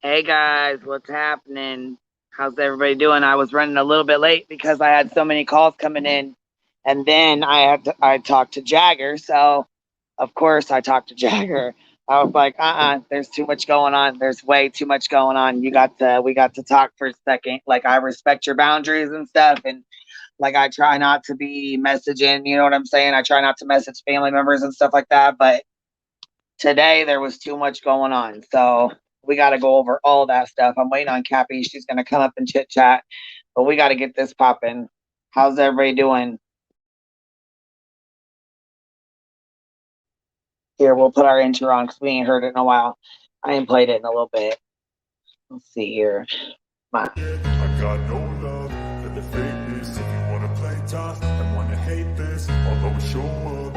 Hey guys, what's happening? How's everybody doing? I was running a little bit late because I had so many calls coming in, and then I talked to Jagger. So, of course, I talked to Jagger. I was like, there's too much going on. There's way too much going on. We got to talk for a second. Like, I respect your boundaries and stuff, and like I try not to be messaging. You know what I'm saying? I try not to message family members and stuff like that, but today there was too much going on. So we got to go over all that stuff. I'm waiting on Cappy. She's going to come up and chit chat, but we got to get this popping. How's everybody doing? Here, we'll put our intro on because we ain't heard it in a while. I ain't played it in a little bit. Let's see here. I got no love for the fakeness. If you wanna play tough and wanna hate this, I'll always show up.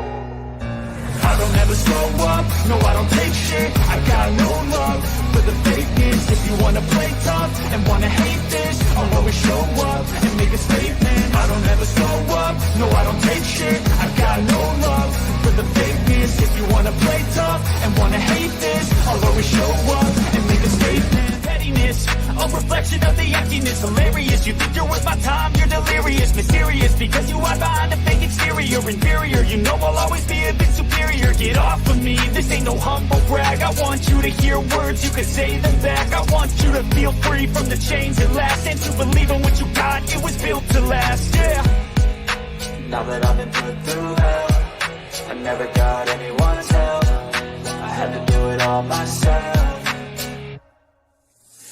I don't ever slow up, no I don't take shit. I got no love for the fakeness. If you wanna play tough and wanna hate this, I'll always show up and make a statement. I don't ever slow up, no I don't take shit. I got no love for the fakeness. If you wanna play tough and wanna hate this, I'll always show up and make a statement. Pettiness, a reflection of the emptiness. Hilarious, you think you're worth my time, you're delirious. Mysterious, because you hide behind a fake exterior. Inferior, you know I'll always be a bit superior. Get off of me, this ain't no humble brag. I want you to hear words, you can say them back. I want you to feel free from the chains that last, and to believe in what you got, it was built to last, yeah. Now that I've been put through hell, I never got anyone's help. I had to do it all myself.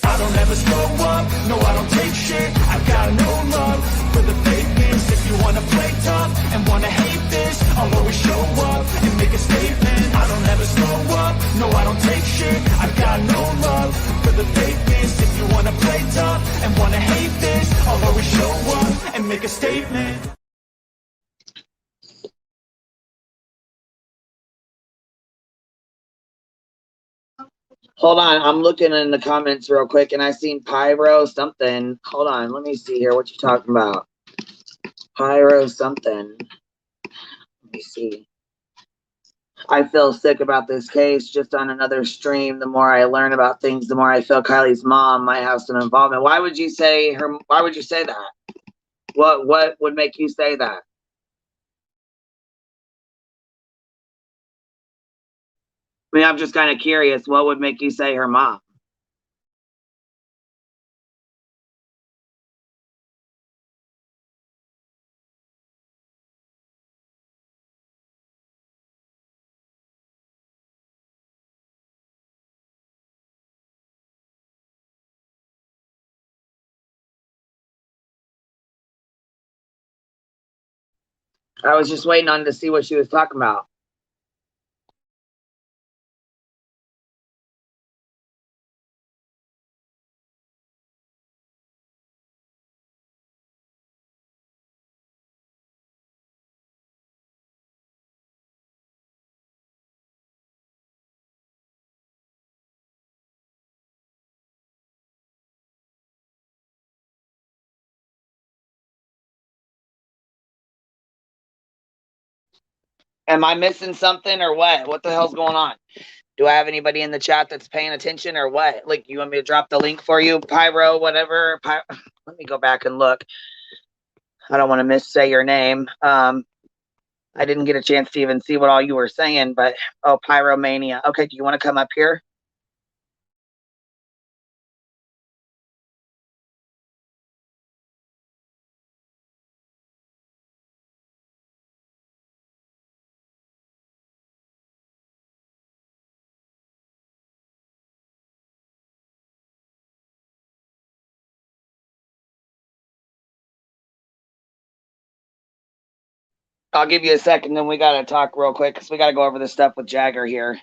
I don't ever slow up, no I don't take shit. I got no love for the fakeness. If you wanna play tough and wanna hate this, I'll always show up and make a statement. I don't ever slow up, no I don't take shit. I got no love for the fakeness. If you wanna play tough and wanna hate this, I'll always show up and make a statement. Hold on, I'm looking in the comments real quick, and I seen Pyro something. Hold on, let me see here. What you talking about? Pyro something. Let me see. I feel sick about this case. Just on another stream, the more I learn about things, the more I feel Kylie's mom might have some involvement. Why would you say her? Why would you say that? What would make you say that? I mean, I'm just kind of curious. What would make you say her mom? I was just waiting on to see what she was talking about. Am I missing something or what? What the hell's going on? Do I have anybody in the chat that's paying attention or what? Like, you want me to drop the link for you? Pyro, whatever. Let me go back and look. I don't want to missay your name. I didn't get a chance to even see what all you were saying, but oh, Pyromania. Okay, do you want to come up here? I'll give you a second, then we got to talk real quick because we got to go over this stuff with Jagger here.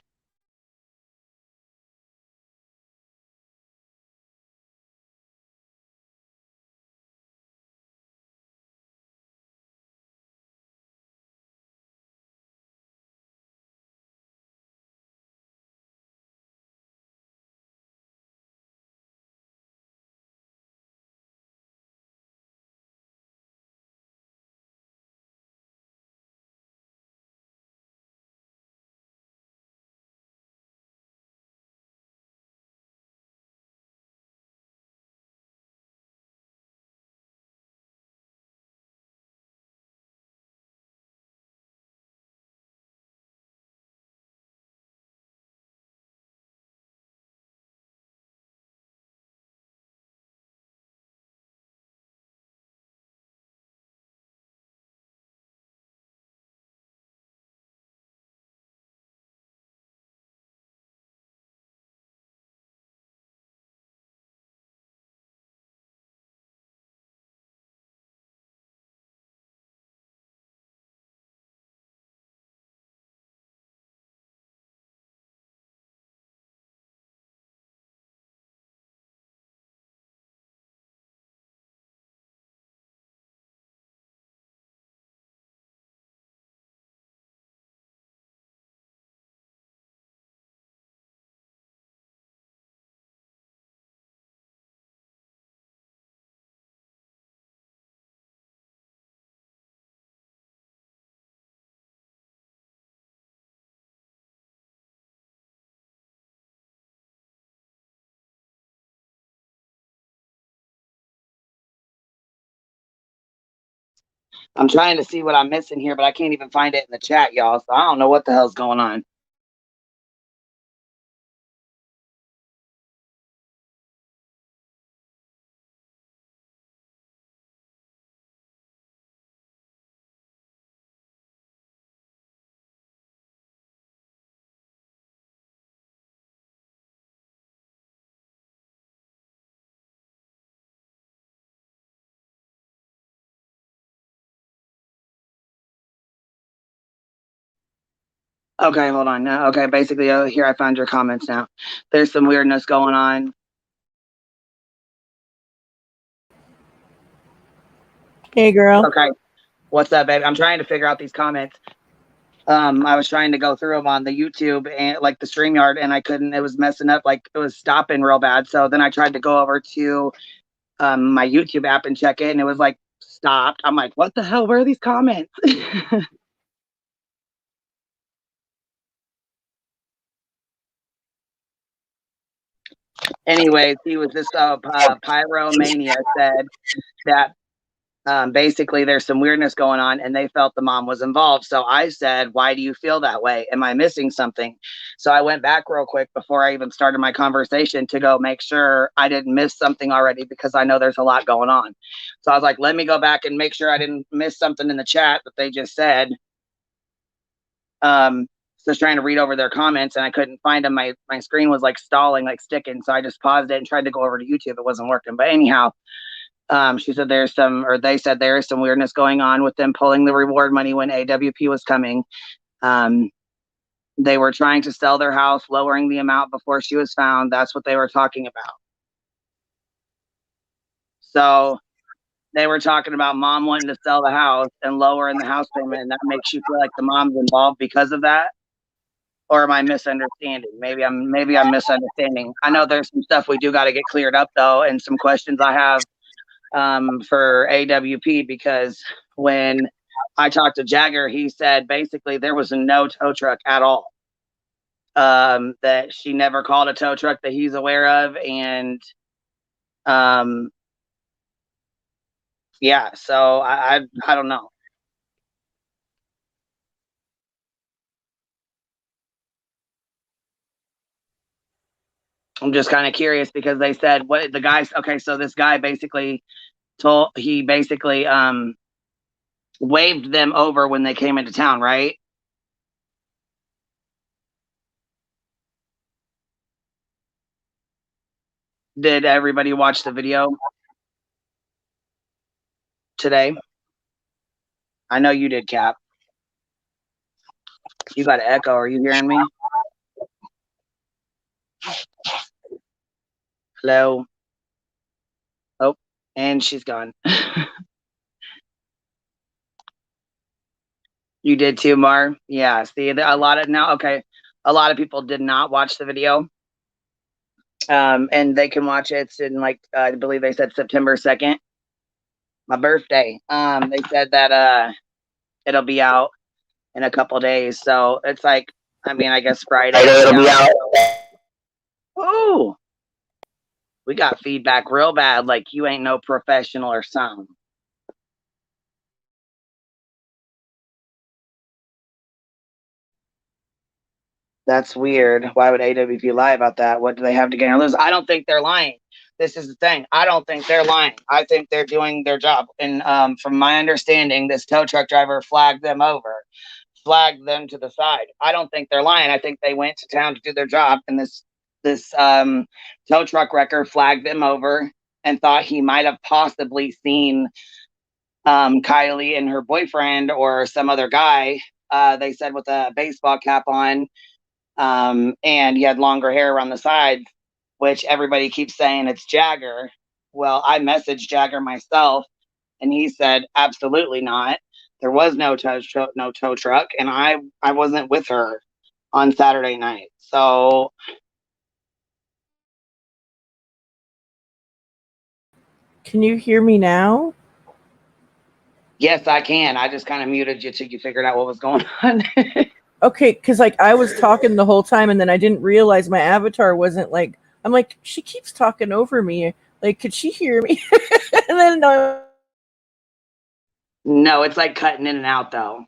I'm trying to see what I'm missing here, but I can't even find it in the chat, y'all. So I don't know what the hell's going on. Okay, hold on. Now, okay, basically, here I found your comments now. There's some weirdness going on. Hey, girl. Okay, what's up, baby? I'm trying to figure out these comments. I was trying to go through them on the YouTube and like the StreamYard, and I couldn't. It was messing up, like it was stopping real bad. So then I tried to go over to my YouTube app and check it, and it was like stopped. I'm like, what the hell? Where are these comments? Anyways, he was this Pyromania said that basically there's some weirdness going on and they felt the mom was involved. So I said, why do you feel that way? Am I missing something? So I went back real quick before I even started my conversation to go make sure I didn't miss something already, because I know there's a lot going on. So I was like, let me go back and make sure I didn't miss something in the chat that they just said. So I was trying to read over their comments and I couldn't find them. My screen was like stalling, like sticking. So I just paused it and tried to go over to YouTube. It wasn't working. But anyhow, she said they said there is some weirdness going on with them pulling the reward money when AWP was coming. They were trying to sell their house, lowering the amount before she was found. That's what they were talking about. So they were talking about mom wanting to sell the house and lowering the house payment, and that makes you feel like the mom's involved because of that. Or am I misunderstanding? Maybe I'm misunderstanding. I know there's some stuff we do got to get cleared up though, and some questions I have for AWP, because when I talked to Jagger, he said basically there was no tow truck at all. That she never called a tow truck that he's aware of, and yeah. So I don't know. I'm just kind of curious because they said what the guys. Okay, so this guy basically waved them over when they came into town, right? Did everybody watch the video today? I know you did, Cap. You got an echo. Are you hearing me? Hello? Oh, and she's gone. You did too, Mar? Yeah, see, a lot of people did not watch the video. And they can watch it. It's in like, I believe they said September 2nd, my birthday. They said that it'll be out in a couple days. So it's like, I mean, I guess Friday it'll be out. Oh, we got feedback real bad, like you ain't no professional or something. That's weird. Why would AWP lie about that? What do they have to gain or lose? I don't think they're lying. This is the thing. I don't think they're lying. I think they're doing their job. And from my understanding, this tow truck driver flagged them over, flagged them to the side. I don't think they're lying. I think they went to town to do their job, and this tow truck wrecker flagged them over and thought he might have possibly seen Kylie and her boyfriend or some other guy. They said with a baseball cap on, and he had longer hair around the sides, which everybody keeps saying it's Jagger. Well, I messaged Jagger myself, and he said absolutely not. There was no tow truck, and I wasn't with her on Saturday night. So Can you hear me now? yes, I can. I just kind of muted you till you figured out what was going on. Okay, because like I was talking the whole time and then I didn't realize my avatar wasn't like, I'm like, she keeps talking over me. Like, could she hear me? And then No, it's like cutting in and out though.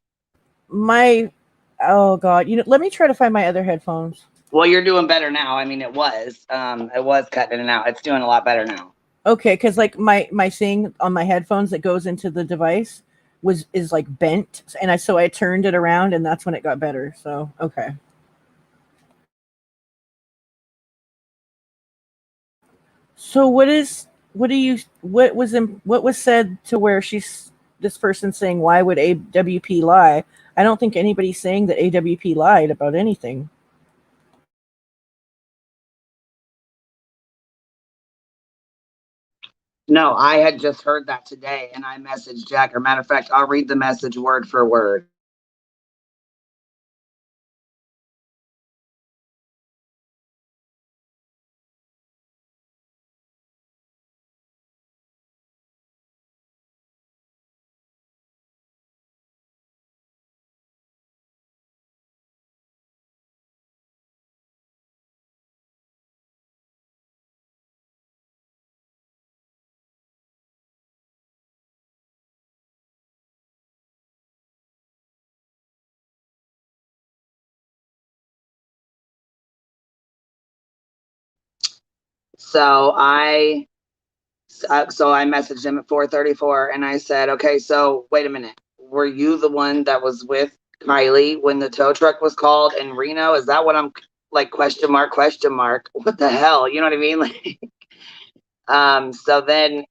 Oh God, let me try to find my other headphones. Well, you're doing better now. I mean, it was cutting in and out. It's doing a lot better now. Okay, because like my thing on my headphones that goes into the device is like bent, and I turned it around, and that's when it got better. So okay. So what was said to where this person saying, why would AWP lie? I don't think anybody's saying that AWP lied about anything. No, I had just heard that today, and I messaged Jack. Or matter of fact, I'll read the message word for word. So I messaged him at 4:34, and I said, "Okay, so wait a minute. Were you the one that was with Kylie when the tow truck was called in Reno? Is that what I'm like? Question mark? Question mark? What the hell? You know what I mean?" Like, so then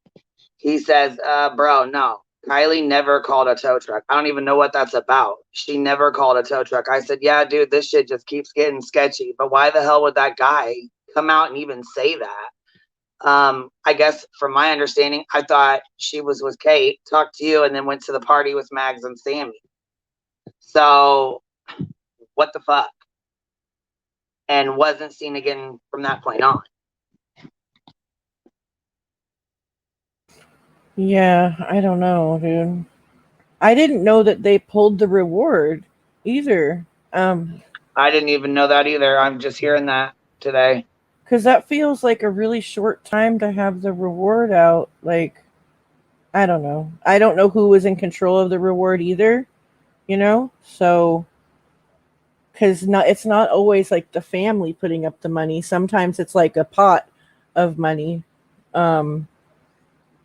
he says, "Bro, no. Kylie never called a tow truck. I don't even know what that's about. She never called a tow truck." I said, "Yeah, dude, this shit just keeps getting sketchy. But why the hell would that guy come out and even say that?" I guess from my understanding, I thought she was with Kate, talked to you, and then went to the party with Mags and Sammy. So what the fuck? And wasn't seen again from that point on. Yeah, I don't know, dude. I didn't know that they pulled the reward either. I didn't even know that either. I'm just hearing that today. Because that feels like a really short time to have the reward out. Like, I don't know. I don't know who was in control of the reward either, So, because it's not always like the family putting up the money. Sometimes it's like a pot of money. Um,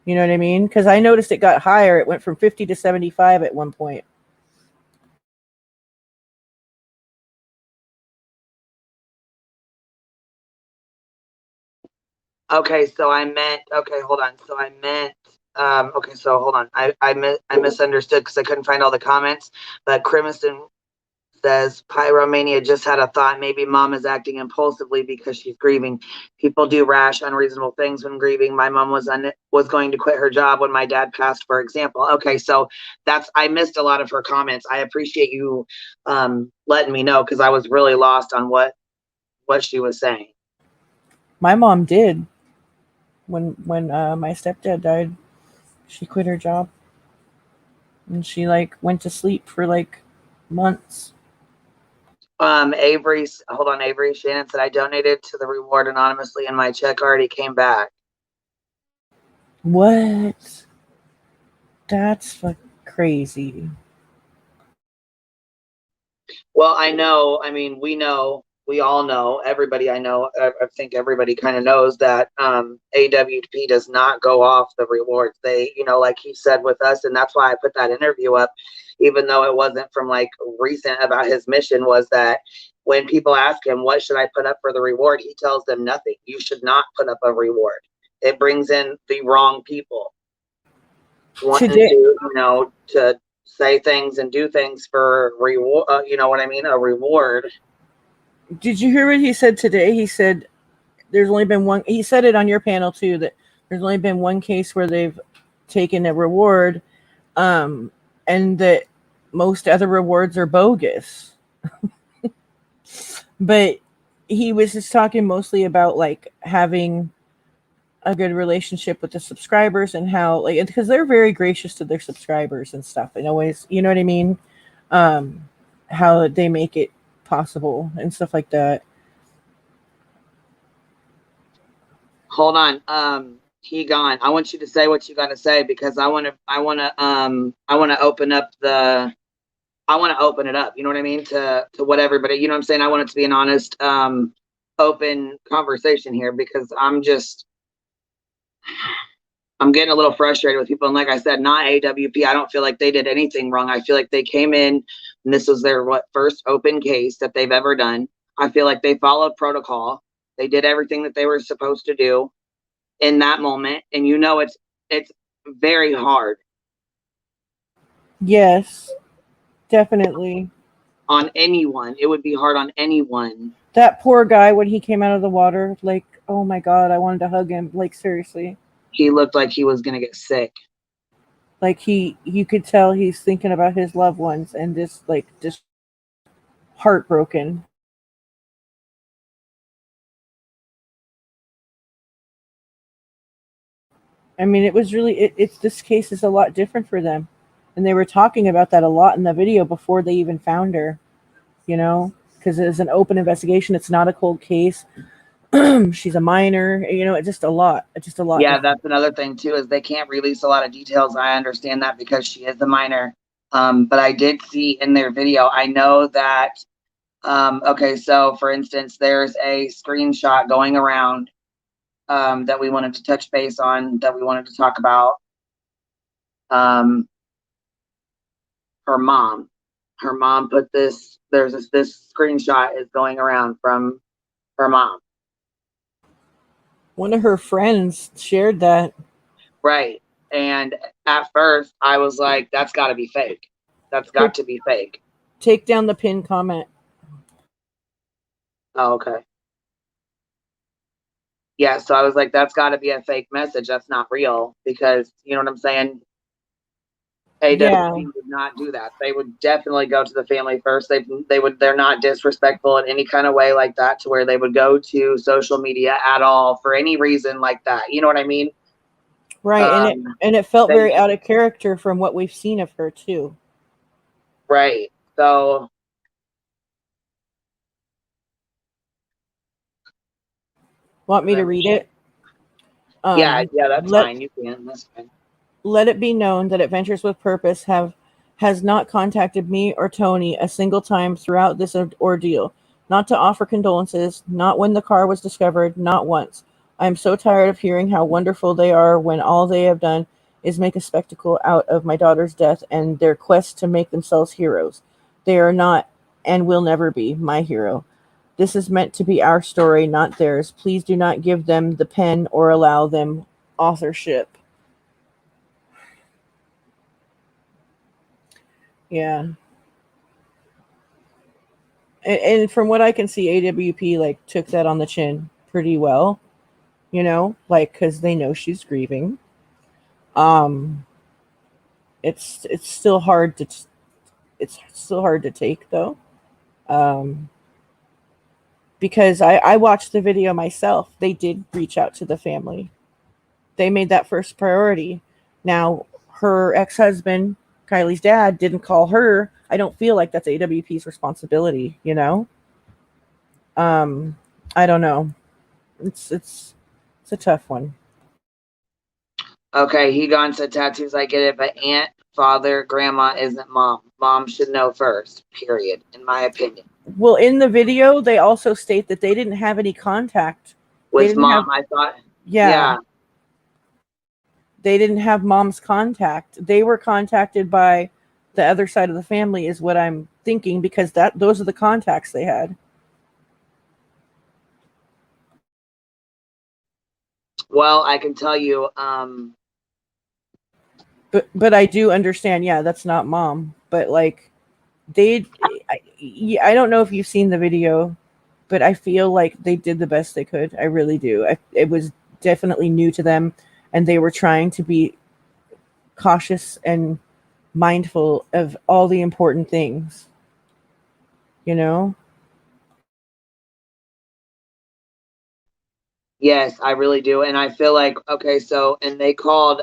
you know what I mean? Because I noticed it got higher. It went from 50 to 75 at one point. Okay, so I meant. Okay, hold on. So I meant. Okay, so hold on. I misunderstood because I couldn't find all the comments. But Crimson says Pyromania just had a thought. Maybe mom is acting impulsively because she's grieving. People do rash, unreasonable things when grieving. My mom was going to quit her job when my dad passed, for example. Okay, so I missed a lot of her comments. I appreciate you letting me know because I was really lost on what she was saying. My mom did when my stepdad died. She quit her job and she like went to sleep for like months. Avery, hold on, Avery. Shannon said I donated to the reward anonymously and my check already came back. What? That's crazy. Well, I know. I mean, we know. We all know. Everybody I know. I think everybody kind of knows that AWP does not go off the rewards. They, like he said with us, and that's why I put that interview up, even though it wasn't from like recent about his mission. Was that when people ask him what should I put up for the reward, he tells them nothing. You should not put up a reward. It brings in the wrong people wanting Today, to say things and do things for reward. You know what I mean? A reward. did you hear what he said today? He said there's only been one. He said it on your panel too, that there's only been one case where they've taken a reward, and that most other rewards are bogus. But he was just talking mostly about like having a good relationship with the subscribers and how, like, because they're very gracious to their subscribers and stuff, and always, you know what I mean, how they make it possible and stuff like that. Hold on. He gone. I want you to say what you got to say because I want to open up the, I want to open it up. You know what I mean? To what everybody, you know what I'm saying? I want it to be an honest, open conversation here because I'm getting a little frustrated with people. And like I said, not AWP. I don't feel like they did anything wrong. I feel like they came in and this was their first open case that they've ever done. I feel like they followed protocol. They did everything that they were supposed to do in that moment. And you know, it's very hard Yes, definitely. on anyone. It would be hard on anyone. That poor guy when he came out of the water, like, oh my god, I wanted to hug him. Like, seriously. He looked like he was gonna get sick. Like, you could tell he's thinking about his loved ones and just heartbroken. I mean, it was really it's this case is a lot different for them, and they were talking about that a lot in the video before they even found her. You know, because it's an open investigation. It's not a cold case. She's a minor. You know, it's just a lot. It's just a lot. Yeah, Different. that's another thing too, is they can't release a lot of details. I understand that because she is a minor. But I did see in their video, I know that okay, so for instance, there's a screenshot going around that we wanted to touch base on, that we wanted to talk about. Um, her mom. Her mom put this, there's this screenshot is going around from her mom. One of her friends shared that. Right. And at first I was like, that's gotta be fake. That's Here, got to be fake. take down the pinned comment. Oh, okay. Yeah, so I was like, that's gotta be a fake message. That's not real because you know what I'm saying? Yeah, AWP would not do that. They would definitely go to the family first. They're not disrespectful in any kind of way like that to where they would go to social media at all for any reason like that. You know what I mean? right. Um, And it felt they very out of character from what we've seen of her too. right. So Want me to read it? yeah, Um, yeah, that's let fine. You can. That's fine. let it be known that Adventures with Purpose has not contacted me or Tony a single time throughout this ordeal. Not to offer condolences, not when the car was discovered, not once. I am so tired of hearing how wonderful they are when all they have done is make a spectacle out of my daughter's death and their quest to make themselves heroes. They are not and will never be my hero. This is meant to be our story, not theirs. Please do not give them the pen or allow them authorship. Yeah. And from what I can see, AWP like took that on the chin pretty well, you know, like because they know she's grieving. Um, it's still hard to it's still hard to take though, um, because I watched the video myself. They did reach out to the family. They made that first priority. Now her ex husband, Kylie's dad, didn't call her. I don't feel like that's AWP's responsibility. You know, um, I don't know. It's a tough one. Okay, he gone said tattoos. I get it, but aunt, father, grandma isn't mom. Mom should know first. Period. In my opinion, Well, in the video, they also state that they didn't have any contact. They with didn't have, mom, I thought, yeah, yeah. they didn't have mom's contact. They were contacted by the other side of the family, is what I'm thinking, because those are the contacts they had. Well, I can tell you, But I do understand. Yeah, that's not mom. But like they, I don't know if you've seen the video, but I feel like they did the best they could. I really do. It was definitely new to them, and they were trying to be cautious and mindful of all the important things, you know? yes, I really do. And I feel like, okay, so, and they called,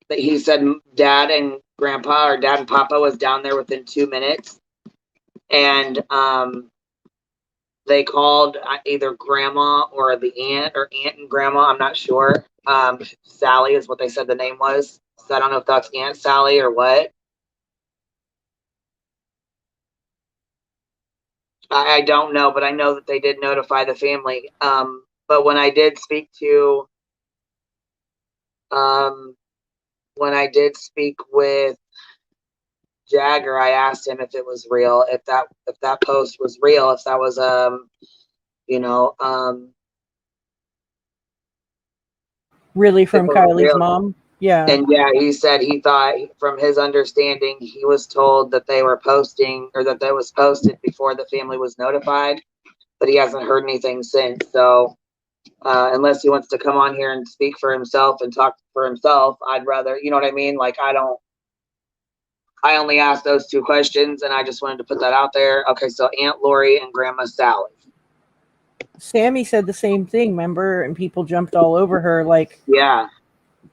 that he said dad and grandpa or dad and papa was down there within 2 minutes. And they called either grandma or the aunt, or aunt and grandma. I'm not sure. Sally is what they said the name was. So I don't know if that's Aunt Sally or what. I don't know, but I know that they did notify the family. But when I did speak to, when I did speak with Jagger, I asked him if it was real, if that post was real, if that was you know, Really, if it from was Kylie's real. mom? Yeah. And yeah, he said he thought, from his understanding, he was told that they were posting, or that was posted before the family was notified, but he hasn't heard anything since. So unless he wants to come on here and speak for himself and talk for himself, I'd rather, you know what I mean? Like, I only asked those two questions, and I just wanted to put that out there. Okay, so Aunt Lori and Grandma Sally. Sammy said the same thing, remember? And people jumped all over her, like, Yeah.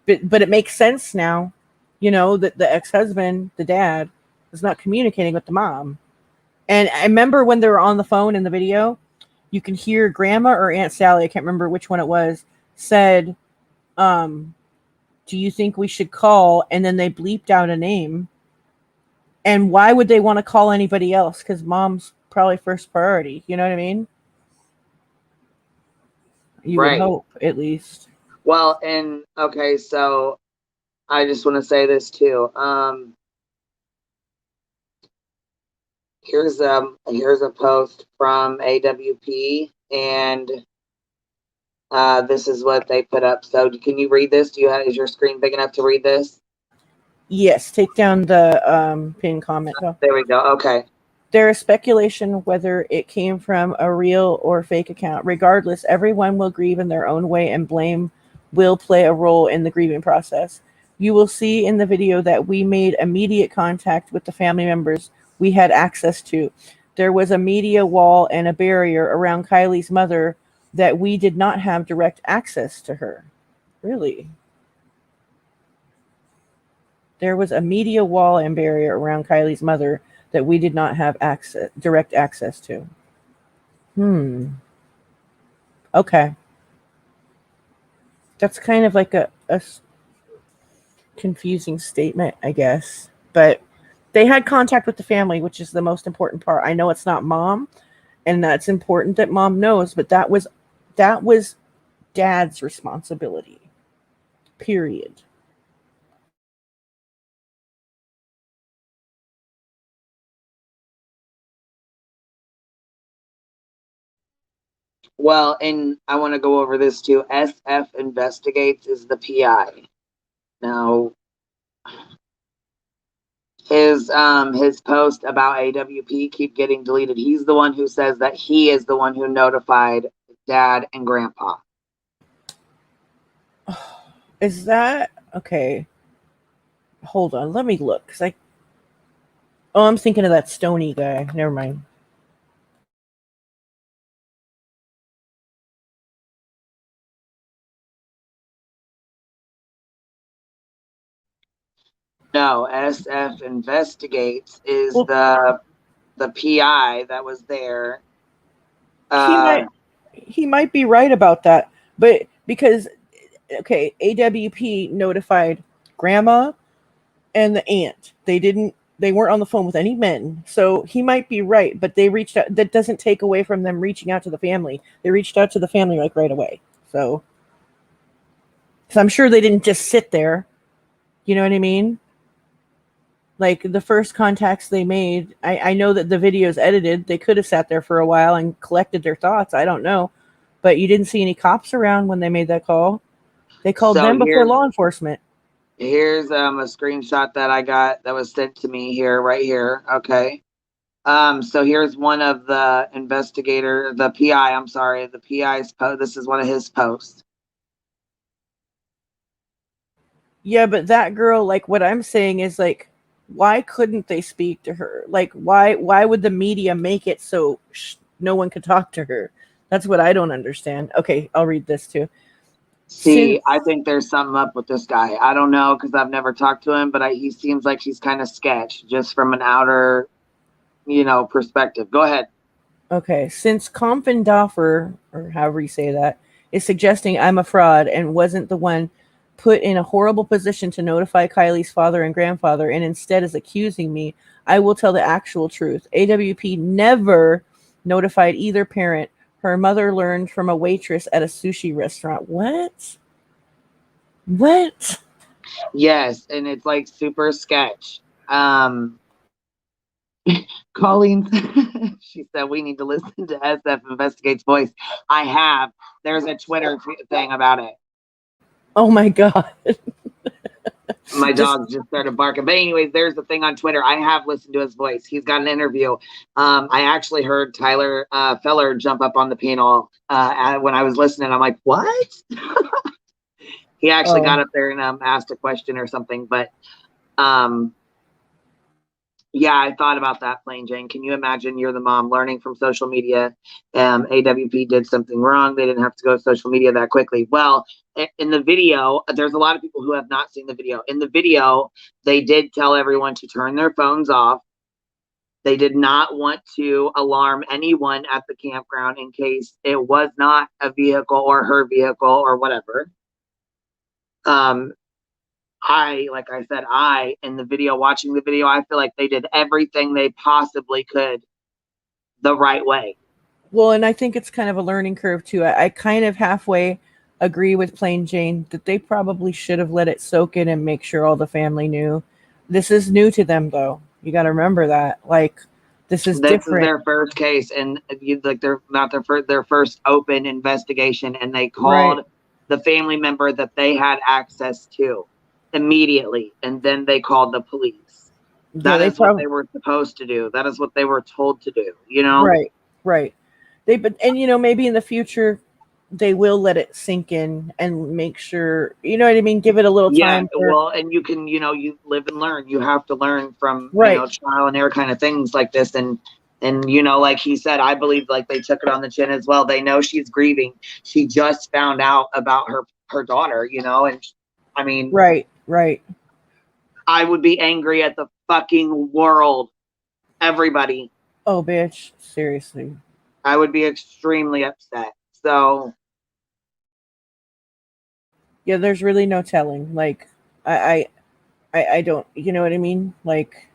but it makes sense now, you know, that the ex-husband, the dad, is not communicating with the mom. And I remember when they were on the phone in the video, you can hear Grandma or Aunt Sally, I can't remember which one it was, said, do you think we should call? And then they bleeped out a name. And why would they want to call anybody else? Because mom's probably first priority. You know what I mean? You would Right. hope, at least. Well, and okay, so I just want to say this too. Here's a post from AWP, and this is what they put up. So can you read this? Is your screen big enough to read this? Yes, take down the pinned comment. Oh. There we go. Okay. There is speculation whether it came from a real or fake account. Regardless, everyone will grieve in their own way, and blame will play a role in the grieving process. You will see in the video that we made immediate contact with the family members we had access to. There was a media wall and a barrier around Kylie's mother that we did not have direct access to her. Really? There was a media wall and barrier around Kylie's mother that we did not have direct access to. Okay. That's kind of like a confusing statement, I guess. But they had contact with the family, which is the most important part. I know it's not mom, and that's important that mom knows, but that was dad's responsibility. Period. Well, and I want to go over this too. SF Investigates is the PI. Now, his post about AWP keep getting deleted. He's the one who says that he is the one who notified Dad and Grandpa. Is that okay? Hold on, let me look. I'm thinking of that Stony guy. Never mind. No, SF Investigates is the PI that was there. He might be right about that, but because AWP notified grandma and the aunt. They weren't on the phone with any men. So he might be right, but they reached out. That doesn't take away from them reaching out to the family. They reached out to the family like right away. So I'm sure they didn't just sit there. You know what I mean? Like the first contacts they made, I know that the video's edited. They could have sat there for a while and collected their thoughts. I don't know. But you didn't see any cops around when they made that call. They called them before law enforcement. Here's a screenshot that I got that was sent to me here, right here. Okay. So here's one of the PI's post. This is one of his posts. Yeah, but that girl, like what I'm saying is like, why couldn't they speak to her? Like, why would the media make it so no one could talk to her? That's what I don't understand. Okay, I'll read this too. See, I think there's something up with this guy. I don't know because I've never talked to him, but he seems like he's kind of sketch just from an outer, perspective. Go ahead. Okay, since Kompendorfer, or however you say that, is suggesting I'm a fraud and wasn't the one put in a horrible position to notify Kylie's father and grandfather and instead is accusing me, I will tell the actual truth. AWP never notified either parent. Her mother learned from a waitress at a sushi restaurant. What? What? Yes, and it's like super sketch. Colleen, she said we need to listen to SF Investigates Voice. I have. There's a Twitter thing about it. Oh my god. My Just dog just started barking. But anyways, there's the thing on Twitter. I have listened to his voice. He's got an interview. I actually heard Tyler Feller jump up on the panel when I was listening. I'm like, what? He actually got oh. up there and asked a question or something. But um, yeah, I thought about that, Plain Jane. Can you imagine you're the mom learning from social media? AWP did something wrong. They didn't have to go to social media that quickly. Well, in the video, there's a lot of people who have not seen the video. In the video, they did tell everyone to turn their phones off. They did not want to alarm anyone at the campground in case it was not a vehicle or her vehicle or whatever. Like I said, in the video, watching the video, I feel like they did everything they possibly could the right way. Well, and I think it's kind of a learning curve too. I kind of halfway agree with Plain Jane that they probably should have let it soak in and make sure all the family knew. This is new to them, though. You got to remember that. Like, this is This is different. their first case, and they're not their first open investigation, and they Right. called the family member that they had access to immediately, and then they called the police. Yeah, That they is what probably. they were supposed to do. That is what they were told to do. You know. Right. Right. But and maybe in the future they will let it sink in and make sure, you know what I mean, give it a little Yeah, time for. well, and you can, you live and learn. You have to learn from, Right. trial and error kind of things like this. And like he said, I believe like they took it on the chin as well. They know she's grieving. She just found out about her daughter, and I mean, Right. Right. I would be angry at the fucking world, everybody. Oh, bitch, seriously. I would be extremely upset. So Yeah, there's really no telling. Like, I don't, you know what I mean? Like,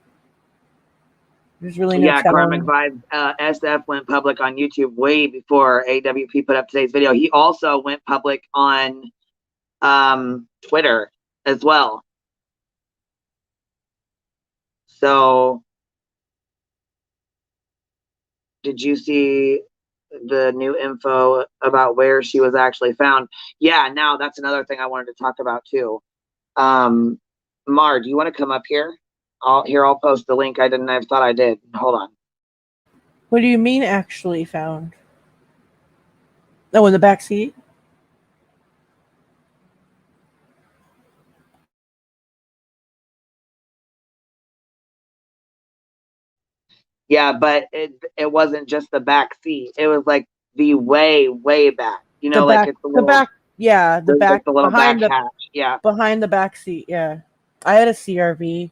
there's really no yeah, Karmic telling. Vibes. SF went public on YouTube way before AWP put up today's video. He also went public on Twitter as well. So, did you see the new info about where she was actually found? Yeah, now that's another thing I wanted to talk about too. Mar, do you want to come up here? I'll post the link. I thought I did. Hold on. What do you mean actually found? Oh, in the back seat? Yeah, but it wasn't just the back seat. It was like the way back. The Like back, it's a the little back, yeah, the there's like back the little back behind the hatch. Yeah. behind the back seat. Yeah, I had a CRV,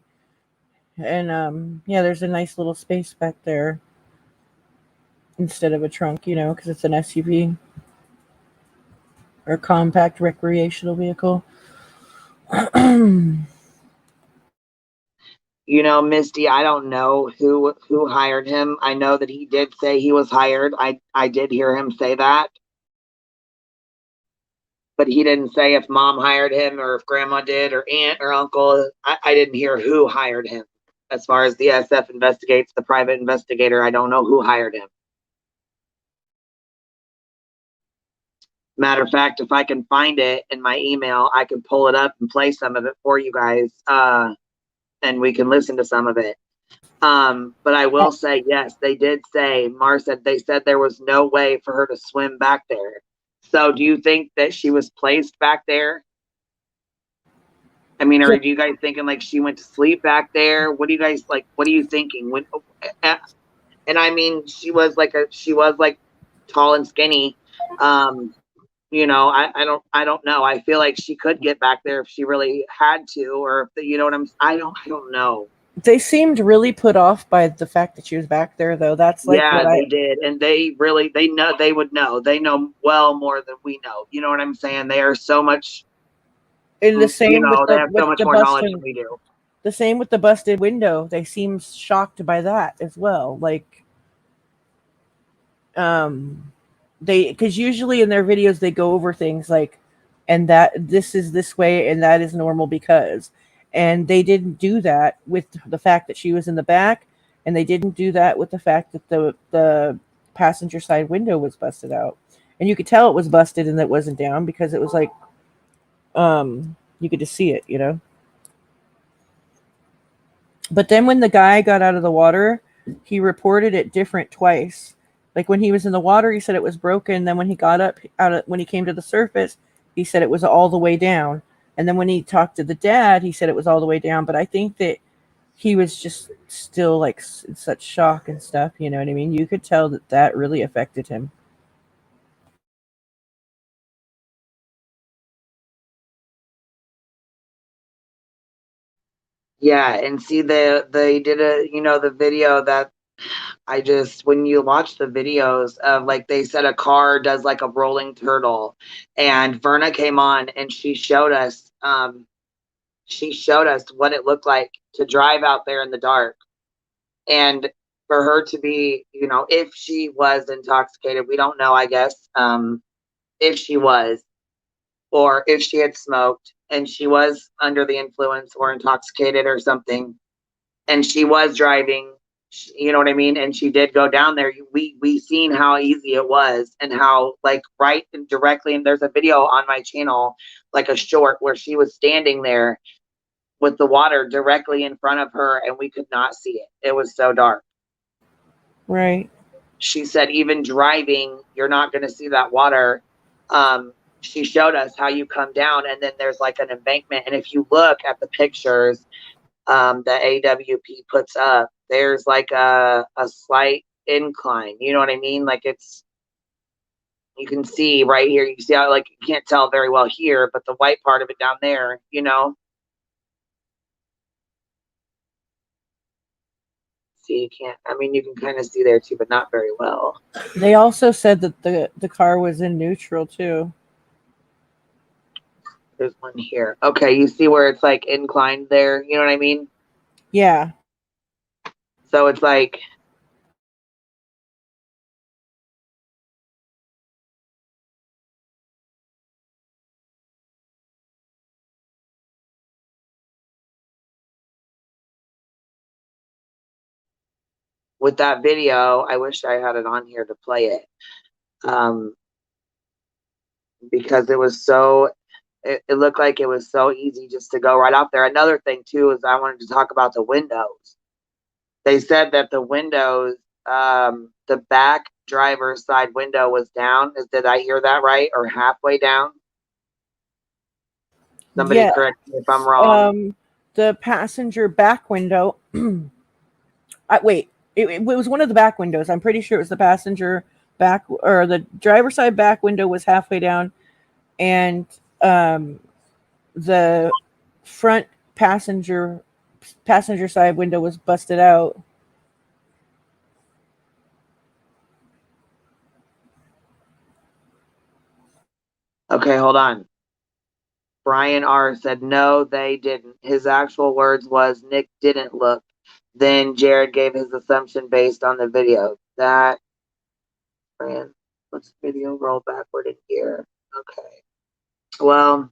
and yeah, there's a nice little space back there instead of a trunk, because it's an SUV or compact recreational vehicle. Misty, I don't know who hired him. I know that he did say he was hired. I did hear him say that, but he didn't say if mom hired him or if grandma did or aunt or uncle. I didn't hear who hired him. As far as the SF investigates, the private investigator, I don't know who hired him. Matter of fact, if I can find it in my email, I can pull it up and play some of it for you guys, and we can listen to some of it. But I will say, yes, they did say, Mar said, they said there was no way for her to swim back there. So do you think that she was placed back there? I mean, are you guys thinking like she went to sleep back there? What do you guys like? What are you thinking? And I mean, she was like tall and skinny. Um, I don't know. I feel like she could get back there if she really had to, or if you know what I don't know. They seemed really put off by the fact that she was back there, though. That's like Yeah, what I they did. And they really, they know, they would know. They know well more than we know. You know what I'm saying? They are so much, in the you same know, they have so with much the more knowledge than busted we do. the same with the busted window. They seem shocked by that as well. Like they, because usually in their videos they go over things like, and that this is this way and that is normal because, and they didn't do that with the fact that she was in the back, and they didn't do that with the fact that the passenger side window was busted out, and you could tell it was busted and it wasn't down because it was like you could just see it, you know. But then when the guy got out of the water, he reported it different twice. Like when he was in the water, he said it was broken. Then when he got up out of, when he came to the surface, he said it was all the way down. And then when he talked to the dad, he said it was all the way down. But I think that he was just still like in such shock and stuff. You know what I mean? You could tell that that really affected him. Yeah, and see they did a, you know, the video that I just, when you watch the videos of, like, they said a car does like a rolling turtle, and Verna came on and she showed us what it looked like to drive out there in the dark, and for her to be, you know, if she was intoxicated, we don't know, I guess, if she was, or if she had smoked and she was under the influence or intoxicated or something, and she was driving, you know what I mean, and she did go down there, we seen how easy it was, and how, like, right and directly, and there's a video on my channel, like a short, where she was standing there with the water directly in front of her and we could not see it. It was so dark. Right. She said even driving, you're not going to see that water. She showed us how you come down and then there's like an embankment, and if you look at the pictures that AWP puts up, there's like a slight incline, you know what I mean, like it's, you can see right here, you see how, like, you can't tell very well here, but the white part of it down there, you know. See, you can't, I mean, you can kind of see there too, but not very well. They also said that the car was in neutral too. There's one here. Okay, you see where it's like inclined there, you know what I mean? Yeah. So it's like, with that video, I wish I had it on here to play it. Um, because it was so, it looked like it was so easy just to go right out there. Another thing too is I wanted to talk about the windows. They said that the windows, the back driver's side window was down. Did I hear that right? Or halfway down? Somebody Yeah. correct me if I'm wrong. The passenger back window. Wait, it was one of the back windows. I'm pretty sure it was the passenger back, or the driver's side back window was halfway down, and um, the front passenger side window was busted out. Okay, hold on. Brian R. said, no, they didn't. His actual words was, Nick didn't look. Then Jared gave his assumption based on the video. That, Brian, let's video roll backward in here. Okay. Well,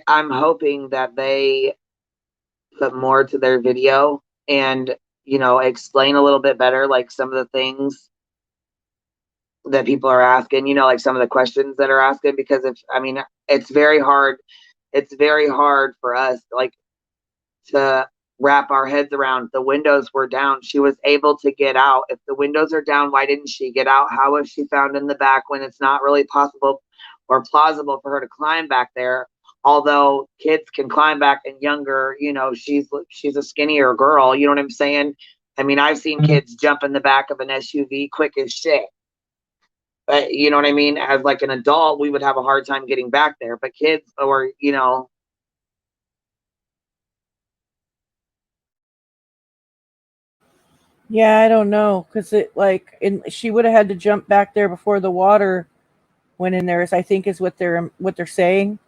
I'm hoping that they put more to their video and, you know, explain a little bit better, like some of the things that people are asking, you know, like some of the questions that are asking, because if, I mean, it's very hard. It's very hard for us, like, to wrap our heads around. The windows were down. She was able to get out. If the windows are down, why didn't she get out? How was she found in the back when it's not really possible or plausible for her to climb back there? Although kids can climb back, and younger, you know, she's a skinnier girl, you know what I'm saying? I mean, I've seen kids jump in the back of an SUV quick as shit. But you know what I mean? As like an adult, we would have a hard time getting back there. But kids, or, you know, Yeah, I don't know, because she would have had to jump back there before the water went in there. I think is what they're saying.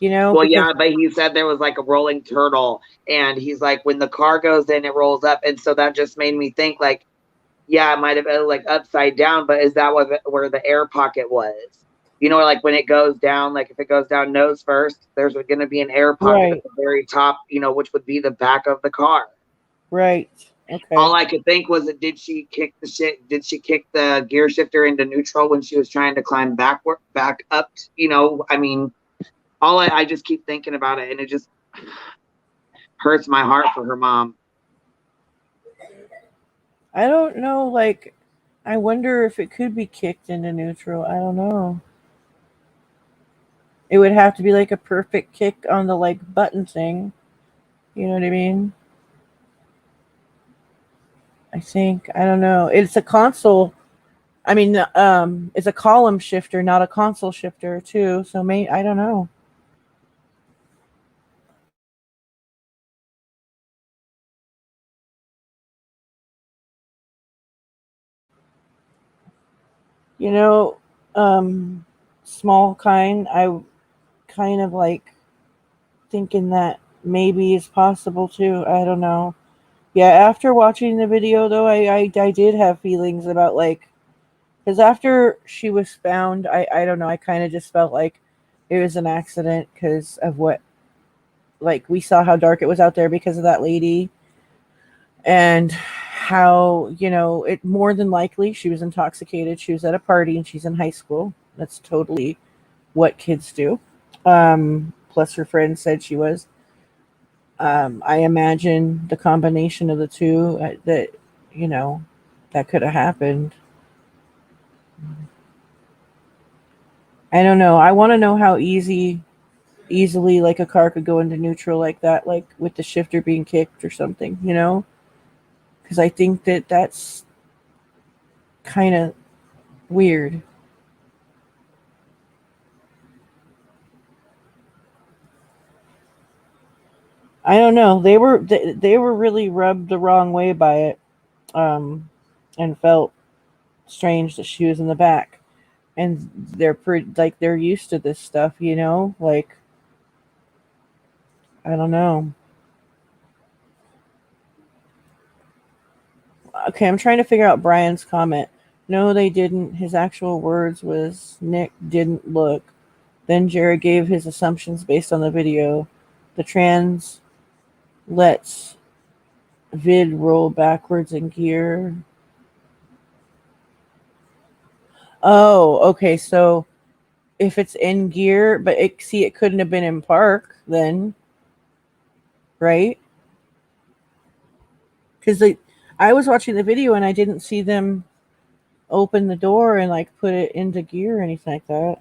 Well, Because yeah, but he said there was like a rolling turtle, and he's like, when the car goes in, it rolls up, and so that just made me think, like, yeah, it might have been like upside down, but is that where the air pocket was? Like when it goes down, like if it goes down nose first, there's going to be an air pocket at right, the very top, which would be the back of the car. right, okay, All I could think was, did she kick the shit? Did she kick the gear shifter into neutral when she was trying to climb back up? I mean, I just keep thinking about it, and it just hurts my heart for her mom. I don't know. I wonder if it could be kicked into neutral. I don't know. It would have to be like a perfect kick on the button thing. You know what I mean? I think I don't know. It's a console. I mean, it's a column shifter, not a console shifter, too. So I don't know. You know, um, small kind. I kind of thinking that maybe is possible too. I don't know. Yeah, after watching the video though, I did have feelings about because after she was found, I don't know. I kind of just felt like it was an accident because of what we saw how dark it was out there because of that lady, and how it more than likely she was intoxicated. She was at a party and she's in high school. That's totally what kids do. Plus her friend said she was. I imagine the combination of the two, that you know that could have happened. I don't know. I want to know how easily a car could go into neutral like that, like with the shifter being kicked or something. Because I think that's kind of weird. I don't know. They were really rubbed the wrong way by it, um, and felt strange that she was in the back. And they're used to this stuff. I don't know. Okay, I'm trying to figure out Brian's comment. No, they didn't. His actual words was Nick didn't look. Then Jared gave his assumptions based on the video. The trans lets vid roll backwards in gear. Oh, okay. So if it's in gear, but it couldn't have been in park then, right? Because I was watching the video and I didn't see them open the door and put it into gear or anything like that.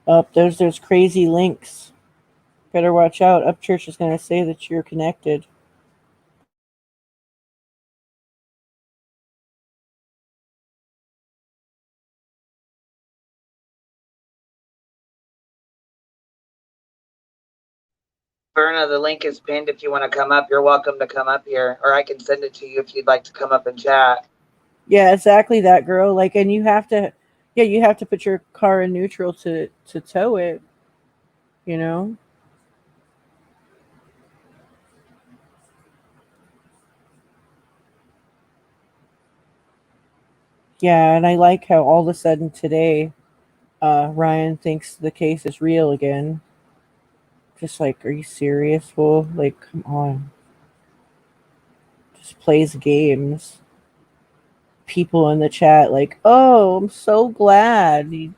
Up there's crazy links. Better watch out. Upchurch is going to say that you're connected. Verna, the link is pinned. If you want to come up, you're welcome to come up here, or I can send it to you if you'd like to come up and chat. Yeah, exactly that, girl. And you have to put your car in neutral to tow it. You know. Yeah, and I like how all of a sudden today, Ryan thinks the case is real again. Just are you serious? Well, come on. Just plays games. People in the chat oh, I'm so glad. You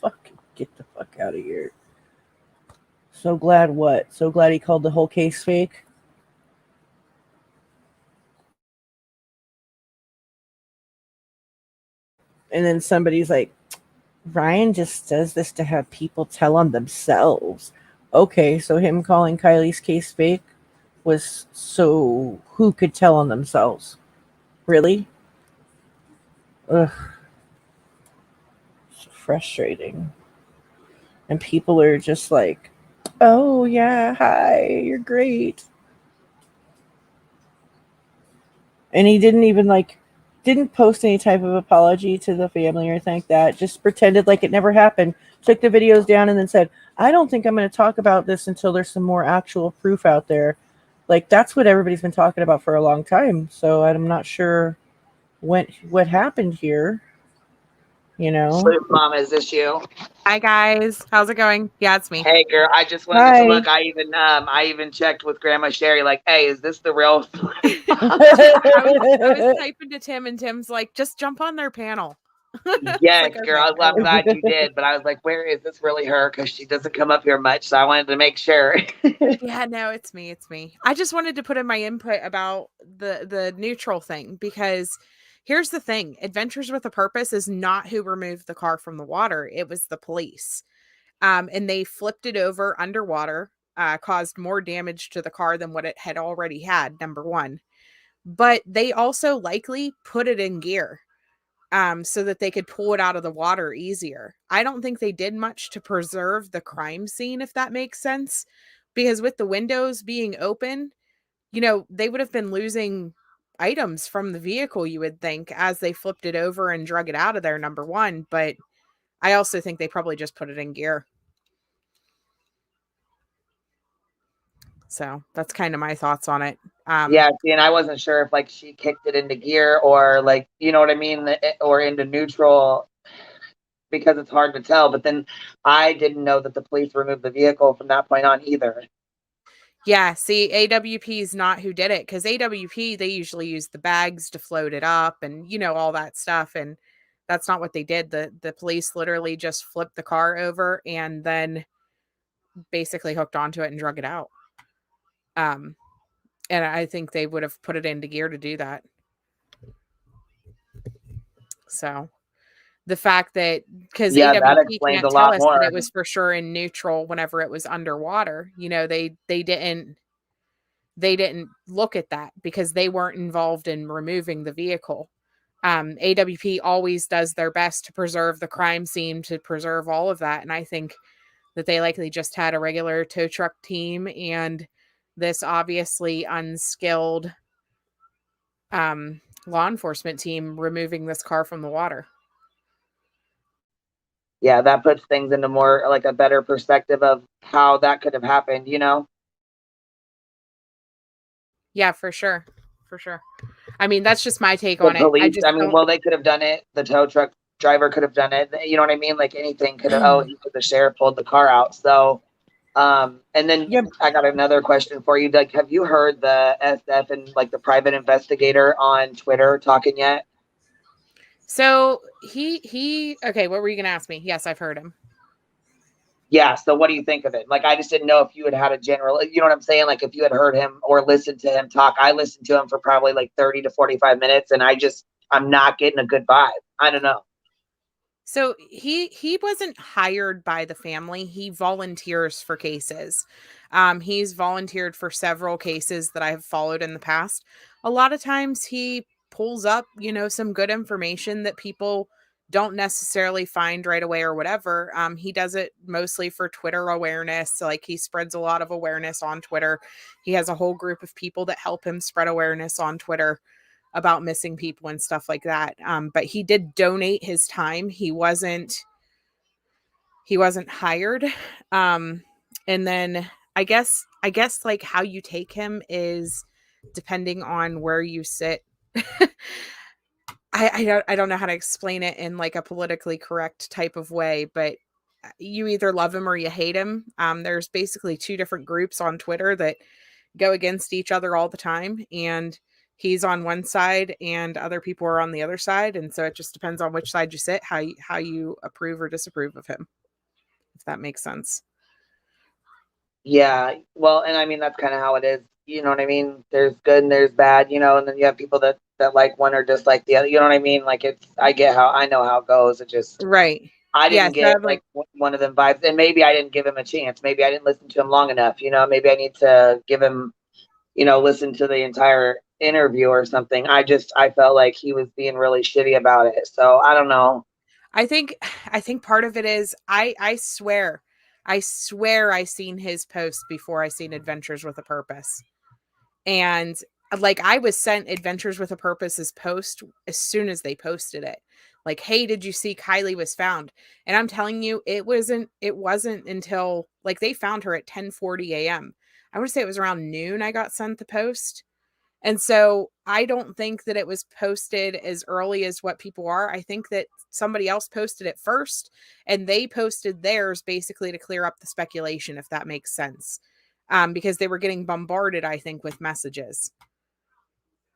fucking get the fuck out of here. So glad what? So glad he called the whole case fake. And then somebody's like, Ryan just does this to have people tell on themselves. Okay, so him calling Kylie's case fake was so who could tell on themselves? Really? Ugh, so frustrating. and people are just like, "Oh yeah, hi, you're great." And he didn't even like didn't post any type of apology to the family or anything like that. Just pretended like it never happened. Took the videos down and then said, "I don't think I'm going to talk about this until there's some more actual proof out there." Like that's what everybody's been talking about for a long time. So I'm not sure what happened here. You know. Sleuth Mama, is this you? Hi guys, how's it going? Yeah, it's me. Hey girl, I just wanted to Hi. look. I even checked with Grandma Sherry, like, hey, is this the real I was typing to Tim, and Tim's like, "Just jump on their panel." It's Yes, like, okay, girl. I'm glad you did, but I was like, where is this really her? Because she doesn't come up here much, so I wanted to make sure. yeah, no, it's me. It's me. I just wanted to put in my input about the neutral thing because here's the thing: Adventures with a Purpose is not who removed the car from the water. It was the police, and they flipped it over underwater, caused more damage to the car than what it had already had. Number one, but they also likely put it in gear so that they could pull it out of the water easier. I don't think they did much to preserve the crime scene, if that makes sense, because with the windows being open, they would have been losing items from the vehicle, you would think, as they flipped it over and drug it out of there, number one. But I also think they probably just put it in gear. So that's kind of my thoughts on it. Yeah, see, and I wasn't sure if like she kicked it into gear or like, you know what I mean, or into neutral because it's hard to tell. But then I didn't know that the police removed the vehicle from that point on either. Yeah, see, AWP is not who did it because AWP, they usually use the bags to float it up and, all that stuff. And that's not what they did. The police literally just flipped the car over and then basically hooked onto it and drug it out. Um, and I think they would have put it into gear to do that. So the fact that because Yeah, that AWP explains a can't tell lot us that more. it was for sure in neutral whenever it was underwater, they didn't look at that because they weren't involved in removing the vehicle. AWP always does their best to preserve the crime scene, to preserve all of that. And I think that they likely just had a regular tow truck team and this obviously unskilled law enforcement team removing this car from the water. Yeah, that puts things into more like a better perspective of how that could have happened, you know? Yeah, for sure. For sure. I mean, that's just my take The on it. I police, just I mean, don't. well, they could have done it. The tow truck driver could have done it. You know what I mean? Like anything could have, the sheriff pulled the car out. So, and then Yep. I got another question for you. Like, have you heard the SF and like the private investigator on Twitter talking yet? So he okay, what were you gonna ask me? Yes, I've heard him. Yeah. So what do you think of it? Like, I just didn't know if you had had a general, you know what I'm saying? Like if you had heard him or listened to him talk. I listened to him for probably like 30 to 45 minutes and I'm not getting a good vibe. I don't know. So he wasn't hired by the family. He volunteers for cases. He's volunteered for several cases that I've followed in the past. A lot of times he pulls up, some good information that people don't necessarily find right away or whatever. He does it mostly for Twitter awareness. So, like he spreads a lot of awareness on Twitter. He has a whole group of people that help him spread awareness on Twitter about missing people and stuff like that. But he did donate his time. He wasn't hired. And then I guess like how you take him is depending on where you sit. I don't know how to explain it in like a politically correct type of way, but you either love him or you hate him. There's basically two different groups on Twitter that go against each other all the time, and he's on one side and other people are on the other side, and so it just depends on which side you sit, how you approve or disapprove of him, if that makes sense. Yeah, well, and I mean that's kind of how it is. You know what I mean? There's good and there's bad, you know, and then you have people that like one or dislike the other. You know what I mean? Like I know how it goes. It just Right. I Yeah, didn't so get I'm like like, one of them vibes, and maybe I didn't give him a chance. Maybe I didn't listen to him long enough. You know, maybe I need to give him, listen to the entire interview or something. I felt like he was being really shitty about it. So I don't know. I think part of it is I swear I swear I seen his post before I seen Adventures with a Purpose. And like I was sent Adventures with a Purpose's post as soon as they posted it. Like, hey, did you see Kylie was found? And I'm telling you, it wasn't until like they found her at 10:40 a.m. I would say it was around noon I got sent the post. And so I don't think that it was posted as early as what people are. I think that somebody else posted it first and they posted theirs basically to clear up the speculation, if that makes sense. Because they were getting bombarded, I think, with messages.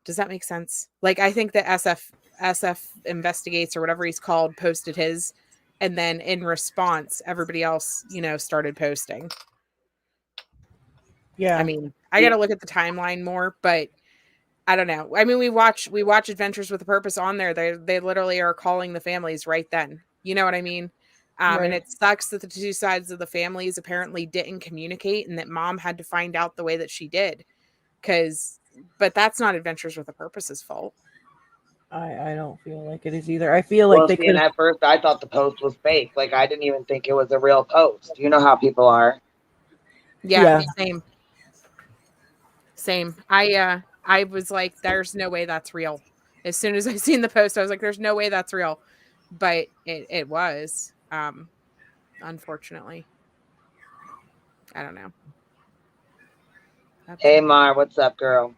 Does that make sense? Like, I think that SF Investigates or whatever he's called posted his. And then in response, everybody else, started posting. Yeah. I mean, I got to look at the timeline more, but I don't know. I mean, we watch Adventures with a Purpose on there. They literally are calling the families right then. You know what I mean? And Right. it sucks that the two sides of the families apparently didn't communicate and that mom had to find out the way that she did. But that's not Adventures with a Purpose's fault. I don't feel like it is either. I feel like Well, they see, and could. at first I thought the post was fake. Like, I didn't even think it was a real post. You know how people are. Yeah, Yeah. same. I was like, there's no way that's real. As soon as I seen the post, I was like, there's no way that's real. But it was. Unfortunately. I don't know. Hey, Mar, what's up, girl?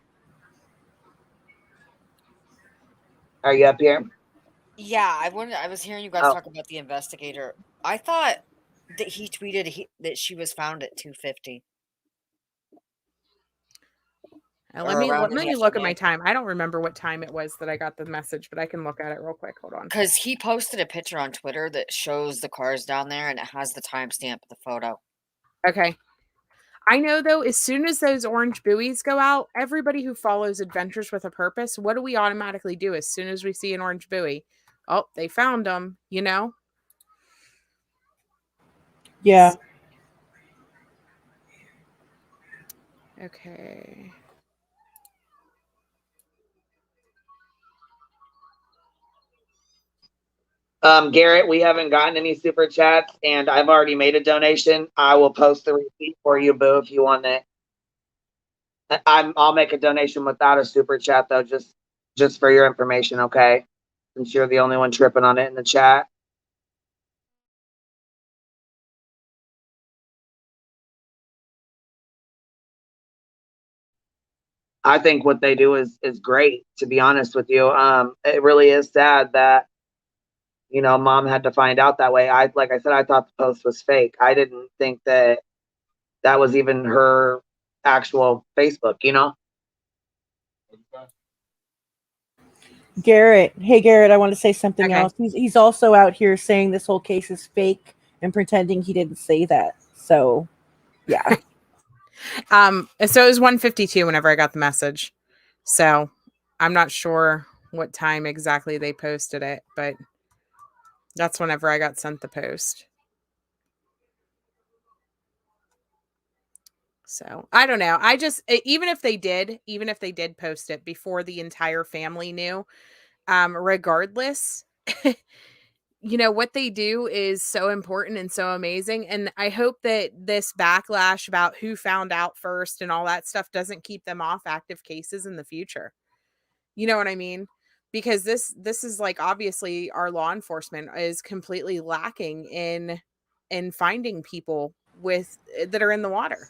Are you up here? Yeah, I was hearing you guys Oh. talk about the investigator. I thought that he tweeted that she was found at 2:50. Let me look at my time. I don't remember what time it was that I got the message, but I can look at it real quick. Hold on. Because he posted a picture on Twitter that shows the cars down there and it has the timestamp of the photo. Okay. I know though, as soon as those orange buoys go out, everybody who follows Adventures with a Purpose, what do we automatically do as soon as we see an orange buoy? Oh, they found them, Yeah. Okay. Garrett, we haven't gotten any super chats, and I've already made a donation. I will post the receipt for you, Boo, if you want it. I'll make a donation without a super chat, though, just for your information, okay? Since you're the only one tripping on it in the chat. I think what they do is great, to be honest with you. It really is sad that mom had to find out that way. Like I said, I thought the post was fake. I didn't think that was even her actual Facebook, Garrett. Hey, Garrett, I want to say something Okay. else. He's also out here saying this whole case is fake and pretending he didn't say that. So, yeah. So it was 1:52 whenever I got the message. So I'm not sure what time exactly they posted it, but that's whenever I got sent the post. So I don't know. Even if they did post it before the entire family knew, regardless, what they do is so important and so amazing. And I hope that this backlash about who found out first and all that stuff doesn't keep them off active cases in the future. You know what I mean? Because this is like, obviously our law enforcement is completely lacking in finding people that are in the water.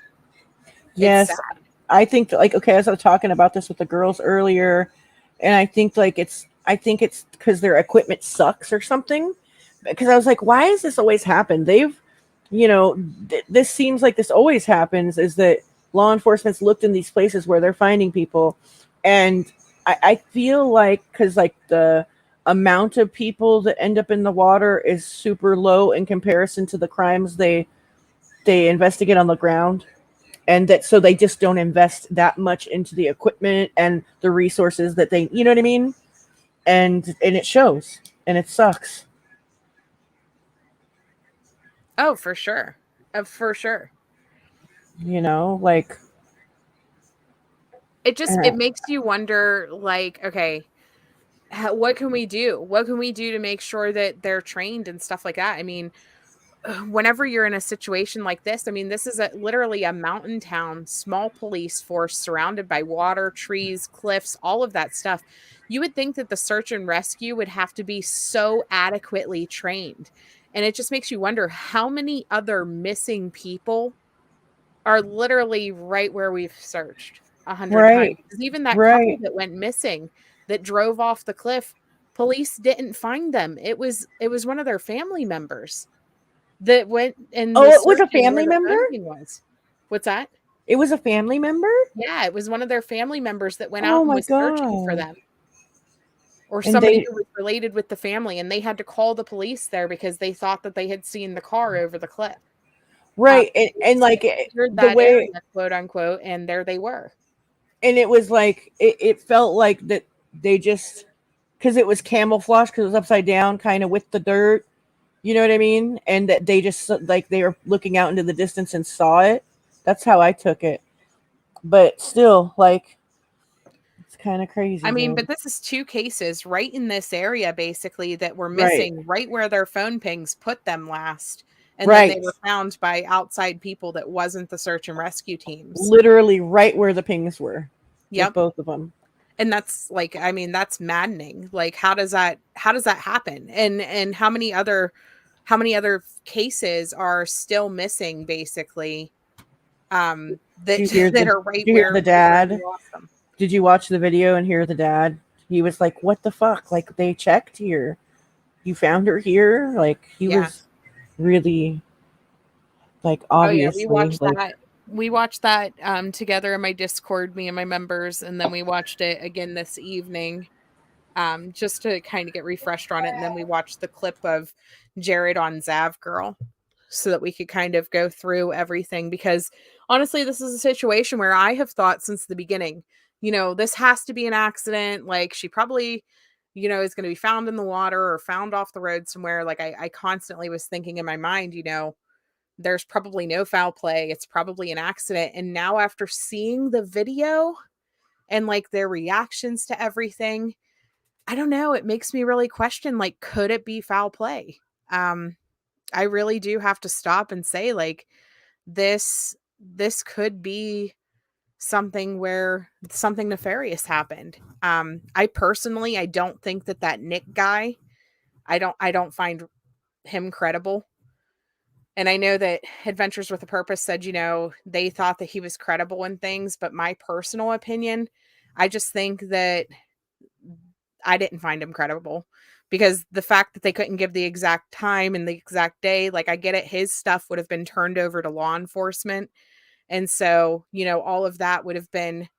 Yes. I think that, okay, as I was talking about this with the girls earlier, and I think it's because their equipment sucks or something. Because I was like, why does this always happen? This seems like this always happens, is that law enforcement's looked in these places where they're finding people. And I feel like, because the amount of people that end up in the water is super low in comparison to the crimes they investigate on the ground. And so they just don't invest that much into the equipment and the resources that they, you know what I mean? And it shows, and it sucks. Oh, for sure. For sure. It makes you wonder, like, okay, what can we do? What can we do to make sure that they're trained and stuff like that? I mean, whenever you're in a situation like this, I mean, this is literally a mountain town, small police force surrounded by water, trees, cliffs, all of that stuff. You would think that the search and rescue would have to be so adequately trained. And it just makes you wonder how many other missing people are literally right where we've searched 100 times. Right. 'Cause even that couple Right. that went missing, that drove off the cliff, police didn't find them. It was one of their family members that went in Oh, the it was a searching where family the member? phone thing was. What's that? It was a family member? Yeah, it was one of their family members that went out Oh and my was searching for god. them, or And somebody they who was related with the family, and they had to call the police there because they thought that they had seen the car over the cliff. right, and They like cleared the that way, area, quote unquote, and there they were. and it was like it felt like that they just, because it was camouflage, because it was upside down kind of with the dirt, you know what I mean, and that they just like they were looking out into the distance and saw it. That's how I took it. But still, like, it's kind of crazy, I mean, dude. but this is 2 cases right in this area basically that were Right. missing right where their phone pings put them last, and then they Right. were found by outside people that wasn't the search and rescue teams. Literally right where the pings were with Yep. both of them. And that's like, I mean, that's maddening. Like, how does that happen? And how many other cases are still missing basically, Did that you hear that the are did right you hear where the we dad? lost them. Did you watch the video and hear the dad? He was like, "What the fuck? Like they checked here. You found her here?" Like he Yeah. was really like Oh yeah, obviously like we watched that together in my Discord, me and my members, and then we watched it again this evening, just to kind of get refreshed on it. And then we watched the clip of Jared on Zav Girl so that we could kind of go through everything, because honestly, this is a situation where I have thought since the beginning, this has to be an accident. Like she probably, is going to be found in the water or found off the road somewhere. Like I constantly was thinking in my mind, there's probably no foul play. It's probably an accident. And now after seeing the video and like their reactions to everything, I don't know, it makes me really question, like, could it be foul play? Um, I really do have to stop and say, like, this could be something where something nefarious happened. I don't think that Nick guy, I don't find him credible. And I know that Adventures with a Purpose said, they thought that he was credible in things, but my personal opinion, I just think that I didn't find him credible, because the fact that they couldn't give the exact time and the exact day, like I get it, his stuff would have been turned over to law enforcement. And so, all of that would have been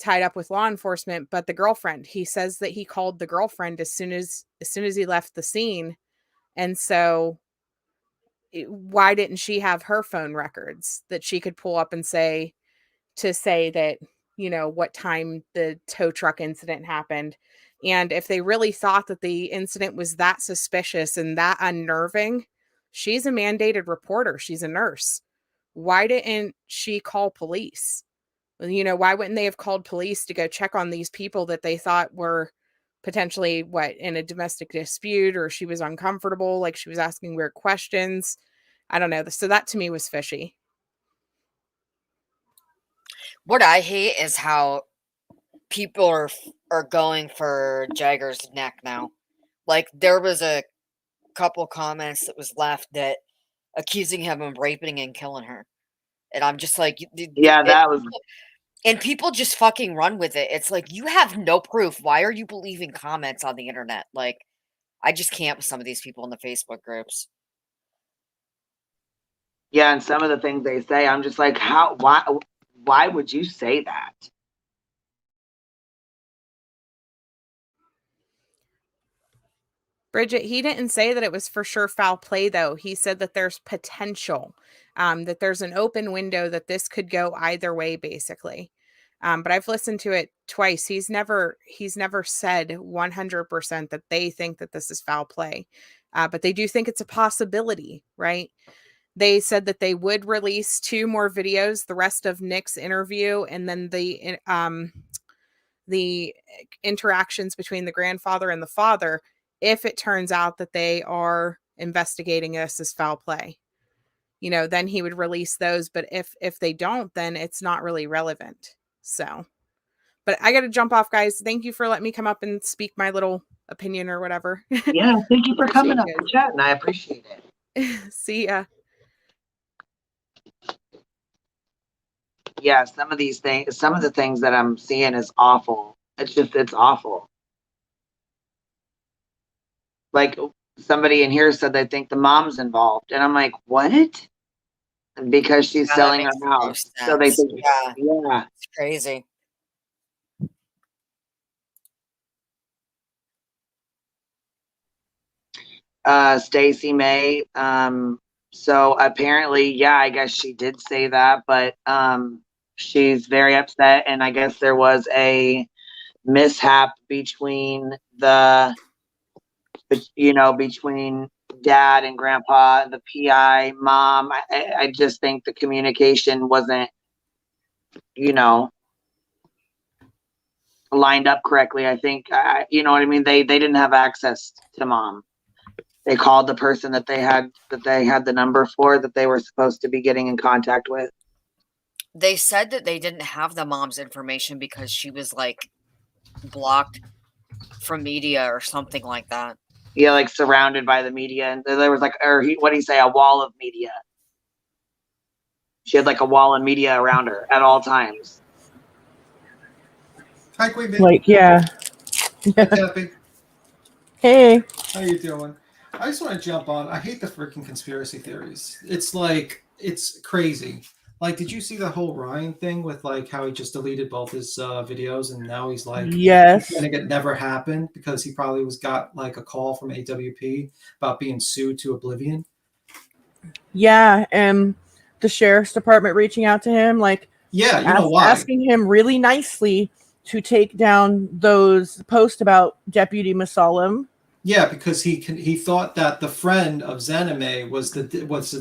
tied up with law enforcement. But the girlfriend, he says that he called the girlfriend as soon as he left the scene. And so why didn't she have her phone records that she could pull up and say that, what time the tow truck incident happened? And if they really thought that the incident was that suspicious and that unnerving, she's a mandated reporter. She's a nurse. Why didn't she call police? Why wouldn't they have called police to go check on these people that they thought were potentially in a domestic dispute, or she was uncomfortable, like she was asking weird questions. I don't know. So that to me was fishy. What I hate is how people are going for Jagger's neck now. Like there was a couple comments that was left that accusing him of raping and killing her, and I'm just like, Yeah, that was and people just fucking run with it. It's like you have no proof. Why are you believing comments on the internet? Like I just can't with some of these people in the Facebook groups. yeah, and some of the things they say, I'm just like, why would you say that? Bridget, he didn't say that it was for sure foul play, though. He said that there's potential, that there's an open window that this could go either way, basically. But I've listened to it twice. He's never said 100% that they think that this is foul play, but they do think it's a possibility, right? They said that they would release 2 more videos, the rest of Nick's interview, and then the interactions between the grandfather and the father, if it turns out that they are investigating this as foul play. You know, then he would release those. But if they don't, then it's not really relevant. So, but I got to jump off, guys. Thank you for letting me come up and speak my little opinion or whatever. Yeah, thank you for coming up Appreciate and chatting. I appreciate it. See ya. Yeah, some of the things that I'm seeing is awful. It's awful. Like somebody in here said they think the mom's involved, and I'm like, what? Because she's Yeah, that selling her makes the most house, so they sense. think, Yeah, yeah. it's crazy. Stacy May. So apparently, yeah, I guess she did say that, but she's very upset, and I guess there was a mishap between between dad and grandpa, the PI, mom. I just think the communication wasn't, lined up correctly. I think, you know what I mean? They didn't have access to mom. They called the person that they had the number for, that they were supposed to be getting in contact with. They said that they didn't have the mom's information because she was like blocked from media or something like that. Yeah, like surrounded by the media, and there was like, what do you say, a wall of media. She had like a wall of media around her at all times. Hi, Queen Bee. Like, yeah. Hey, Tappy. Hey. How you doing? I just want to jump on. I hate the freaking conspiracy theories. It's like, it's crazy. Like, did you see the whole Ryan thing with like how he just deleted both his videos and now he's like, Yes. I think it never happened because he probably got like a call from AWP about being sued to oblivion. Yeah, and the sheriff's department reaching out to him, like, yeah, you know why? Asking him really nicely to take down those posts about Deputy Masalim. Yeah, because he thought that the friend of Zanime was the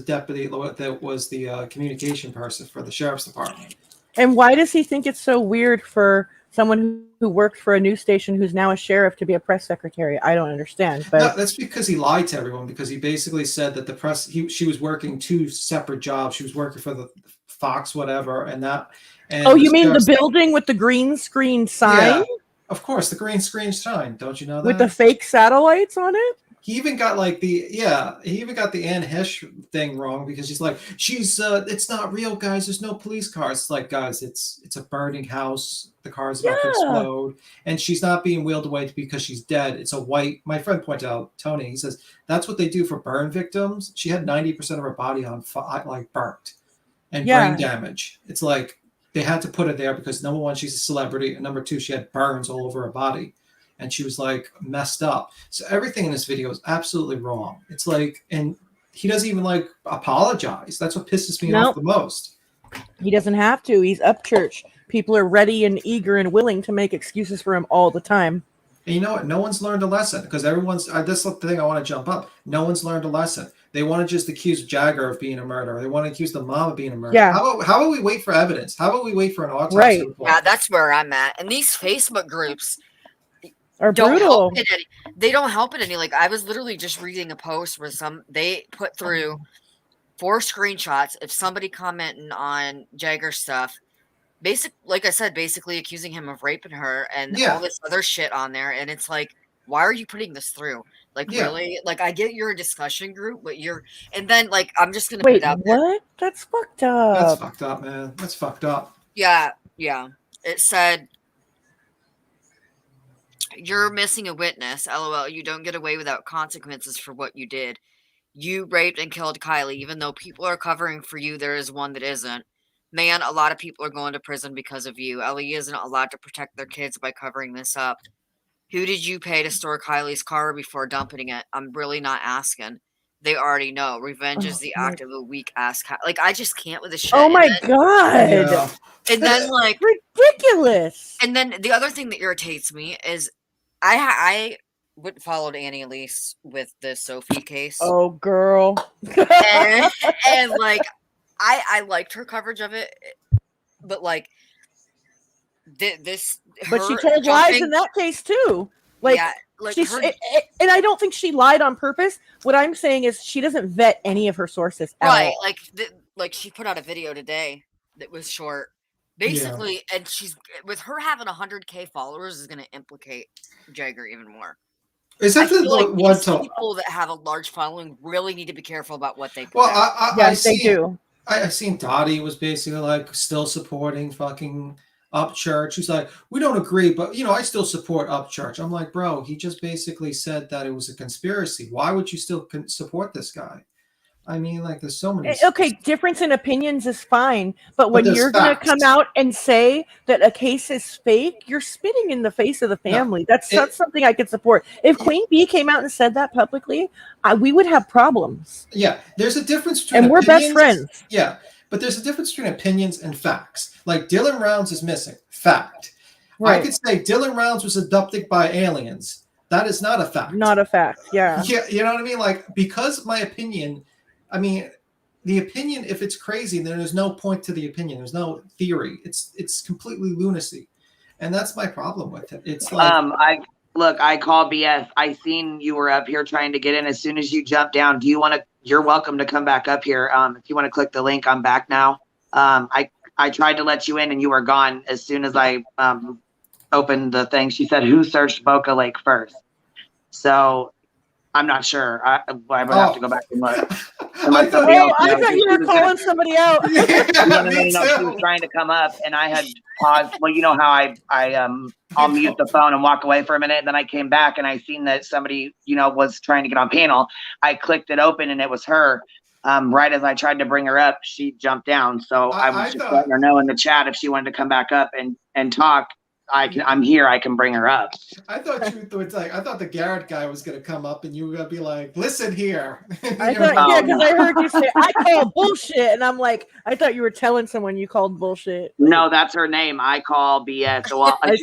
deputy that was the communication person for the sheriff's department. And why does he think it's so weird for someone who worked for a news station who's now a sheriff to be a press secretary? I don't understand. But no, that's because he lied to everyone, because he basically said that the press she was working two separate jobs. She was working for the Fox whatever and that. And oh, you mean the building with the green screen sign? Yeah, of course, the green screen sign. Don't you know that? With the fake satellites on it? He even got like he even got the Anne Hesh thing wrong, because he's like, it's not real, guys. There's no police cars. It's like, guys, it's a burning house. The car is about to explode, and she's not being wheeled away because she's dead. It's a white. My friend pointed out, Tony. He says that's what they do for burn victims. She had 90% of her body on like burnt and brain damage. It's like they had to put her there because number one, she's a celebrity, and number two, she had burns all over her body. And she was like messed up. So everything in this video is absolutely wrong. It's like, and he doesn't even like apologize. That's what pisses me off the most. He doesn't have to. He's up church. People are ready and eager and willing to make excuses for him all the time. And you know what? No one's learned a lesson, because everyone's, this is the thing I want to jump up. No one's learned a lesson. They want to just accuse Jagger of being a murderer. They want to accuse the mom of being a murderer. Yeah. How about we wait for evidence? How about we wait for an autopsy report? Yeah, that's where I'm at. And these Facebook groups are brutal. They don't help it any. Like, I was literally just reading a post where they put through 4 screenshots of somebody commenting on Jagger stuff. Like I said, basically accusing him of raping her and all this other shit on there. And it's like, why are you putting this through? Like, really? Like, I get you're a discussion group, but and then, like, I'm just going to put it out there. What? That's fucked up. That's fucked up, man. That's fucked up. Yeah. It said, you're missing a witness. LOL. You don't get away without consequences for what you did. You raped and killed Kylie. Even though people are covering for you, there is one that isn't. Man, a lot of people are going to prison because of you. Ellie isn't allowed to protect their kids by covering this up. Who did you pay to store Kylie's car before dumping it? I'm really not asking. They already know. Revenge is the act of a weak ass. Like, I just can't with this shit. Oh my god! Yeah. And then, like, ridiculous. And then the other thing that irritates me is I followed Annie Elise with the Sophie case. Oh, girl. and like, I liked her coverage of it, but like this. But she told lies in that case too. Like, like She's her, and I don't think she lied on purpose. What I'm saying is she doesn't vet any of her sources at right? all. Like she put out a video today that was short, Yeah. basically, and she's with her having 100K followers is going to implicate Jagger even more. Is I that the feel like one these people that have a large following really need to be careful about what they put Well, out. I Yes, they see. do. I seen Dottie was basically like still supporting fucking Upchurch. He's like, we don't agree, but I still support Upchurch. I'm like, bro, he just basically said that it was a conspiracy. Why would you still support this guy? I mean, like, there's so many. Okay, difference in opinions is fine, but when there's you're going to facts. come out and say that a case is fake, you're spitting in the face of the family. That's not something I could support. If Queen Bee came out and said that publicly, we would have problems. Yeah, there's a difference between and we're best friends. Yeah, but there's a difference between opinions and facts. Like Dylan Rounds is missing. Fact. Right. I could say Dylan Rounds was abducted by aliens. That is not a fact. Not a fact. Yeah. Yeah, you know what I mean? Like, because my opinion, I mean, the opinion, if it's crazy, then there's no point to the opinion. There's no theory. It's completely lunacy. And that's my problem with it. It's like I call BS. I seen you were up here trying to get in. As soon as you jump down, do you want to? You're welcome to come back up here. If you want to click the link, I'm back now. I tried to let you in, and you were gone as soon as I opened the thing. She said, "Who searched Boca Lake first?" So I'm not sure. I would have to go back and look. I thought you were calling somebody out. No. She was trying to come up, and I had paused. Well, you know how I'll mute the phone and walk away for a minute. And then I came back and I seen that somebody, was trying to get on panel. I clicked it open and it was her. Right as I tried to bring her up, she jumped down. So I was just letting her know in the chat if she wanted to come back up and talk. I'm here. I can bring her up. I thought I thought the Garrett guy was gonna come up and you were gonna be like, "Listen here." I thought, because I heard you say, "I call bullshit," and I'm like, I thought you were telling someone you called bullshit. No, that's her name. I call BS. Well, I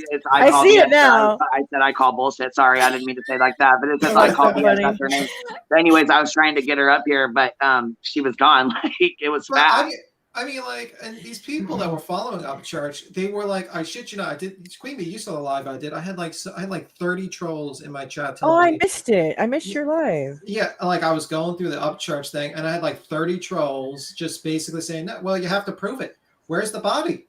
see it now. I said I call bullshit. Sorry, I didn't mean to say like that, but it says I call BS. That's her name. But anyways, I was trying to get her up here, but she was gone. Like, it was fast. I mean, like, and these people that were following Upchurch, they were like, I shit you not, I did. Queen Bee, you saw the live I did. I had like 30 trolls in my chat. I missed it. I missed your live. Yeah, like I was going through the Upchurch thing, and I had like 30 trolls just basically saying, "No, well, you have to prove it. Where's the body?"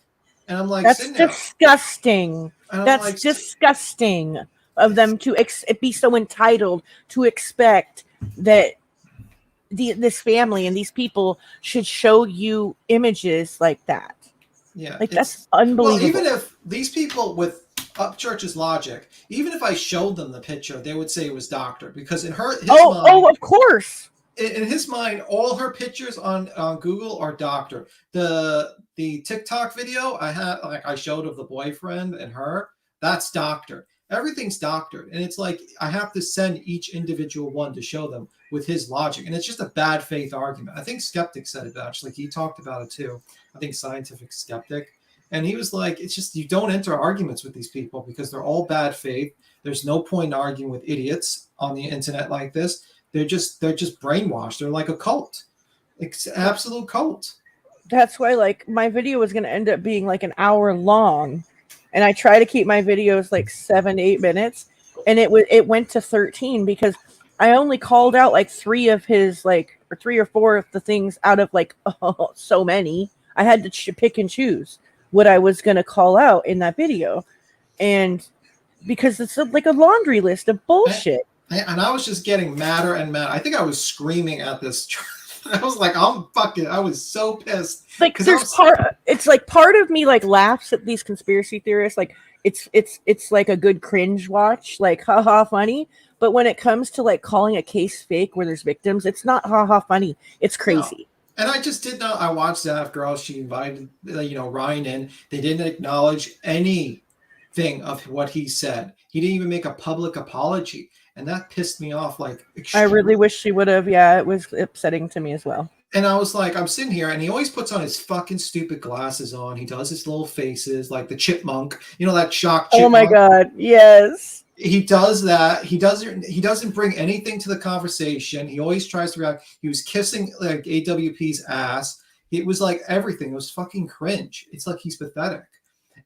And I'm like, that's disgusting. That's like, disgusting of them to be so entitled to expect that this family and these people should show you images like that. Yeah, like that's unbelievable. Well, even if these people with Upchurch's logic, even if I showed them the picture, they would say it was doctored because in his mind, of course. In his mind, all her pictures on Google are doctored. The TikTok video I showed of the boyfriend and her, that's doctored. Everything's doctored, and it's like I have to send each individual one to show them with his logic, and it's just a bad faith argument. I think Skeptic said it actually. He talked about it too. I think Scientific Skeptic, and he was like, "It's just you don't enter arguments with these people because they're all bad faith. There's no point in arguing with idiots on the internet like this. They're just brainwashed. They're like a cult. It's an absolute cult." That's why, like, my video was going to end up being like an hour long. And I try to keep my videos like 7 to 8 minutes, and it went to 13 because I only called out like 3 of his or 3 or 4 of the things out of like so many. I had to pick and choose what I was going to call out in that video, and because it's like a laundry list of bullshit. And I was just getting madder and madder. I think I was screaming at this. I was like, I was so pissed. Like it's like part of me like laughs at these conspiracy theorists. Like it's like a good cringe watch, like haha funny. But when it comes to like calling a case fake where there's victims, it's not haha funny. It's crazy. No. And I just did not. I watched that after all. She invited, Ryan in. They didn't acknowledge anything of what he said. He didn't even make a public apology. And that pissed me off. Like, I really wish she would have. Yeah, it was upsetting to me as well. And I was like, I'm sitting here, and he always puts on his fucking stupid glasses on. He does his little faces, like the chipmunk. You know that shock chipmunk? Oh my god, yes. He does that. He doesn't bring anything to the conversation. He always tries to react. He was kissing like AWP's ass. It was like everything. It was fucking cringe. It's like he's pathetic.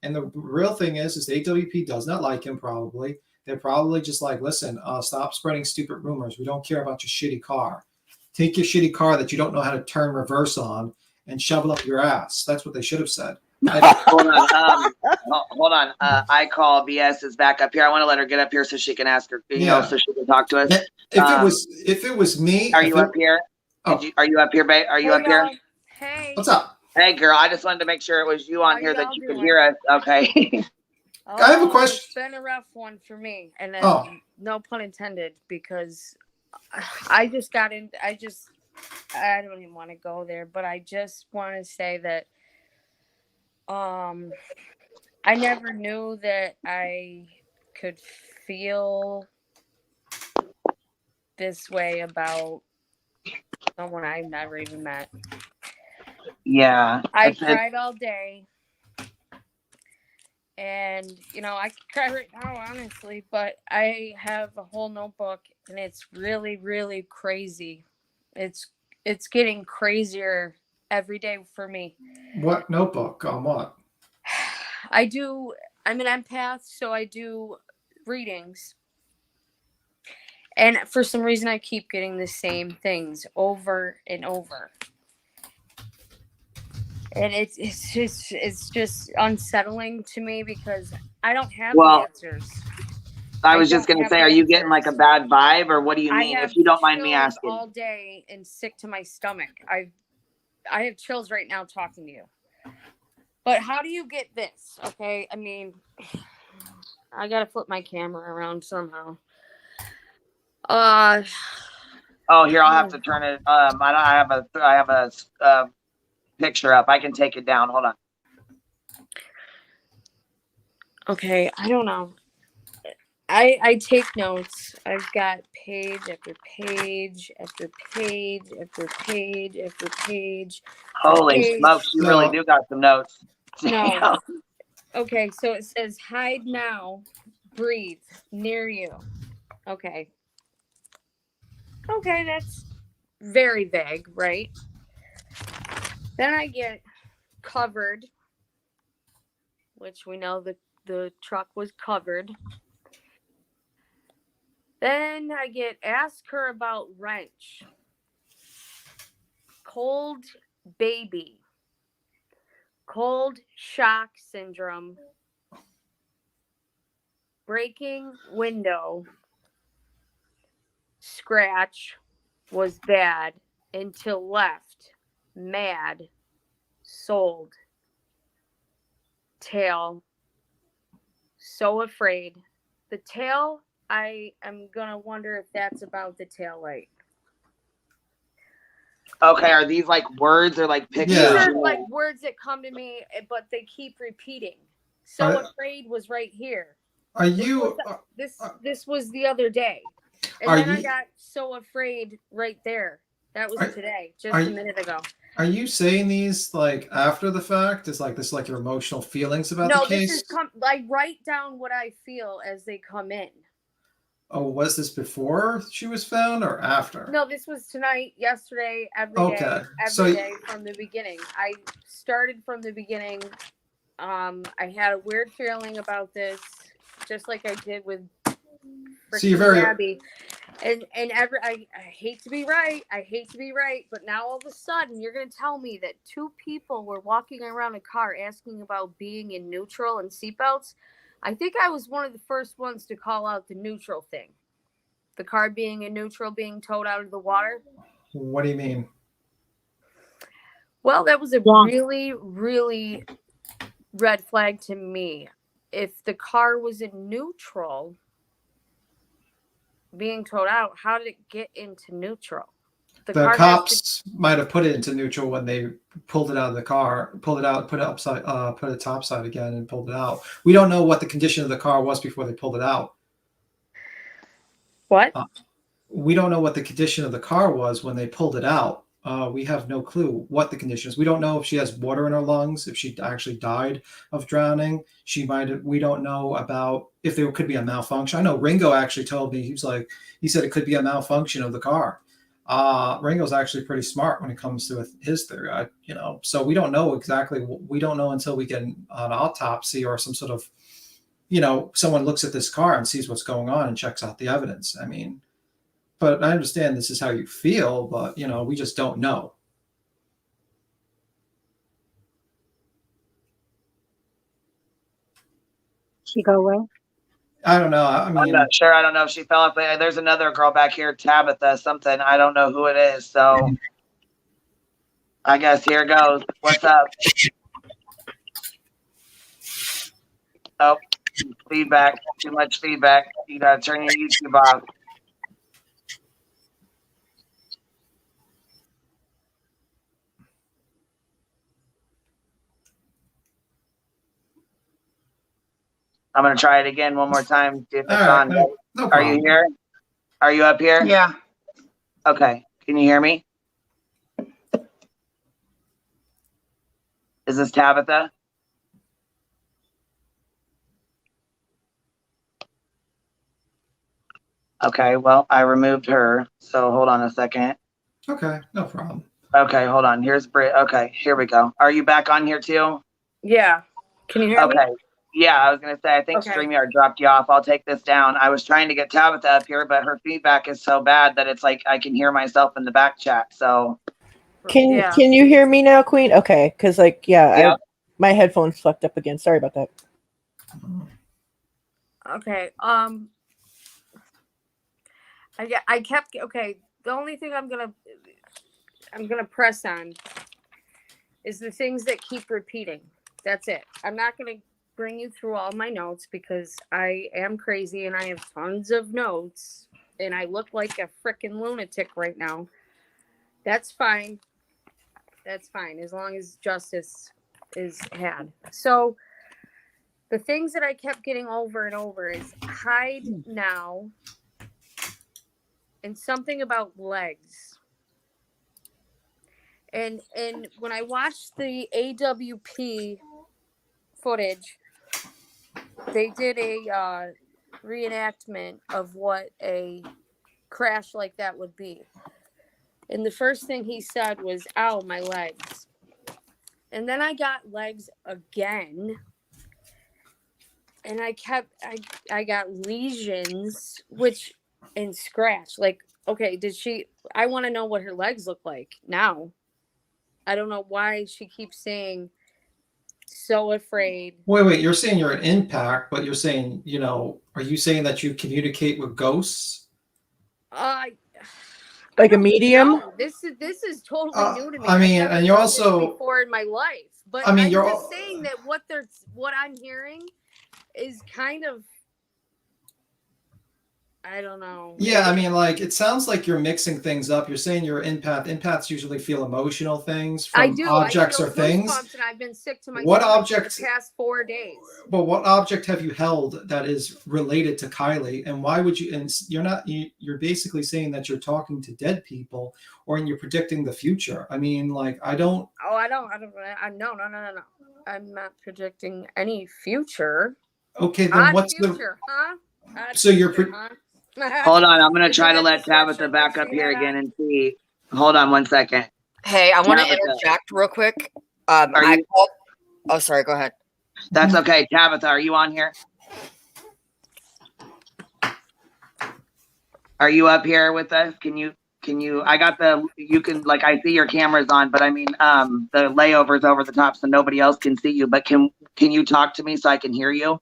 And the real thing is AWP does not like him probably. They're probably just like, listen, stop spreading stupid rumors. We don't care about your shitty car. Take your shitty car that you don't know how to turn reverse on and shove it up your ass. That's what they should have said. Hold on. Hold on. I call BS is back up here. I want to let her get up here so she can ask her, so she can talk to us. If it was me, are you up here? Are you up here, babe? Are you up here? Hey. What's up? Hey, girl. I just wanted to make sure it was you on here that you could hear us. Okay. I have a question. It's been a rough one for me, and then no pun intended, because I just got in. I don't even want to go there, but I just want to say that I never knew that I could feel this way about someone I've never even met. Yeah. I cried all day. And, I could cry right now, honestly, but I have a whole notebook, and it's really, really crazy. It's getting crazier every day for me. What notebook? On what? I'm an empath, so I do readings. And for some reason, I keep getting the same things over and over. And it's just unsettling to me because I don't have the answers. I was just gonna say, are you getting like a bad vibe, or what do you mean? If you don't mind me asking. All day and sick to my stomach. I have chills right now talking to you. But how do you get this? Okay, I mean, I gotta flip my camera around somehow. Here, I'll have to turn it. I have a picture up. I can take it down. Hold on. Okay, I don't know. I take notes. I've got page after page after page after page after page. Holy smokes, you really do got some notes. No. Okay, so it says hide now, breathe, near you. Okay, that's very vague, right? Then I get covered, which we know that the truck was covered. Then I get ask her about wrench, cold baby, cold shock syndrome, breaking window, scratch was bad until left, mad, sold, tail, so afraid. The tail, I am gonna wonder if that's about the tail light. Okay, are these like words or like pictures? These are like words that come to me, but they keep repeating. So afraid was right here. Are you? This was the other day, and then I got so afraid right there. That was today, just a minute ago. Are you saying these like after the fact? Is like this like your emotional feelings about the case? No, this is I write down what I feel as they come in. Oh, was this before she was found or after? No, this was tonight, yesterday, every day from the beginning. I started from the beginning. I had a weird feeling about this, just like I did with Abby. And I hate to be right. But now all of a sudden you're going to tell me that two people were walking around a car asking about being in neutral and seatbelts. I think I was one of the first ones to call out the neutral thing. The car being in neutral, being towed out of the water. What do you mean? Well, that was a really, really red flag to me. If the car was in neutral, being towed out, how did it get into neutral? The cops might have put it into neutral when they pulled it out of the car, pulled it out, put it upside, put it topside again, and pulled it out. We don't know what the condition of the car was before they pulled it out. What? We don't know what the condition of the car was when they pulled it out. We have no clue what the condition is. We don't know if she has water in her lungs, if she actually died of drowning. We don't know about if there could be a malfunction. I know Ringo actually told me, he said it could be a malfunction of the car. Ringo's actually pretty smart when it comes to his theory, so we don't know exactly. We don't know until we get an autopsy or some sort of someone looks at this car and sees what's going on and checks out the evidence. I mean, but I understand this is how you feel, but we just don't know. She go away? I don't know. I mean, I'm not sure. I don't know if she fell off. There's another girl back here, Tabitha, something. I don't know who it is. So I guess here goes. What's up? Oh, feedback. Too much feedback. You got to turn your YouTube off. I'm going to try it again one more time. See if it's on. No Are you here? Are you up here? Yeah. Okay. Can you hear me? Is this Tabitha? Okay, well, I removed her. So hold on a second. Okay, no problem. Okay, hold on. Here's Britt. Okay, here we go. Are you back on here too? Yeah. Can you hear me? Okay. Yeah, I was going to say, I think StreamYard dropped you off. I'll take this down. I was trying to get Tabitha up here, but her feedback is so bad that it's like I can hear myself in the back chat. So can you hear me now, Queen? Okay, because my headphones fucked up again. Sorry about that. Okay. I kept okay. The only thing I'm gonna press on is the things that keep repeating. That's it. I'm not gonna bring you through all my notes because I am crazy and I have tons of notes and I look like a freaking lunatic right now. That's fine. That's fine as long as justice is had. So the things that I kept getting over and over is hide now and something about legs. And when I watched the AWP footage, they did a reenactment of what a crash like that would be. And the first thing he said was, "Ow, my legs." And then I got legs again. And I got lesions, and scratch. Like, okay, I want to know what her legs look like now. I don't know why she keeps saying so afraid. Wait, you're saying you're an impact, but you're saying, are you saying that you communicate with ghosts? Like a medium? No, this is totally new to me. I mean, and you also before in my life. But I mean, I'm just saying that what I'm hearing is kind of, I don't know. Yeah, I mean, like, it sounds like you're mixing things up. You're saying you're an empath. Empaths usually feel emotional things from objects or things. And I've been sick to my what object? For the past 4 days. But what object have you held that is related to Kylie? And why would you? And you're basically saying that you're talking to dead people, or you're predicting the future. I mean, like, I don't. Oh, no. I'm not predicting any future. Okay, then what's future, huh? So you're. Hold on, I'm going to try to let Tabitha back up here again and see. Hold on 1 second. Hey, I want to interject real quick. Oh, sorry, go ahead. That's okay. Tabitha, are you on here? Are you up here with us? Can you, I see your camera's on, but I mean, the layover's over the top so nobody else can see you, but can you talk to me so I can hear you?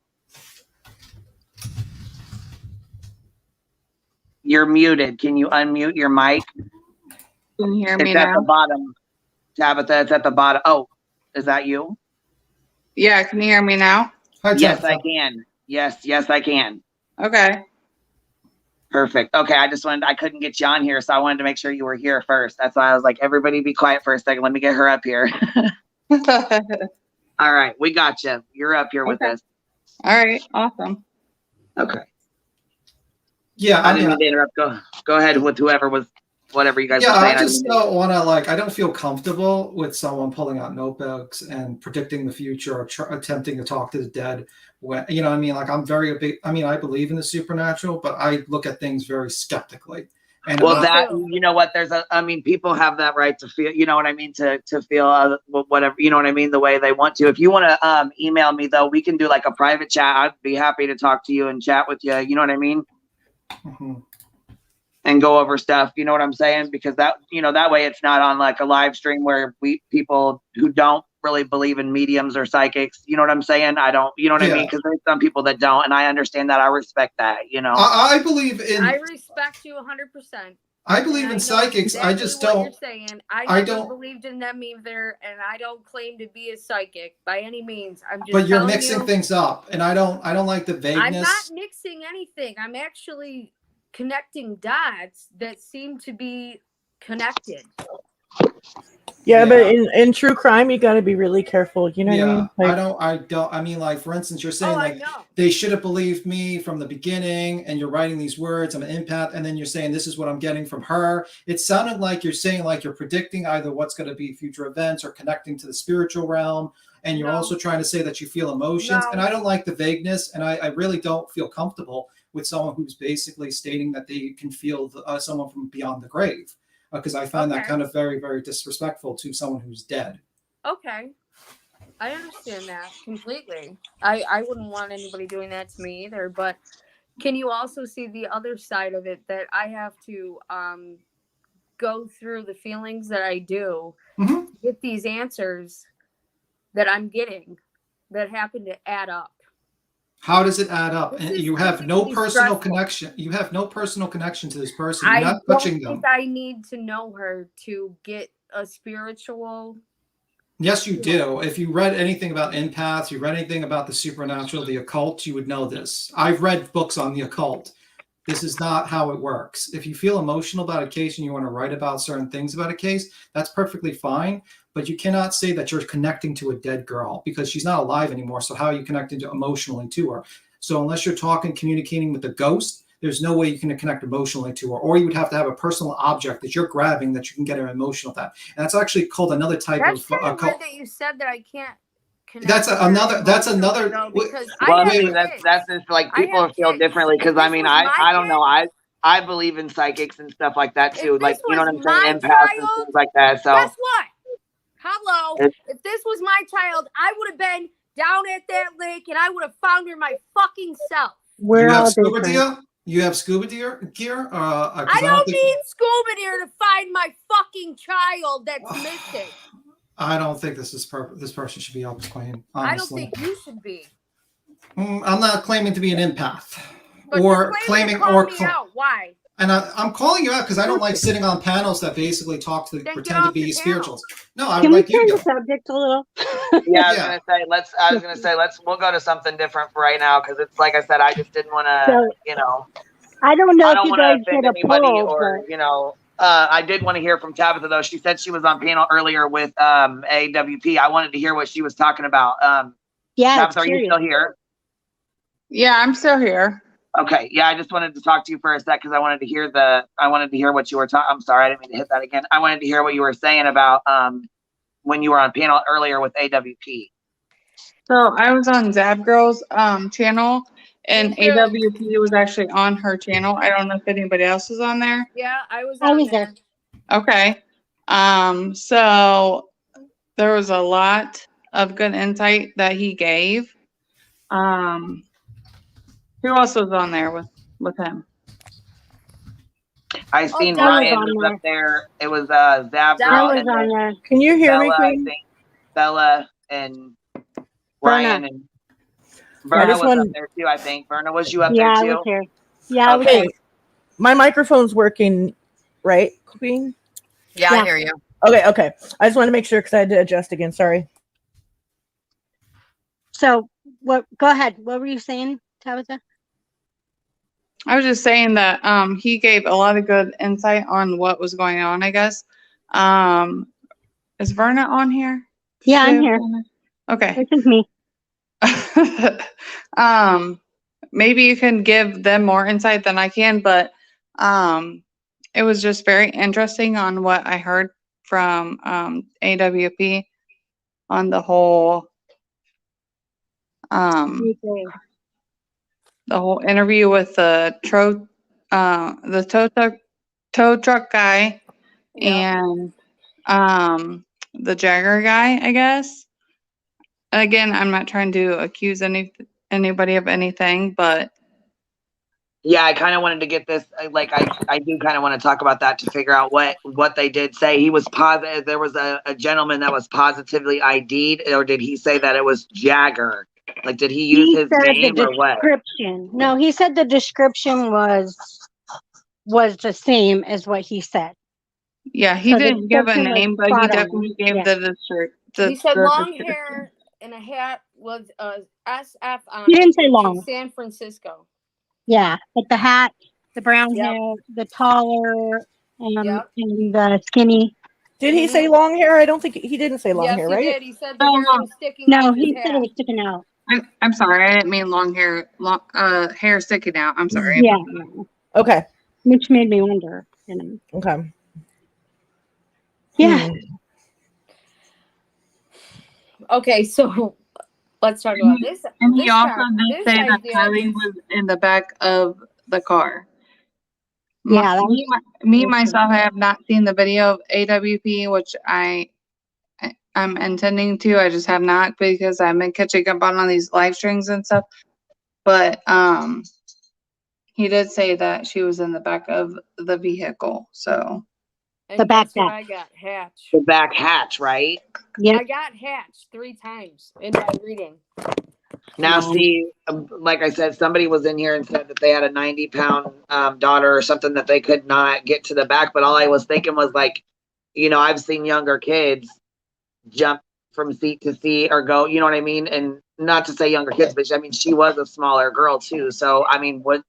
You're muted. Can you unmute your mic? Can you hear me now? It's at the bottom. Tabitha, it's at the bottom. Oh, is that you? Yeah, can you hear me now? Hi, yes, I can. Yes, I can. Okay. Perfect. Okay, I couldn't get you on here, so I wanted to make sure you were here first. That's why I was like, everybody be quiet for a second. Let me get her up here. All right, we got you. You're up here with us. All right, awesome. Okay. Yeah, I didn't mean to interrupt. Go ahead with whatever you guys were saying. I just don't want to, I don't feel comfortable with someone pulling out notebooks and predicting the future or attempting to talk to the dead. When, I mean, like, I believe in the supernatural, but I look at things very skeptically. And well, that, you know what, I mean, people have that right to feel, you know what I mean, to feel whatever, you know what I mean, the way they want to. If you want to email me though, we can do like a private chat. I'd be happy to talk to you and chat with you, you know what I mean? And go over stuff, you know what I'm saying? Because that, you know, that way it's not on like a live stream where people who don't really believe in mediums or psychics, you know what I'm saying? I don't, you know what I mean? Because there's some people that don't, and I understand that. I respect that, you know. I believe in. I respect you 100%. I believe in psychics. Exactly I just what don't. You're saying. I never believed in them either, and I don't claim to be a psychic by any means. I'm just. But you're mixing things up, and I don't like the vagueness. I'm not mixing anything. I'm actually connecting dots that seem to be connected. Yeah, but in true crime, you got to be really careful. You know what I mean? Like, I don't. I mean, like, for instance, you're saying like they should have believed me from the beginning, and you're writing these words. I'm an empath, and then you're saying this is what I'm getting from her. It sounded like you're saying like you're predicting either what's going to be future events or connecting to the spiritual realm, and you're also trying to say that you feel emotions. And I don't like the vagueness, and I really don't feel comfortable with someone who's basically stating that they can feel someone from beyond the grave. Because I find that kind of very, very disrespectful to someone who's dead. Okay. I understand that completely. I wouldn't want anybody doing that to me either. But can you also see the other side of it, that I have to go through the feelings that I do to get these answers that I'm getting that happen to add up? How does it add up? And you have no personal connection. You have no personal connection to this person. You're not touching them. I don't think I need to know her to get a spiritual. Yes, you do. If you read anything about empaths, you read anything about the supernatural, the occult, you would know this. I've read books on the occult. This is not how it works. If you feel emotional about a case and you want to write about certain things about a case, that's perfectly fine. But you cannot say that you're connecting to a dead girl because she's not alive anymore. So how are you connecting emotionally to her? So unless you're communicating with a ghost, there's no way you can connect emotionally to her. Or you would have to have a personal object that you're grabbing that you can get her emotional with that. And that's actually called another type of weird that you said that I can't. That's another. Because well, I mean, that's just like people feel differently. Because I mean, I don't know. I believe in psychics and stuff like that too. Like, you know what I'm saying? Empaths and things like that. So guess what? Hello. If this was my child, I would have been down at that lake and I would have found her my fucking self. You have scuba gear? You have scuba gear? I don't need scuba gear to find my fucking child that's missing. I don't think this person should be able to claim. Honestly. I don't think you should be. I'm not claiming to be an empath, but or claiming or me out. Why? And I'm calling you out because I don't like sitting on panels that basically pretend to be spirituals. No, I would like you to. Can we change the subject a little? Yeah, I was gonna say we'll go to something different for right now because it's like I said, I just didn't want to, you know. I don't know if you guys did a poll, or you know. I did want to hear from Tabitha though. She said she was on panel earlier with AWP. I wanted to hear what she was talking about. Yeah, Tabitha, are you still here? Yeah, I'm still here. Okay, yeah, I just wanted to talk to you for a sec because I wanted to hear what you were talking. I'm sorry, I didn't mean to hit that again. I wanted to hear what you were saying about when you were on panel earlier with AWP. So I was on Zab Girl's channel, and AWP was actually on her channel. I don't know if anybody else was on there. Yeah, I was there. Okay. So there was a lot of good insight that he gave. Who else was on there with him? I seen Ryan was up there. It was Zab Girl was on there. Can you hear Bella, me, Queen? Bella and Ryan and Verna was up there too, I think. Verna, was you up there too? Yeah, I was here. Yeah, okay. My microphone's working, right, Queen? Yeah, I hear you. Okay. I just wanted to make sure because I had to adjust again. Sorry. So, go ahead. What were you saying, Tabitha? I was just saying that he gave a lot of good insight on what was going on, I guess. Is Verna on here? Yeah, I'm here. Okay. This is me. Maybe you can give them more insight than I can, but it was just very interesting on what I heard from AWP on the whole interview with the Tota tow truck guy Yeah. and the Jagger guy, I guess. Again, I'm not trying to accuse anybody of anything, but Yeah, I kind of wanted to get this. I do kind of want to talk about that to figure out what they did say. He was positive. There was a gentleman that was positively ID'd, or did he say that it was Jagger? Like, did he use his said name the or what? description. No, he said the description was the same as what he said. yeah, he So the didn't give a description was name, but he spot on. definitely gave Yeah. He said long description. hair and a hat with SF on He it, didn't say which long. is San Francisco. Yeah, but the hat, the brown Yep. hair, the taller, Yep. and the skinny. Did he say long hair? I don't think he didn't say long Yes, hair, he right? did. He said the hair was sticking out No, of his he said it hat. was sticking out. I'm sorry, I didn't mean long hair. Hair sticking out. I'm sorry. Yeah, Okay. which made me wonder. Okay. Yeah. Okay, so let's talk about this. And he this also time, did this say that idea Kylie is- was in the back of the car. Yeah, that Me myself, I have not seen the video of AWP, which I'm intending to. I just have not because I've been catching up on these live streams and stuff. But he did say that she was in the back of the vehicle. So and the guess what backpack. I got? Hatch. The back hatch, right? Yep. I got Hatch 3 times in my reading. Now, see, like I said, somebody was in here and said that they had a 90-pound daughter or something that they could not get to the back. But all I was thinking was like, I've seen younger kids jump from seat to seat or go, you know what I mean? And not to say younger kids, but I mean, she was a smaller girl too. So, I mean, what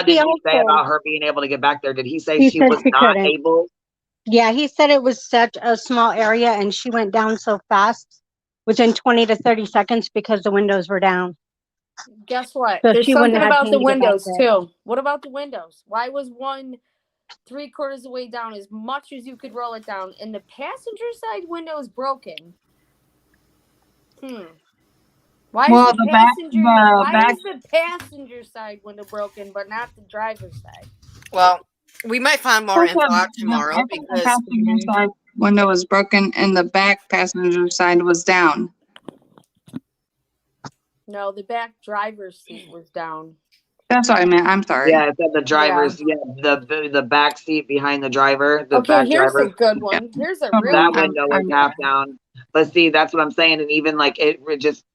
did he say about her being able to get back there? Did he say she was not able? Yeah, he said it was such a small area and she went down so fast within 20 to 30 seconds because the windows were down. Guess what? So There's she wouldn't something have about time the to get back windows there. too. What about the windows? Why was one 3/4 of the way down as much as you could roll it down and the passenger side window is broken? Why is the passenger side window broken but not the driver's side? Well, we might find more info out tomorrow because the passenger side window was broken and the back passenger side was down. No, the back driver's seat was down. That's what I meant. I'm sorry. Yeah, I said the driver's, the back seat behind the driver. Here's a good one. Here's a real that window was half down. But see, that's what I'm saying. And even like it just,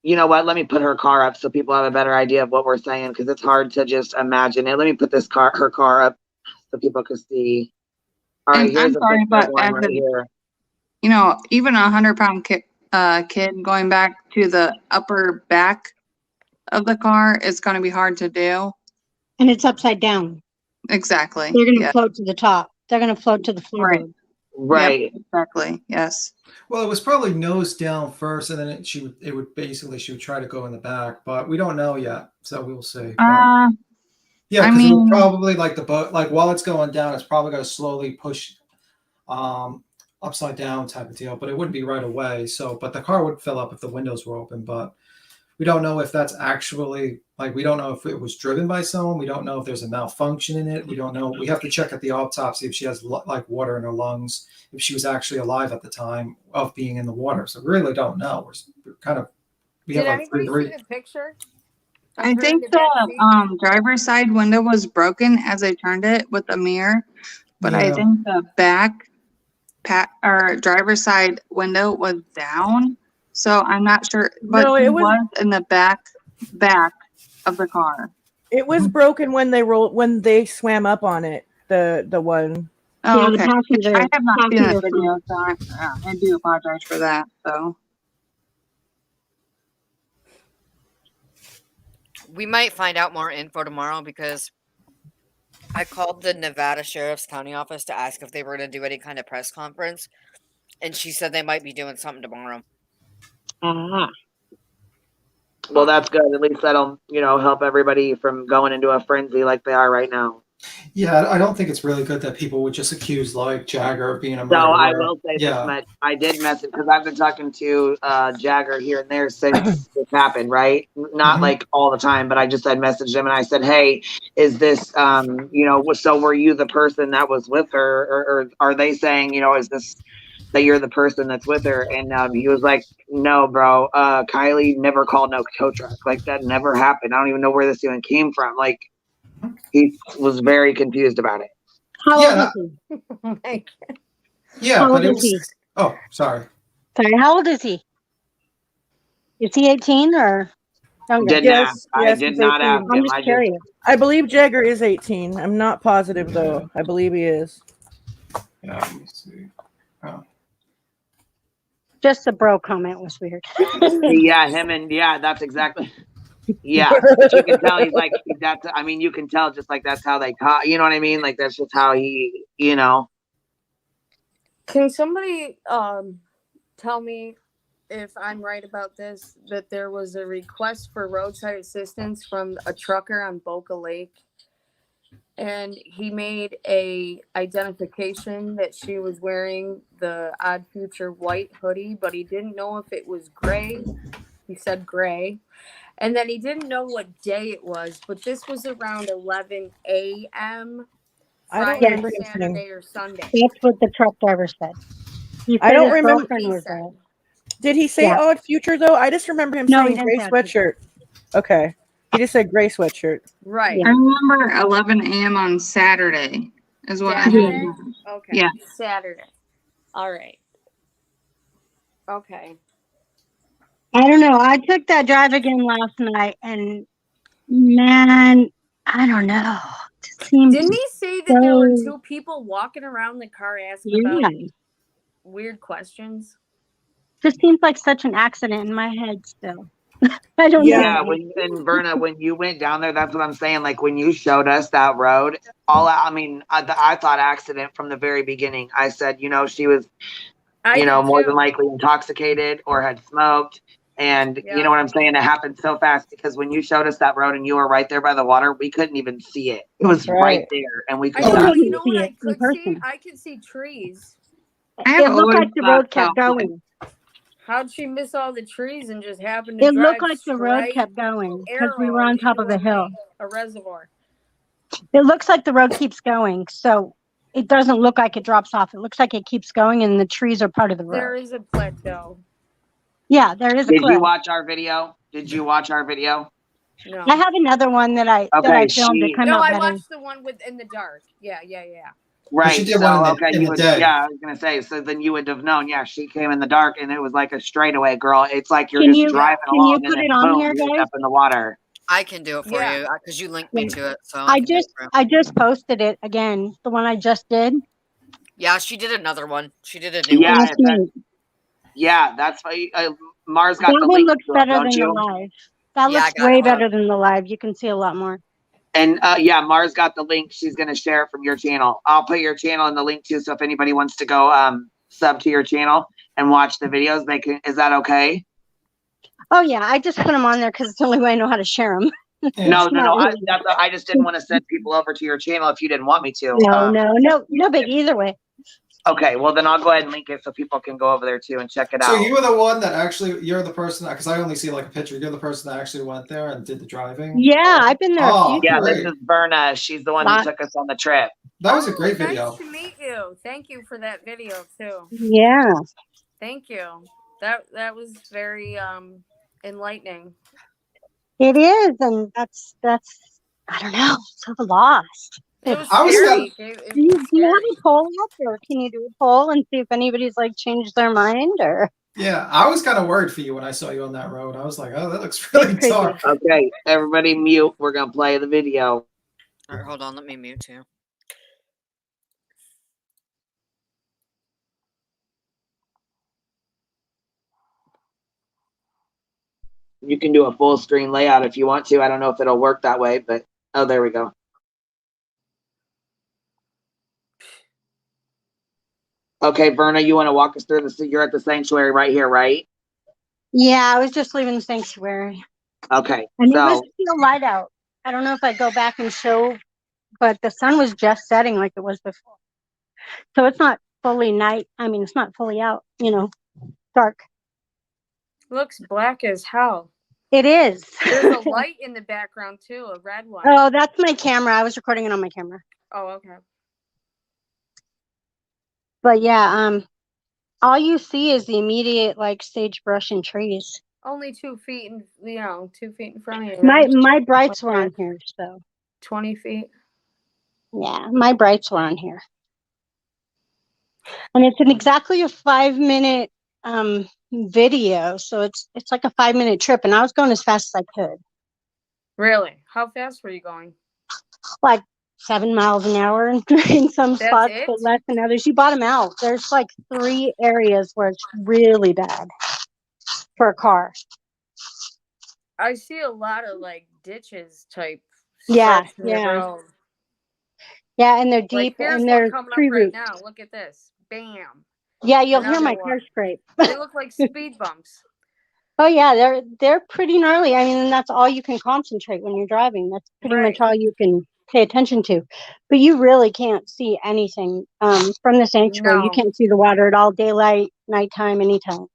you know what? Let me put her car up so people have a better idea of what we're saying because it's hard to just imagine it. Let me put her car up so people can see. All right, here's a picture of one right here. Even a 100-pound kid going back to the upper back of the car is going to be hard to do. And it's upside down. Exactly. They're going to float to the top. They're going to float to the floor. Right. Yep, exactly. Yes. Well, it was probably nose down first, and then she would try to go in the back, but we don't know yet, so we'll see. Yeah, because it would probably like the boat, like while it's going down, it's probably going to slowly push upside down type of deal, but it wouldn't be right away. So, but the car would fill up if the windows were open, but we don't know if that's actually we don't know if it was driven by someone. We don't know if there's a malfunction in it. We don't know. We have to check at the autopsy if she has like water in her lungs, if she was actually alive at the time of being in the water. So we really don't know. We're kind of, Did anybody see the picture? I think the driver's side window was broken as I turned it with a mirror, but I think the back driver's side window was down. So I'm not sure, but no, it was in the back of the car. It was broken when they swam up on it. The one. Oh, okay. I have not seen the video, so I do apologize for that. So we might find out more info tomorrow because I called the Nevada Sheriff's County office to ask if they were going to do any kind of press conference, and she said they might be doing something tomorrow. Well, that's good. At least that'll, help everybody from going into a frenzy like they are right now. Yeah, I don't think it's really good that people would just accuse like Jagger of being a So I murderer. will say this Yeah. much. I did message because I've been talking to Jagger here and there since it happened, right? Not Mhm. like all the time, but I just had messaged him and I said, hey, is this, so were you the person that was with her? Or are they saying, is this that you're the person that's with her? And he was like, no, bro, Kylie never called no tow truck. Like that never happened. I don't even know where this even came from. Like he was very confused about it. How old Yeah, is he? yeah, How but old it is he? was. Oh, sorry. Sorry, how old is he? Is he 18 or younger? Didn't ask. Yes, I yes, did he's not ask 18. I'm him. just I just curious. I believe Jagger is 18. I'm not positive though. I believe he is. Yeah, let me see. Oh. Just the bro comment was weird. yeah, him and yeah, that's exactly yeah. But you can tell he's like that's. I mean, you can tell just like that's how they talk. You know what I mean? Like that's just how he. Can somebody tell me if I'm right about this, that there was a request for roadside assistance from a trucker on Boca Lake, and he made a identification that she was wearing the Odd Future white hoodie, but he didn't know if it was gray. He said gray. And then he didn't know what day it was, but this was around 11 a.m. I don't Friday, remember him saying. Saturday, or Sunday. That's what the truck driver said. He I said don't his remember. girlfriend He was said. there. Did he say Yeah. odd future though? I just remember him No, he saying didn't gray say odd future. sweatshirt. Okay. He just said gray sweatshirt. Right. Yeah. I remember 11 a.m. on Saturday is what I Saturday? remember. Okay. Yeah. Saturday. All right. Okay. I don't know. I took that drive again last night, and man, I don't know. It seems Didn't he say that there were so. two people walking around the car asking Yeah, about weird questions? just seems like such an accident in my head still. I don't Yeah. Yeah, know. and Verna, when you went down there, that's what I'm saying. Like when you showed us that road, I thought accident from the very beginning. I said, she was, I did more than too. likely intoxicated or had smoked. And you Yeah. know what I'm saying? It happened so fast because when you showed us that road and you were right there by the water, we couldn't even see it. It was right Right. there, and we I could I know, not. you couldn't know see what I it in could see? person. I could see trees. I have It looked always like the thought road kept so. going. How'd she miss all the trees and just happen to It looked drive like the road straight kept going because we were arrow on top of into a hill. a reservoir? It looks like the road keeps going, so it doesn't look like it drops off. It looks like it keeps going, and the trees are part of the There road. is a plateau. Yeah, there is a Did you cliff. watch our video? Did you watch our video? No. I have another one that I Okay, filmed to come No, out I better. watched the one with in the dark. Yeah. But she Right. did one So in the, okay, in you the would. day. Yeah, I was gonna say. So then you would have known. Yeah, she came in the dark, and it was like a straightaway, girl. It's like you're Can just you driving can you along, and put then it on boom, here, you end guys? up in the water. I can do it for Yeah. you because you linked me to it. So I can do it just for you. I just posted it again. The one I just did. Yeah, she did another one. She did a new Yeah, one. Last night. that's why Mars got That the one link looks to it, better don't than the you? live. That Yeah, I looks got way it. better than the live. You can see a lot more. And yeah, Mars got the link. She's gonna share it from your channel. I'll put your channel in the link too. So if anybody wants to go sub to your channel and watch the videos, they can. Is that okay? Oh yeah, I just put them on there because it's the only way I know how to share them. Yeah. No. Not really. I just didn't want to send people over to your channel if you didn't want me to. No big either way. Okay, well then I'll go ahead and link it so people can go over there too and check it So out. you were the one that actually, you're the person, because I only see like a picture. You're the person that actually went there and did the driving. Yeah, I've been there a few Yeah, times. this is Berna. She's the one who took us on the trip. That was a great video. Nice to meet you. Thank you for that video too. Yeah, Thank you. That was very enlightening. it is, and that's I don't know, so lost. It was I was scary. Do you have a poll up, or can you do a poll and see if anybody's like changed their mind, or? Yeah, I was kind of worried for you when I saw you on that road. I was like, oh, that looks really dark. Okay, everybody mute. We're going to play the video. All right, hold on. Let me mute too. You can do a full screen layout if you want to. I don't know if it'll work that way, but oh, there we go. Okay, Verna, you want to walk us through this? You're at the sanctuary right here, right? Yeah, I was just leaving the sanctuary. Okay, And so it was still light out. I don't know if I go back and show but the sun was just setting like it was before. So it's not fully night. I mean, it's not fully out, dark. Looks black as hell. It is. There's a light in the background too, a red one. Oh, that's my camera. I was recording it on my camera. Oh, okay. But yeah, all you see is the immediate like sagebrush and trees. Only 2 feet and 2 feet in front of you. My brights were on here, so 20 feet. Yeah, my brights were on here. And it's exactly a 5-minute video, so it's like a 5-minute trip, and I was going as fast as I could. Really? How fast were you going? Like 7 miles an hour in some spots, but less than others. You bottom out. There's like 3 areas where it's really bad for a car. I see a lot of like ditches type. Yeah. Road. Yeah, and they're deep, like, and they're coming tree up right roots. now. Look at this. Bam. Yeah, you'll hear my car scrape. They look like speed bumps. Oh yeah, they're pretty gnarly. I mean, and that's all you can concentrate when you're driving. That's pretty much all you can pay attention to. But you really can't see anything from the sanctuary. You can't see the water at all, daylight, nighttime, anytime.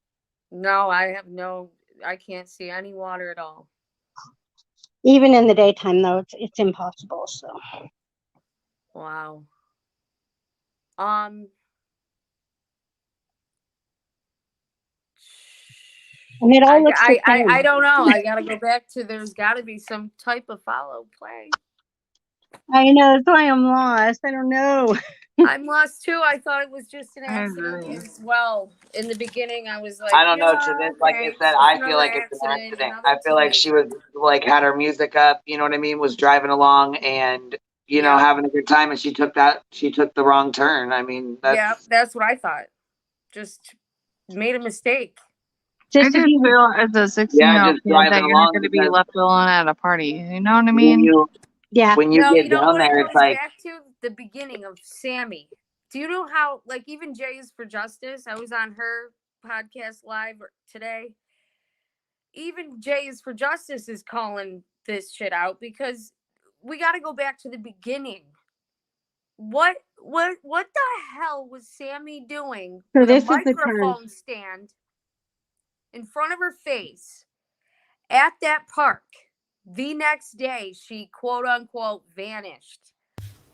No, I can't see any water at all. Even in the daytime, though, it's impossible. So. Wow. And it all looks the same. I don't know. I gotta go back to there's gotta be some type of follow play. I know, that's why I'm lost. I don't know. I'm lost too. I thought it was just an accident as well. In the beginning, I was like, I don't know. To this, like I said, I feel like it's an accident. I feel like she was like had her music up. You know what I mean? Was driving along and having a good time, and she took the wrong turn. I mean, that's what I thought. Just made a mistake. I just feel as a 16-year-old kid that you're not going to be left alone at a party. You know what I mean? When you get down there, it's like back to the beginning of Sammy. Do you know how, like, even Jay is for Justice? I was on her podcast live today. Even Jay is for Justice is calling this shit out because we got to go back to the beginning. What the hell was Sammy doing with a microphone stand in front of her face at that park? The next day, she quote unquote vanished.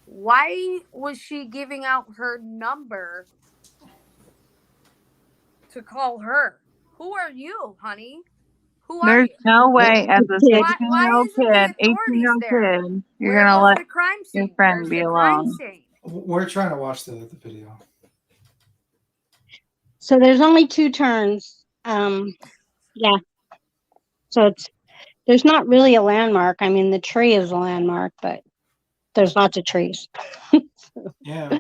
Why was she giving out her number to call her? Who are you, honey? Who are you? There's no way as a 16-year-old kid, 18-year-old kid, you're going to let your friend be alone. We're trying to watch the video. So there's only 2 turns. Yeah. So there's not really a landmark. I mean, the tree is a landmark, but there's lots of trees. Yeah.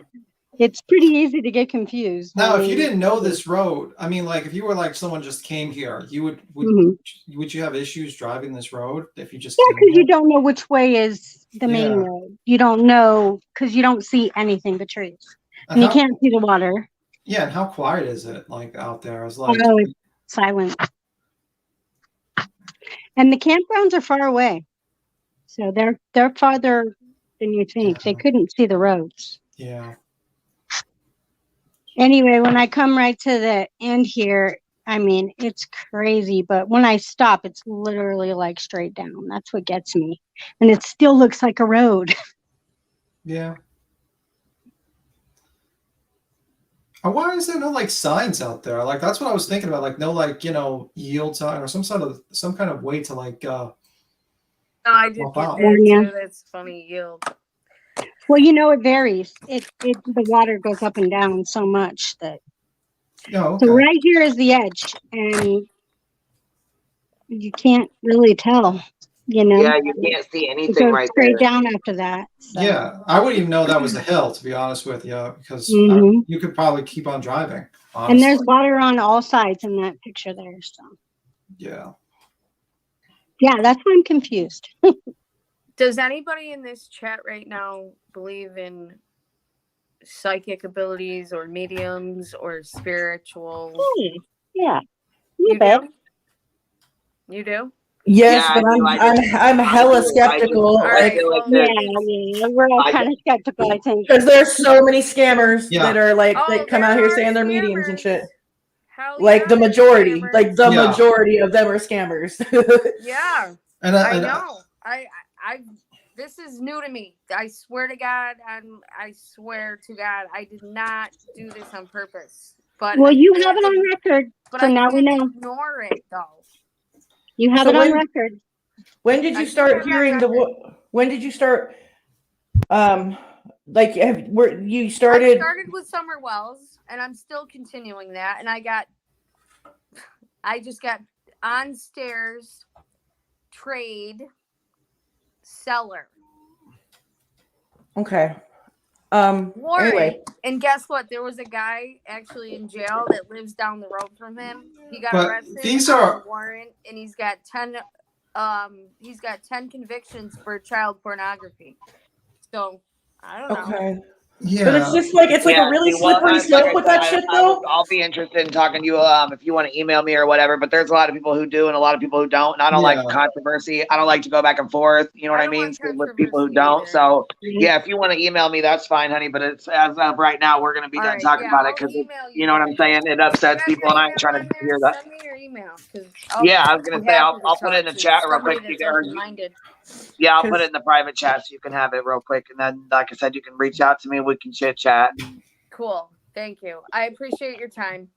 It's pretty easy to get confused. Now, if you didn't know this road, I mean, like if you were like someone just came here, would you have issues driving this road if you just because you don't know which way is the main road. You don't know because you don't see anything but trees. And you can't see the water. Yeah, and how quiet is it like out there? It's like it's silent. And the campgrounds are far away. So they're farther than you think. They couldn't see the roads. Yeah. Anyway, when I come right to the end here, I mean, it's crazy. But when I stop, it's literally like straight down. That's what gets me. And it still looks like a road. Yeah. Why is there no like signs out there? Like that's what I was thinking about. Like no like yield sign or some kind of way to like. I did get there too. That's funny, yield. Well, it varies. The water goes up and down so much that. Oh, okay. So right here is the edge, and you can't really tell. Yeah, you can't see anything right there. It goes straight down after that. So. Yeah, I wouldn't even know that was a hill, to be honest with you, because you could probably keep on driving. Honestly. And there's water on all sides in that picture there. So. Yeah. Yeah, that's why I'm confused. Does anybody in this chat right now believe in psychic abilities or mediums or spiritual? Yeah. You do? You do? Yes, Yeah, but I do. I'm hella skeptical. I Like, feel like Yeah, there's, we're all I, kind of skeptical, I think. because there's so many scammers Yeah. that are like Oh, that come there out here are saying they're mediums and scammers. shit. Hell Like yeah, the there's majority, scammers. like the Yeah. majority of them are scammers. Yeah, And I know. I this is new to me. I swear to God, I swear to God, I did not do this on purpose. But Well, I you can't have it on record, but so I now we can't know. ignore it though. You have So it on when- record. When did I you do start have it on hearing record. when did you start like where you I started started with Summer Wells, and I'm still continuing that. And I just got on stairs trade seller. Okay. Warren. Anyway. And guess what? There was a guy actually in jail that lives down the road from him. He got But arrested these on are- a warrant, and he's got 10 convictions for child pornography. So I don't know. Okay. Yeah. But it's just like it's like yeah, a really see, well, slippery like slope I with said, that shit though. I'll be interested in talking to you if you want to email me or whatever. But there's a lot of people who do and a lot of people who don't. And I don't like Yeah. controversy. I don't like to go back and forth. You know what I don't mean? want With people who controversy don't. either. So yeah, if you want to email me, that's fine, honey. But it's as of right now, we're gonna be All done right, talking yeah, about it I'll because email you know what I'm saying. It upsets You have people, and your I ain't email trying on to there? hear that. Send me your email. Yeah, I was gonna say I'll put it in the chat real quick. Somebody You that's can, open-minded. yeah, I'll put it in the private chat so you can have it real quick. And then, like I said, you can reach out to me. We can chit chat. Cool. Thank you. I appreciate your time.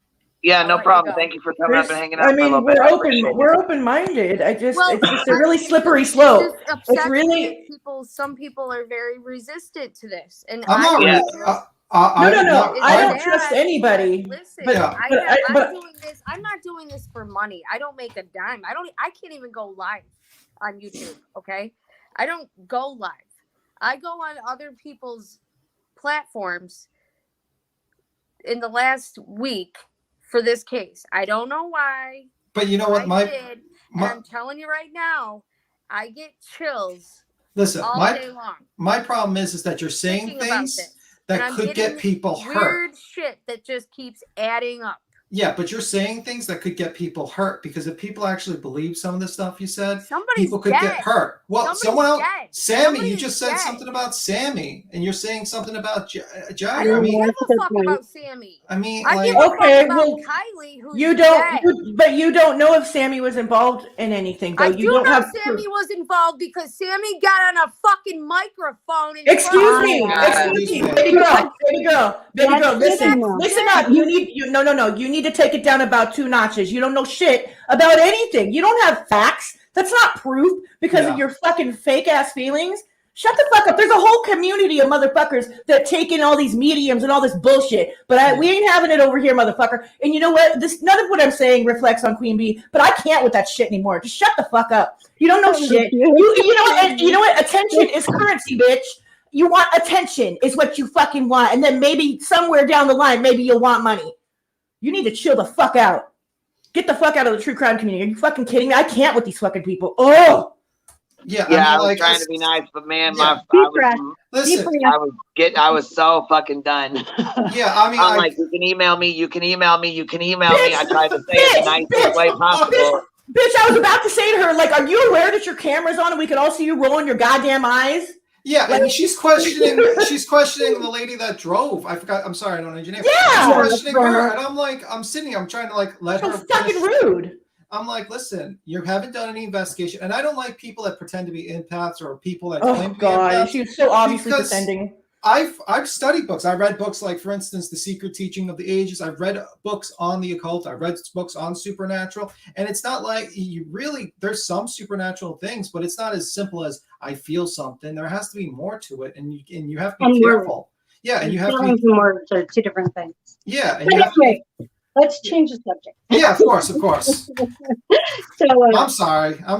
Yeah, I'll no let you problem. go. Thank you for coming up and hanging out I for a little mean, bit. I appreciate it. we're open-minded. Well, it's just a really it's slippery just- slope. It just It's upsets me really that some people are very resistant to this, and I'm not Yeah. really. No. It's I don't sad, trust anybody. but listen, But- Yeah. but- I'm doing this. I'm not doing this for money. I don't make a dime. I can't even go live on YouTube. Okay, I don't go live. I go on other people's platforms in the last week for this case. I don't know why. But you know what? I did, and my I'm telling you right now, I get chills listen. all day long. My problem is that you're saying thinking about things this. that And I'm could getting get people hurt. Weird shit that just keeps adding up. Yeah, but you're saying things that could get people hurt because if people actually believe some of the stuff you said, Somebody's people could dead. get hurt. Well, Somebody's someone else, dead. Sammy, Somebody's you just said dead. something about Sammy, and you're saying something about I Jagger. don't I mean, give a fuck about Sammy. I mean, I like, give a Okay, fuck about well, Kylie, who's you dead. but you don't know if Sammy was involved in anything. Though I you do don't know have Sammy was involved because Sammy got on a fucking microphone. And Excuse me, baby girl, listen up. You need to take it down about 2 notches. You don't know shit about anything. You don't have facts. That's not proof because of your fucking fake ass feelings. Shut the fuck up. There's a whole community of motherfuckers that take in all these mediums and all this bullshit. But we ain't having it over here, motherfucker. And you know what? None of what I'm saying reflects on Queen Bee, but I can't with that shit anymore. Just shut the fuck up. You don't know shit. You know what? And you know what? Attention is currency, bitch. You want attention is what you fucking want. And then maybe somewhere down the line, maybe you'll want money. You need to chill the fuck out. Get the fuck out of the true crime community. Are you fucking kidding me? I can't with these fucking people. Oh. Yeah, I was trying to be nice, but man, I was so fucking done. Yeah, I mean, I'm like, you can email me. I tried to say it the nicest way possible. Bitch, I was about to say to her, like, are you aware that your camera's on and we can all see you rolling your goddamn eyes? Yeah, and she's questioning the lady that drove. I forgot. I'm sorry, I don't know your name. Yeah, she's questioning her, and I'm like, I'm trying to like let her. Fucking rude. I'm like, listen, you haven't done any investigation, and I don't like people that pretend to be empaths or people that claim to be empaths. She was so obviously pretending. I've studied books. I read books like, for instance, The Secret Teaching of the Ages. I've read books on the occult. I've read books on supernatural, and it's not like there's some supernatural things, but it's not as simple as I feel something. There has to be more to it, and you have to be careful. Yeah, and you have to be. Words are 2 different things. Yeah, and let's change the subject. Yeah, of course. So I'm sorry. I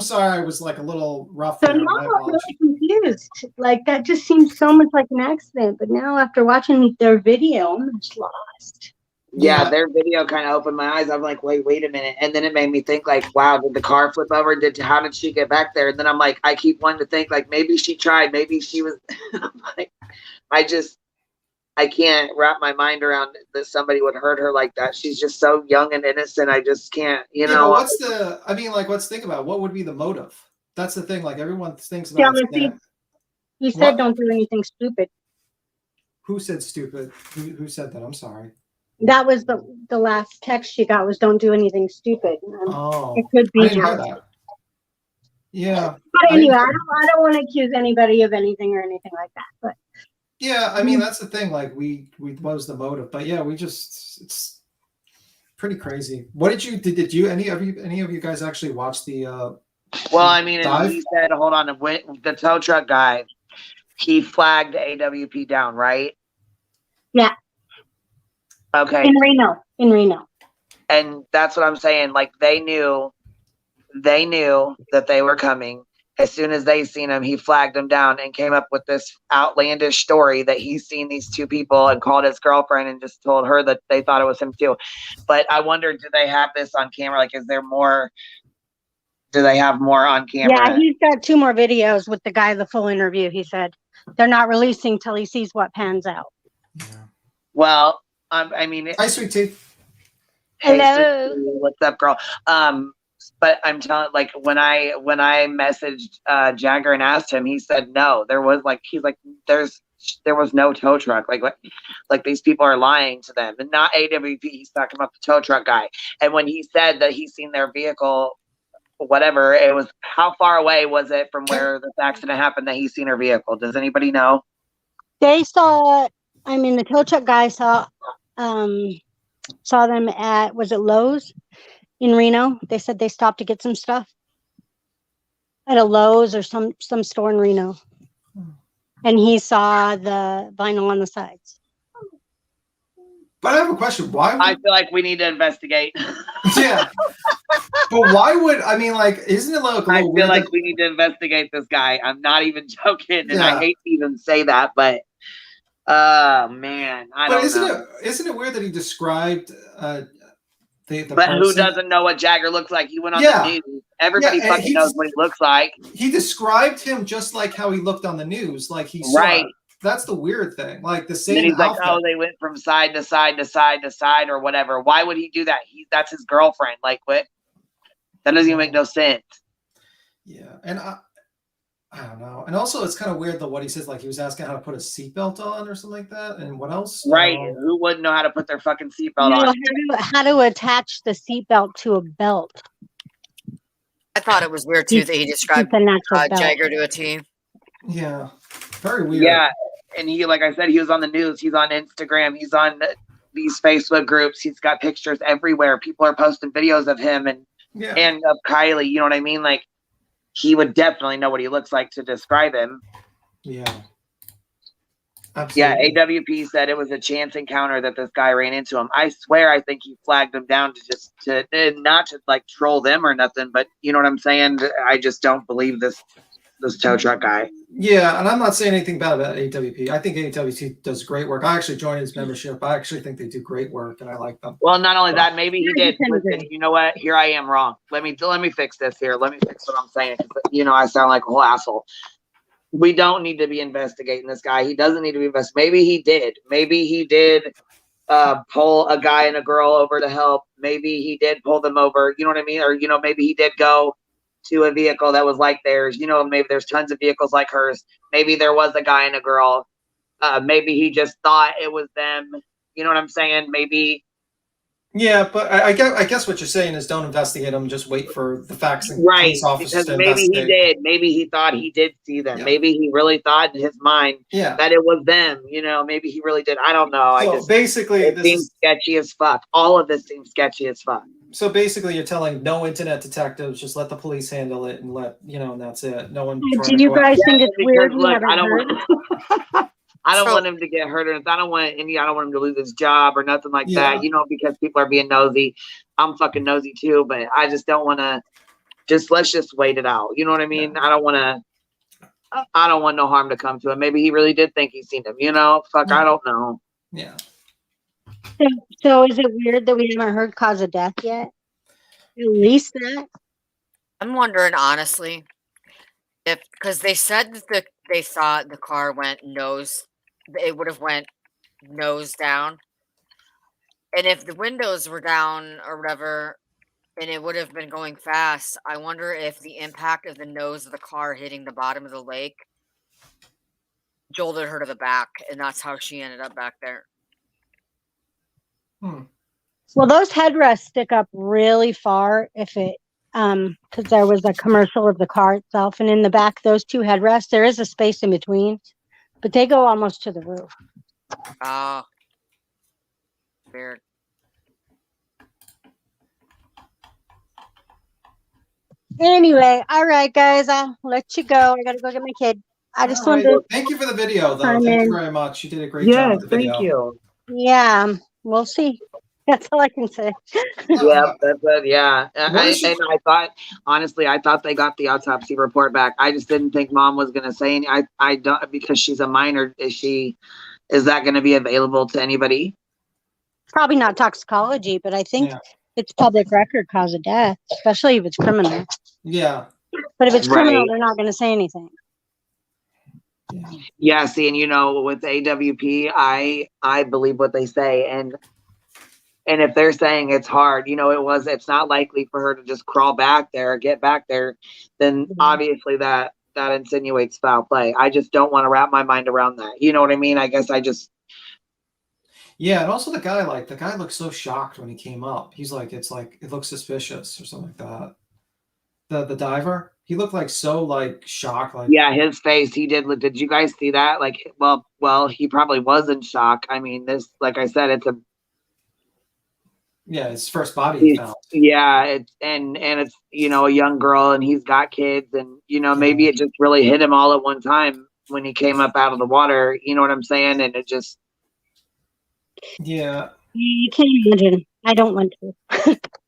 was like a little rough. So now I'm really confused. Like that just seems so much like an accident. But now after watching their video, I'm just lost. Yeah, their video kind of opened my eyes. I'm like, wait a minute. And then it made me think like, wow, did the car flip over? How did she get back there? And then I'm like, I keep wanting to think like maybe she tried, maybe she was like, I I can't wrap my mind around that somebody would hurt her like that. She's just so young and innocent. I just can't, you know. But let's think about what would be the motive. That's the thing. Like everyone thinks about. He said, "Don't do anything stupid." Who said stupid? Who said that? I'm sorry. That was the last text she got was, "Don't do anything stupid." It could be I didn't hear that. Yeah. But anyway, I don't want to accuse anybody of anything or anything like that. But yeah, I mean, that's the thing. Like we what was the motive? But yeah, it's pretty crazy. What did you any of you guys actually watch the well, I mean, he said, hold on, the tow truck guy, he flagged AWP down, right? Yeah. Okay. In Reno. And that's what I'm saying. Like they knew that they were coming. As soon as they seen him, he flagged them down and came up with this outlandish story that he's seen these two people and called his girlfriend and just told her that they thought it was him too. But I wonder, do they have this on camera? Like, is there more? Do they have more on camera? Yeah, he's got 2 more videos with the guy, the full interview. He said they're not releasing till he sees what pans out. Yeah. Well, I mean, hi, sweet tea. Hello. What's up, girl? But I'm telling, like, when I messaged Jagger and asked him, he said no. There was there was no tow truck. Like these people are lying to them, and not AWP. He's talking about the tow truck guy. And when he said that he's seen their vehicle, whatever it was, how far away was it from where this accident happened that he's seen her vehicle? Does anybody know? They saw. I mean, the tow truck guy saw them at, was it Lowe's in Reno? They said they stopped to get some stuff at a Lowe's or some store in Reno. And he saw the vinyl on the sides. But I have a question. Why? I feel like we need to investigate. Yeah. But why would, I mean, like, isn't it like I feel like we need to investigate this guy. I'm not even joking. And I hate to even say that, but man, I don't know. Isn't it weird that he described the but person? Who doesn't know what Jagger looks like? He went on the news. Everybody fucking knows what he looks like. He described him just like how he looked on the news. Like he saw it. That's the weird thing. Like the same. And he's outfit. Like, oh, they went from side to side to side to side or whatever. Why would he do that? That's his girlfriend. Like what? That doesn't even make no sense. Yeah, and I don't know. And also, it's kind of weird what he says. Like he was asking how to put a seatbelt on or something like that. And what else? Right? Who wouldn't know how to put their fucking seatbelt on? How to attach the seatbelt to a belt. I thought it was weird too that he described Jagger to a T. Yeah, very weird. Yeah, and he, like I said, he was on the news. He's on Instagram. He's on these Facebook groups. He's got pictures everywhere. People are posting videos of him and of Kylie. You know what I mean? Like he would definitely know what he looks like to describe him. Yeah. Absolutely. Yeah, AWP said it was a chance encounter that this guy ran into him. I swear, I think he flagged them down to not to like troll them or nothing, but you know what I'm saying? I just don't believe this tow truck guy. Yeah, and I'm not saying anything bad about AWP. I think AWP does great work. I actually joined his membership. I actually think they do great work, and I like them. Well, not only that, maybe he did. Listen, you know what? Here I am wrong. Let me fix this here. Let me fix what I'm saying. You know, I sound like a whole asshole. We don't need to be investigating this guy. He doesn't need to be investigated. Maybe he did. Maybe he did pull a guy and a girl over to help. Maybe he did pull them over. You know what I mean? Or, you know, maybe he did go to a vehicle that was like theirs. You know, maybe there's tons of vehicles like hers. Maybe there was a guy and a girl. Maybe he just thought it was them. You know what I'm saying? Maybe. Yeah, but I guess what you're saying is don't investigate them. Just wait for the facts and police officers to maybe investigate. He did. Maybe he thought he did see them. Yeah. Maybe he really thought in his mind that it was them. You know, maybe he really did. I don't know. So basically, it seems sketchy as fuck. All of this seems sketchy as fuck. So basically, you're telling no internet detectives, just let the police handle it and and that's it. No one. Do you guys think it's weird? Look, I don't want him to get hurt, or I don't want him to lose his job or nothing like that. You know, because people are being nosy. I'm fucking nosy too, but I just don't want to. Let's just wait it out. You know what I mean? Yeah. I don't want no harm to come to him. Maybe he really did think he's seen him. You know, fuck, I don't know. Yeah. So is it weird that we haven't heard cause of death yet? At least that. I'm wondering honestly, because they said that they thought the car went nose. It would have went nose down. And if the windows were down or whatever, and it would have been going fast, I wonder if the impact of the nose of the car hitting the bottom of the lake jolted her to the back, and that's how she ended up back there. Well, those headrests stick up really far if it, because there was a commercial of the car itself, and in the back, those two headrests, there is a space in between, but they go almost to the roof. Oh. Weird. Anyway, all right, guys, I'll let you go. I gotta go get my kid. I just wanted to. Thank you for the video, though. Thank you very much. You did a great job with the video. Thank you. Yeah, we'll see. That's all I can say. Yeah, that's it. Yeah, I thought, honestly, I thought they got the autopsy report back. I just didn't think Mom was going to say any. I don't, because she's a minor. Is that going to be available to anybody? Probably not toxicology, but I think it's public record cause of death, especially if it's criminal. Yeah. But if it's criminal, they're not going to say anything. Yeah, see, and with AWP, I believe what they say, and if they're saying it's hard, it's not likely for her to just crawl back there or get back there, then obviously that insinuates foul play. I just don't want to wrap my mind around that. You know what I mean? I guess I just. Yeah, and also the guy looked so shocked when he came up. He's like, it looks suspicious or something like that. The diver, he looked so shocked. Yeah, his face, he did. Did you guys see that? Well, he probably was in shock. I mean, this, like I said, it's his first body he found. Yeah, it's a young girl, and he's got kids, and maybe it just really hit him all at one time when he came up out of the water. You know what I'm saying? And it just. Yeah. You can't imagine. I don't want to.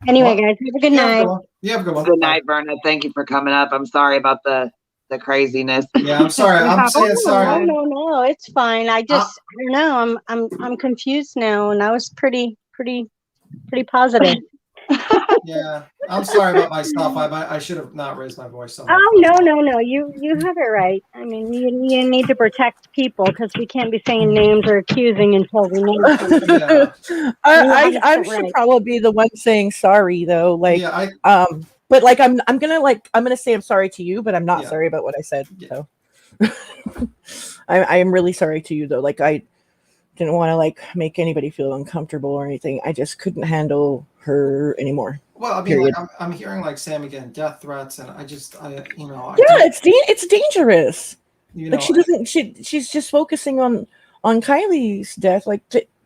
Anyway, guys, have a good night. Yeah, have a good one. Good night, Verna. Thank you for coming up. I'm sorry about the craziness. Yeah, I'm sorry. I'm saying sorry. No, it's fine. I don't know. I'm confused now, and I was pretty positive. Yeah, I'm sorry about myself. I should have not raised my voice so much. Oh no. You have it right. I mean, you need to protect people because we can't be saying names or accusing until we know something. Yeah. I should probably be the one saying sorry though. But I'm gonna say I'm sorry to you, but I'm not sorry about what I said. So I am really sorry to you though. I didn't want to make anybody feel uncomfortable or anything. I just couldn't handle her anymore. Well, I mean, I'm hearing Sammy getting death threats, and it's dangerous. She's just focusing on Kylie's death.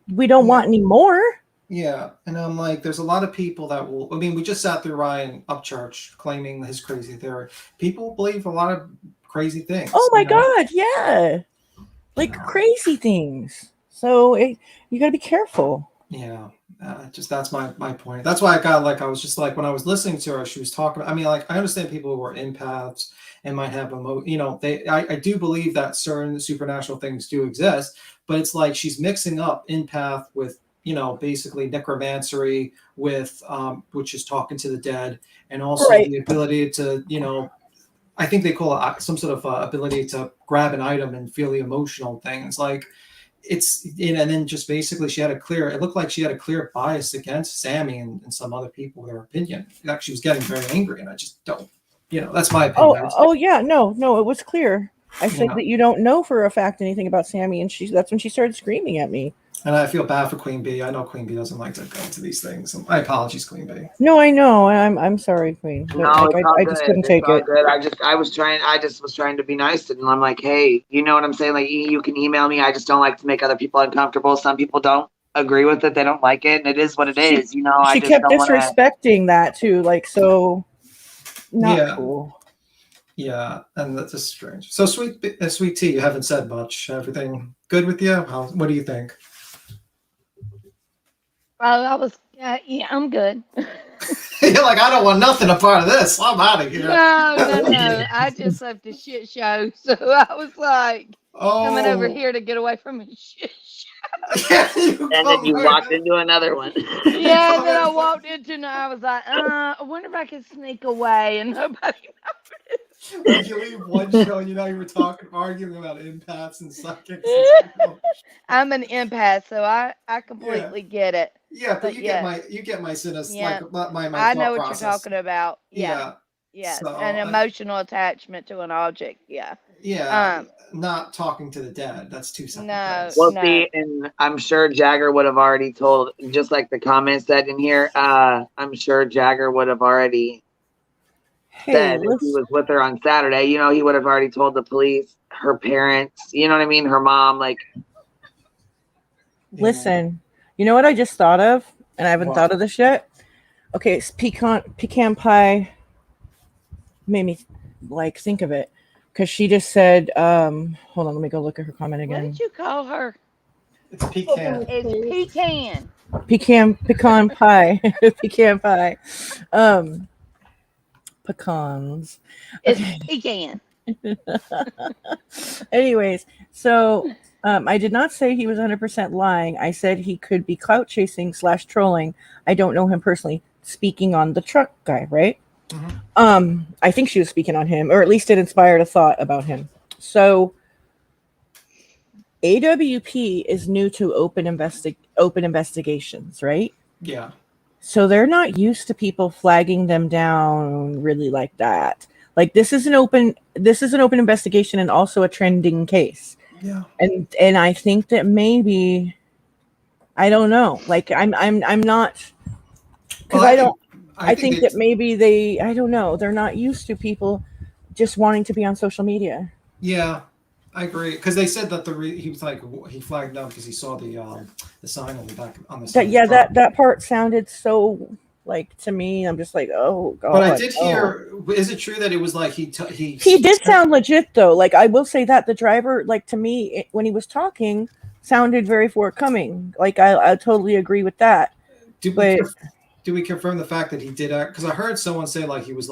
We don't want any more. Yeah, and I'm there's a lot of people that will. I mean, we just sat through Ryan Upchurch claiming his crazy theory. People believe a lot of crazy things. Oh my God, yeah, crazy things. So you got to be careful. Yeah, that's my point. That's why I was just when I was listening to her, she was talking. I mean, I understand people who are empaths and might have I do believe that certain supernatural things do exist, but it's she's mixing up empath with basically necromancy with which is talking to the dead, and also the ability to I think they call it some sort of ability to grab an item and feel the emotional things and then just basically it looked like she had a clear bias against Sammy and some other people with her opinion. She was getting very angry, and I just don't, that's my opinion. Yeah, no, it was clear. I said that you don't know for a fact anything about Sammy, and that's when she started screaming at me. And I feel bad for Queen Bee. I know Queen Bee doesn't like to go into these things. My apologies, Queen Bee. No, I know. I'm sorry, Queen. No, I just couldn't take it. Good. I just was trying to be nice, and I'm hey, you know what I'm saying? You can email me. I just don't like to make other people uncomfortable. Some people don't agree with it. They don't like it, and it is what it is. She kept disrespecting that too. So not cool. Yeah, and that's just strange. So Sweet Tea, you haven't said much. Everything good with you? What do you think? I'm good. You're I don't want nothing a part of this. I'm out of here. No. I just left the shit show, so I was coming over here to get away from a shit show. And then you walked into another one. Yeah, and then I walked into and I was I wonder if I could sneak away and nobody noticed. When you leave one show, you were arguing about empaths and psychics. I'm an empath, so I completely get it. Yeah, but you get my cynicism, my I thought know what process. you're talking about. Yeah. Yes, So, an emotional attachment to an object. Yeah. Yeah. Not talking to the dead. That's too separate things. Well, see, and I'm sure Jagger would have already told, just like the comment said in here. I'm sure Jagger would have already said if he was with her on Saturday. He would have already told the police, her parents. You know what I mean? Her mom, like. Listen, you know what I just thought of, and I haven't thought of this yet. Okay, it's pecan pie made me think of it, because she just said, hold on, let me go look at her comment again. What did you call her? It's pecan. It's pecan. Pecan pie. Pecan pie. Pecans. It's pecan. Anyways, so I did not say he was 100% lying. I said he could be clout chasing / trolling. I don't know him personally. Speaking on the truck guy, right? Mm-hmm. I think she was speaking on him, or at least it inspired a thought about him. So AWP is new to open investigations, right? Yeah. So they're not used to people flagging them down really like that. Like this is an open investigation and also a trending case. Yeah. And I think that maybe, I don't know. Like I'm not, because I think that maybe I don't know. They're not used to people just wanting to be on social media. Yeah, I agree. Because they said that he was he flagged down because he saw the sign on the back on the side. That part sounded so to me. I'm just like, oh god. But I did hear. Is it true that it was he did sound legit though? Like I will say that the driver, to me, when he was talking, sounded very forthcoming. Like I totally agree with that. Do we confirm the fact that he did act? Because I heard someone say he was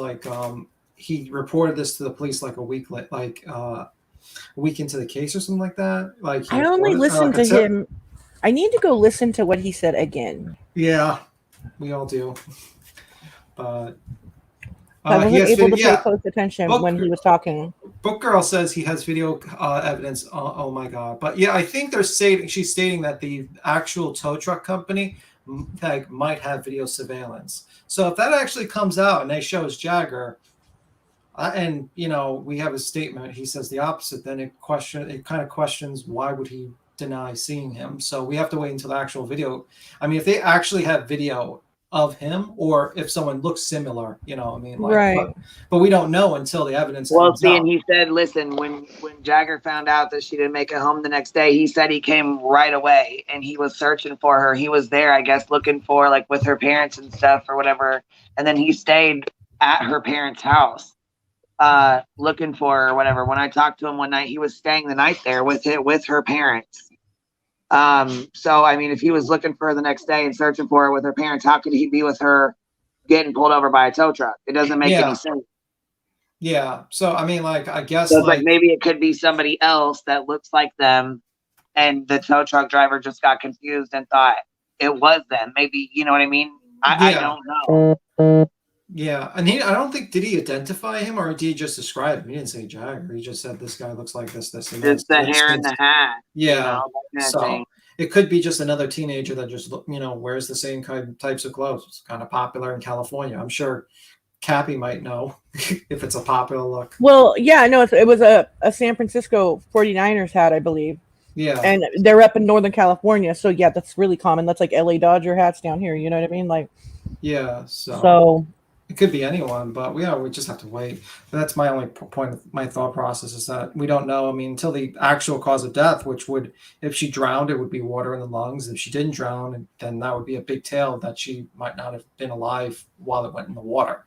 he reported this to the police a week a week into the case or something like that. I only listened to him. I need to go listen to what he said again. Yeah, we all do. But I wasn't able to pay close attention when he was talking. Book Girl says he has video evidence. Oh my god! But yeah, I think she's stating that the actual tow truck company might have video surveillance. So if that actually comes out and they shows Jagger, and we have a statement, he says the opposite, then it kind of questions why would he deny seeing him. So we have to wait until the actual video. I mean, if they actually have video of him, or if someone looks similar, right. But we don't know until the evidence comes out. And he said, listen, when Jagger found out that she didn't make it home the next day, he said he came right away and he was searching for her. He was there, I guess, looking for with her parents and stuff or whatever. And then he stayed at her parents' house, looking for her or whatever. When I talked to him one night, he was staying the night there with her parents. So I mean, if he was looking for her the next day and searching for her with her parents, how could he be with her getting pulled over by a tow truck? It doesn't make any sense. Yeah. So I mean, I guess so maybe it could be somebody else that looks like them, and the tow truck driver just got confused and thought it was them. Maybe, you know what I mean? I don't know. Yeah, and I don't think, did he identify him or did he just describe him? He didn't say Jagger. He just said this guy looks like this, and this. Just the hair and the hat. Yeah. So it could be just another teenager that just wears the same types of clothes. It's kind of popular in California. I'm sure Cappy might know if it's a popular look. Well, yeah, no, it was a San Francisco 49ers hat, I believe. Yeah. And they're up in Northern California, so yeah, that's really common. That's like LA Dodger hats down here. You know what I mean? Yeah. So it could be anyone, but we just have to wait. But that's my only point of my thought process, is that we don't know. I mean, until the actual cause of death, which would, if she drowned, it would be water in the lungs. If she didn't drown, then that would be a big tale that she might not have been alive while it went in the water.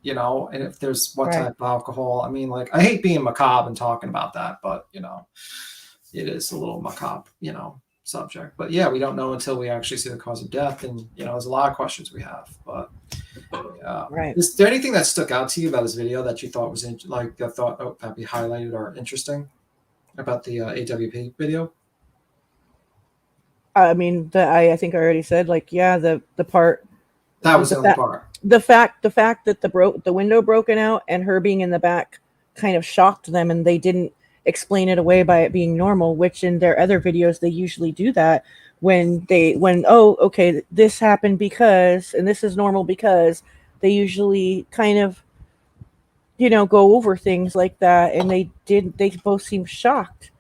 And if there's what type of alcohol, I mean, I hate being macabre and talking about that, but it is a little macabre, subject. But yeah, we don't know until we actually see the cause of death, and there's a lot of questions we have. But right. Is there anything that stuck out to you about this video that you thought was that'd be highlighted or interesting about the AWP video? I mean, I think I already said the part that was the only part. The fact that the window broken out and her being in the back kind of shocked them, and they didn't explain it away by it being normal, which in their other videos they usually do that when oh, okay, this happened because, and this is normal because, they usually kind of, go over things like that, and they both seem shocked.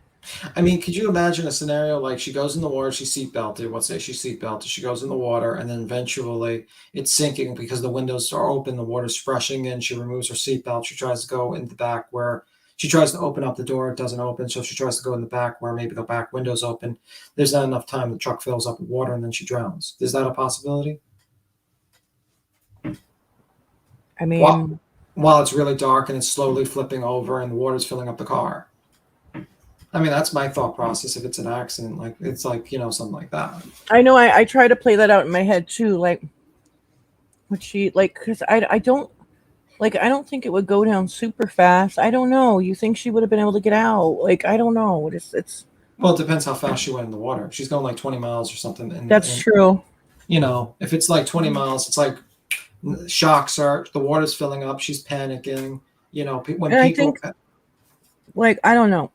I mean, could you imagine a scenario like she goes in the water, she's seatbelted, let's say she's seatbelted, she goes in the water, and then eventually it's sinking because the windows are open, the water's rushing in, she removes her seatbelt, she tries to go in the back where she tries to open up the door, it doesn't open, so she tries to go in the back where maybe the back window's open. There's not enough time, the truck fills up with water, and then she drowns. Is that a possibility? I mean, while it's really dark and it's slowly flipping over and the water's filling up the car. I mean, that's my thought process. If it's an accident, like it's like, something like that. I know I try to play that out in my head too. Like, would she, like, because I don't, like, I don't think it would go down super fast. I don't know. You think she would have been able to get out? Like, I don't know. It's. Well, it depends how fast she went in the water. If she's going like 20 miles or something. That's true. If it's like 20 miles, it's like shocks her. The water's filling up. She's panicking. When And people. I think, like, I don't know.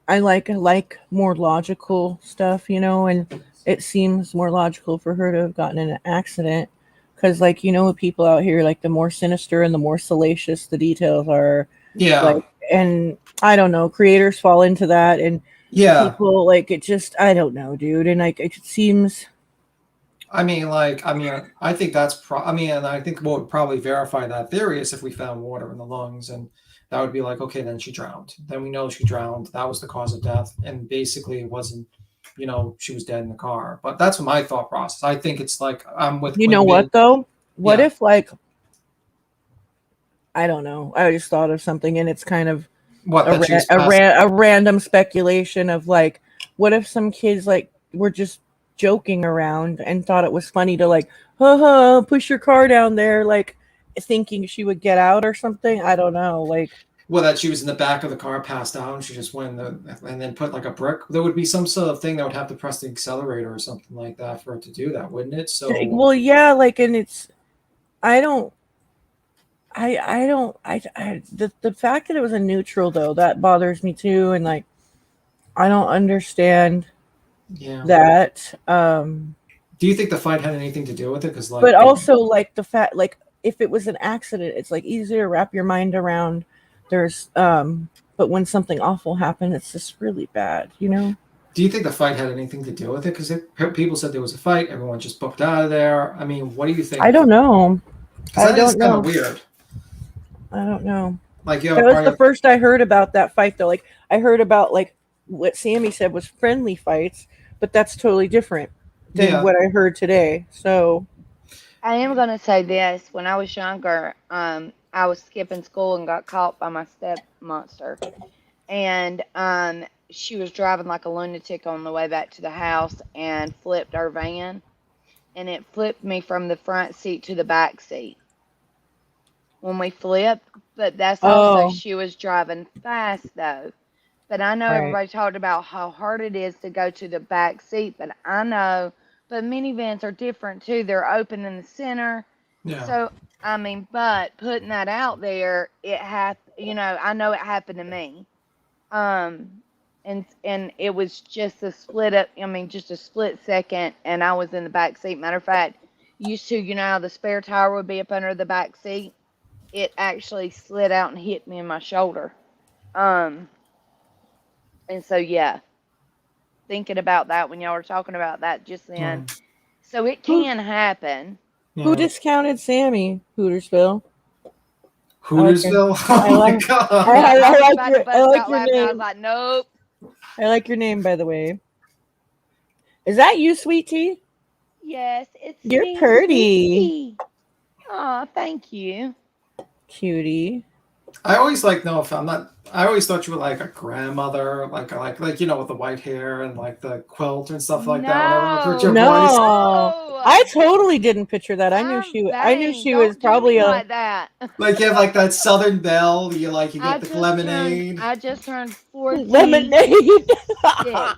I like more logical stuff, and it seems more logical for her to have gotten in an accident. Because, like, people out here, like, the more sinister and the more salacious the details are. Yeah. Like, and I don't know, creators fall into that, and people, like, it just, I don't know, dude. And, like, it seems. I think that's and I think what would probably verify that theory is if we found water in the lungs, and that would be like, okay, then she drowned. Then we know she drowned. That was the cause of death. And basically it wasn't, she was dead in the car. But that's my thought process. I think it's like, I'm with You know what, though? What if, like, I don't know. I just thought of something, and it's kind of a random speculation of, like, what if some kids, like, were just joking around and thought it was funny to, like, push your car down there, like, thinking she would get out or something. I don't know, like. Well, that she was in the back of the car, passed out, and she just went and then put like a brick. There would be some sort of thing that would have to press the accelerator or something like that for it to do that, wouldn't it? So. Well, yeah, like, and it's. The fact that it was a neutral, though, that bothers me too, and, like, I don't understand that. Do you think the fight had anything to do with it? Because, like, but also, like, the fact, like, if it was an accident, it's, like, easier to wrap your mind around. There's but when something awful happened, it's just really bad, Do you think the fight had anything to do with it? Because people said there was a fight, everyone just booked out of there. I mean, what do you think? I don't know. That is kind of weird. I don't know. Like, that was the first I heard about that fight, though. Like, I heard about, like, what Sammy said was friendly fights, but that's totally different than what I heard today. So I am going to say this. When I was younger, I was skipping school and got caught by my step monster. And she was driving like a lunatic on the way back to the house and flipped our van. And it flipped me from the front seat to the back seat when we flipped. But that's also, she was driving fast, though. But I know everybody talked about how hard it is to go to the back seat. But I know, but minivans are different, too. They're open in the center. Yeah. So, I mean, but putting that out there, I know it happened to me. And it was just a just a split second, and I was in the back seat. Matter of fact, used to, how the spare tire would be up under the back seat. It actually slid out and hit me in my shoulder. And so, yeah, thinking about that when y'all were talking about that just then. So it can happen. Who discounted Sammy, Hootersville? Hootersville? Oh my God. I like your name. I was like, nope. I like your name, by the way. Is that you, Sweet Tea? Yes, it's You're me, pretty. Oh, thank you. Cutie. I always I always thought you were like a grandmother, like with the white hair and like the quilt and stuff like that. Whenever I heard your voice. I totally didn't picture that. I knew she was probably like that. Like you have like that Southern belle. You get the lemonade. I just turned 14. Lemonade. I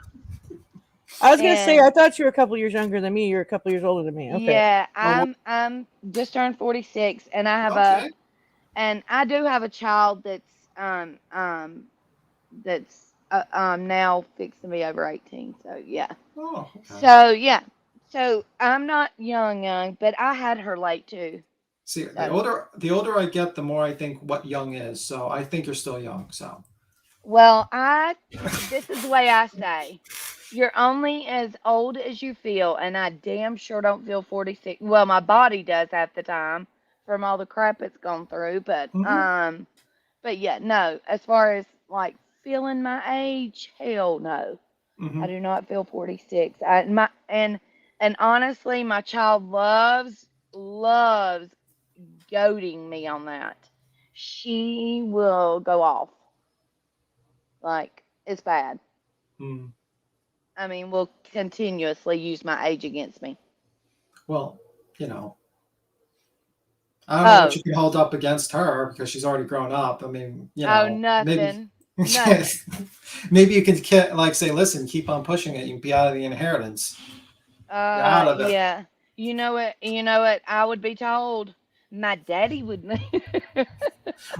was gonna say, I thought you were a couple years younger than me. You're a couple years older than me. Okay. Yeah, I'm just turned 46, and I have and I do have a child that's that's now fixed to be over 18. So yeah. Oh, okay. So yeah. So I'm not young, but I had her late too. See, So. the older I get, the more I think what young is. So I think you're still young. So. Well, this is the way I say. You're only as old as you feel, and I damn sure don't feel 46. Well, my body does half the time from all the crap it's gone through, but yeah, no. As far as like feeling my age, hell no. I do not feel 46. And honestly, my child loves goading me on that. She will go off. Like, it's bad. I mean, will continuously use my age against me. Well, you know, I don't know what you can hold up against her because she's already grown up. I mean, you know, nothing. Maybe you can like say, listen, keep on pushing it. You can be out of the inheritance. Out of it. Yeah. You know what? I would be told. My daddy would.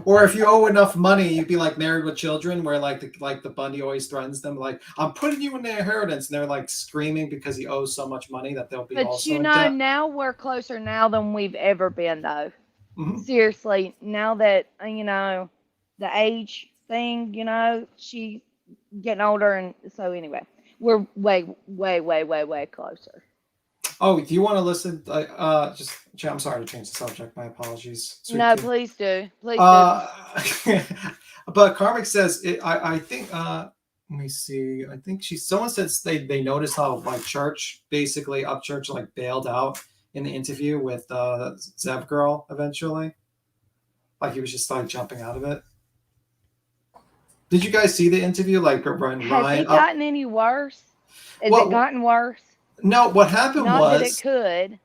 Or if you owe enough money, you'd be like Married with Children, where like the Bundy always threatens them, like, I'm putting you in the inheritance, and they're like screaming because he owes so much money that they'll be also in debt. Now we're closer now than we've ever been, though. Seriously, now that the age thing, she's getting older, and so anyway, we're way closer. Oh, do you want to listen? I'm sorry to change the subject. My apologies. No, please do. Please do. But Karmic says, I think, let me see. I think someone says they noticed how like Upchurch like bailed out in the interview with Zev Girl eventually. Like he was just like jumping out of it. Did you guys see the interview? Like Ryan? Has it gotten any worse? Has it gotten worse? No, what happened was... Not that it could.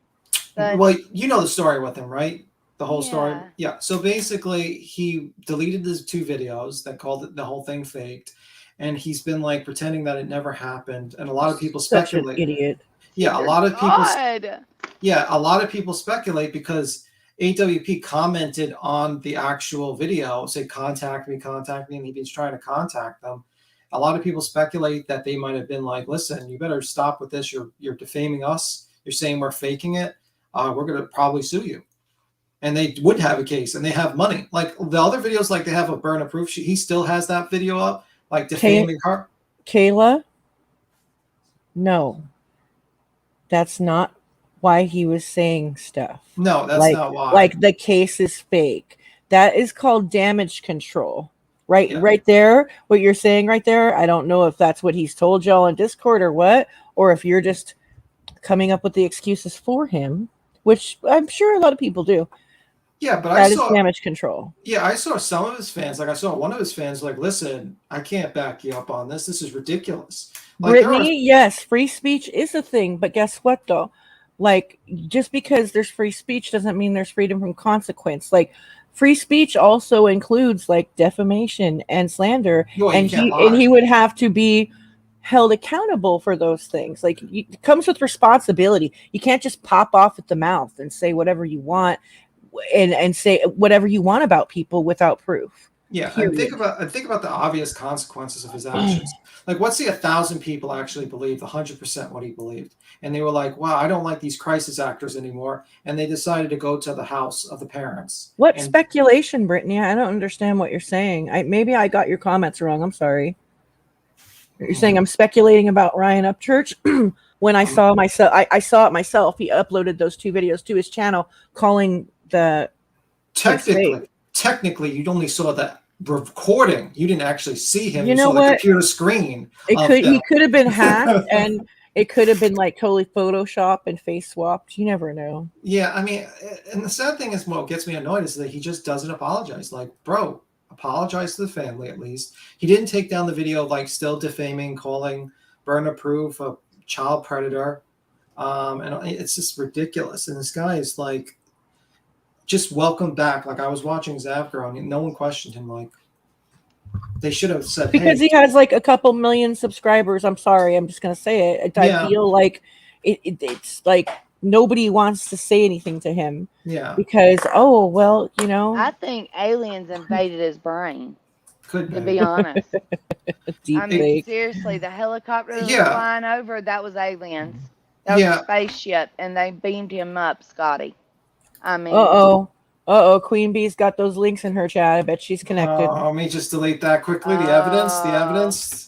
But... Well, you know the story with him, right? The whole story? Yeah. So basically, he deleted his 2 videos that called it the whole thing faked. And he's been like pretending that it never happened. And a lot of people speculate. Such an idiot. Yeah, a lot of people... Yeah, a lot of people speculate because AWP commented on the actual video, say, contact me, and he's been trying to contact them. A lot of people speculate that they might have been like, listen, you better stop with this. You're defaming us. You're saying we're faking it. We're going to probably sue you. And they would have a case, and they have money. Like the other videos, like they have a burn of proof. He still has that video up, like defaming her. Kayla? No. That's not why he was saying stuff. No, that's not why. Like the case is fake. That is called damage control. Right there, what you're saying right there, I don't know if that's what he's told y'all in Discord or what, or if you're just coming up with the excuses for him, which I'm sure a lot of people do. Yeah, but that is damage control. Yeah, I saw some of his fans, like I saw one of his fans like, listen, I can't back you up on this. This is ridiculous. Like, Brittany, yes, free speech is a thing, but guess what though? Like, just because there's free speech doesn't mean there's freedom from consequence. Like, free speech also includes like defamation and slander, and he would have to be held accountable for those things. Like, it comes with responsibility. You can't just pop off at the mouth and say whatever you want and say whatever you want about people without proof. Yeah, and think about the obvious consequences of his actions. Like, what's the 1,000 people actually believed 100% what he believed, and they were like, "Wow, I don't like these crisis actors anymore," and they decided to go to the house of the parents. What speculation, Brittany? I don't understand what you're saying. Maybe I got your comments wrong. I'm sorry. You're saying I'm speculating about Ryan Upchurch when I saw myself. I saw it myself. He uploaded those 2 videos to his channel, calling the technically, you only saw the recording. You didn't actually see him. You know saw what? The computer screen. He could have been hacked, and it could have been like totally Photoshop and face swapped. You never know. Yeah, I mean, and the sad thing is, what gets me annoyed is that he just doesn't apologize. Like, bro, apologize to the family at least. He didn't take down the video, like still defaming, calling burner proof a child predator, and it's just ridiculous. And this guy is like, just welcome back. Like, I was watching Zavgro and no one questioned him. Like, they should have said, because he has like a couple million subscribers. I'm sorry, I'm just gonna say it. I feel like it's like nobody wants to say anything to him. Yeah. Because I think aliens invaded his brain. Could To be honest. Deep I mean, fake. seriously, the helicopter that was Yeah. flying over, that was aliens. That was Yeah. a spaceship, and they beamed him up, Scotty. I mean, Queen Bee's got those links in her chat. I bet she's connected. Let me just delete that quickly. The evidence.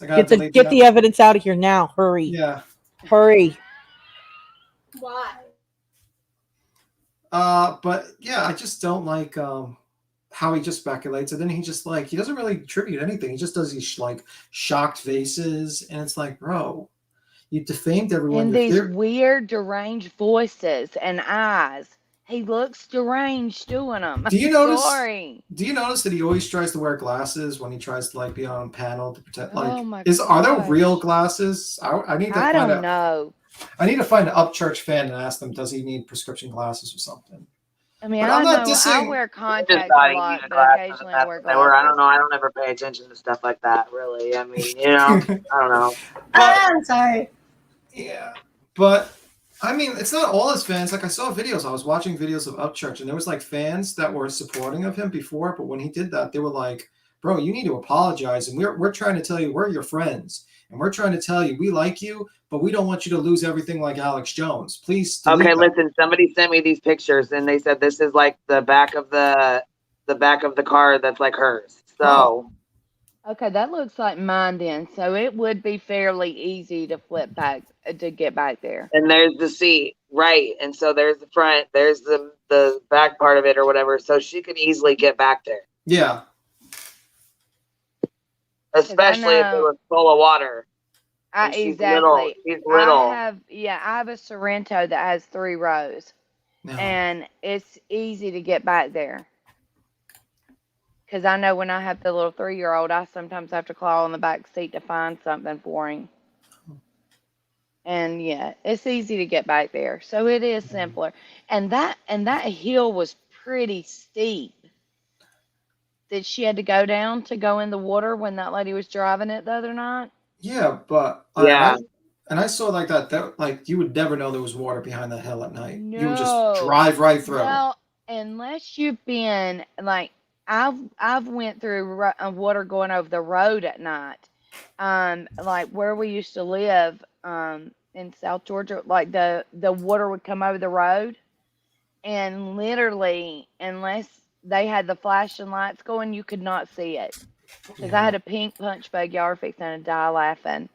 I gotta delete Get the evidence out of here now. Hurry. Yeah. Hurry. Why? But yeah, I just don't like how he just speculates, and then he just like he doesn't really attribute anything. He just does these like shocked faces, and it's like, bro, you defamed everyone. and these weird, deranged voices and eyes. He looks deranged doing them. Do you notice? Sorry. Do you notice that he always tries to wear glasses when he tries to like be on a panel to protect? Like, Oh my are there gosh. real glasses? I need to I find don't out. know. I need to find an Upchurch fan and ask them, does he need prescription glasses or something? I mean, But I I'm not know I dissing- wear I just contacts thought a he lot, needed but glasses, occasionally and I wear that's what they were. I don't glasses. know. I don't ever pay attention to stuff like that, really. I mean, you know, I don't know. I'm sorry. Yeah, but I mean, it's not all his fans. Like I saw videos. I was watching videos of Upchurch, and there was like fans that were supporting of him before. But when he did that, they were like, "Bro, you need to apologize." And we're trying to tell you we're your friends, and we're trying to tell you we like you, but we don't want you to lose everything like Alex Jones. Please. Okay, That. listen. Somebody sent me these pictures, and they said this is like the back of the car that's like hers. So. Okay, that looks like mine then. So it would be fairly easy to flip back to get back there. And there's the seat, right? And so there's the front, there's the back part of it or whatever. So she could easily get back there. Yeah. Especially if it was full of water. Exactly. She's little. I have a Sorrento that has 3 rows. No. And it's easy to get back there. Because I know when I have the little 3-year-old, I sometimes have to claw on the back seat to find something for him. And yeah, it's easy to get back there. So it is simpler. And that hill was pretty steep that she had to go down to go in the water when that lady was driving it the other night. Yeah, but yeah. And I saw like that like you would never know there was water behind that hill at night. No. You would just drive right through. Well, unless you've been like I've went through water going over the road at night, like where we used to live, in South Georgia. Like the water would come over the road, and literally, unless they had the flashing lights going, you could not see it. Because I had a pink punch bug. Y'all are fixing to die laughing.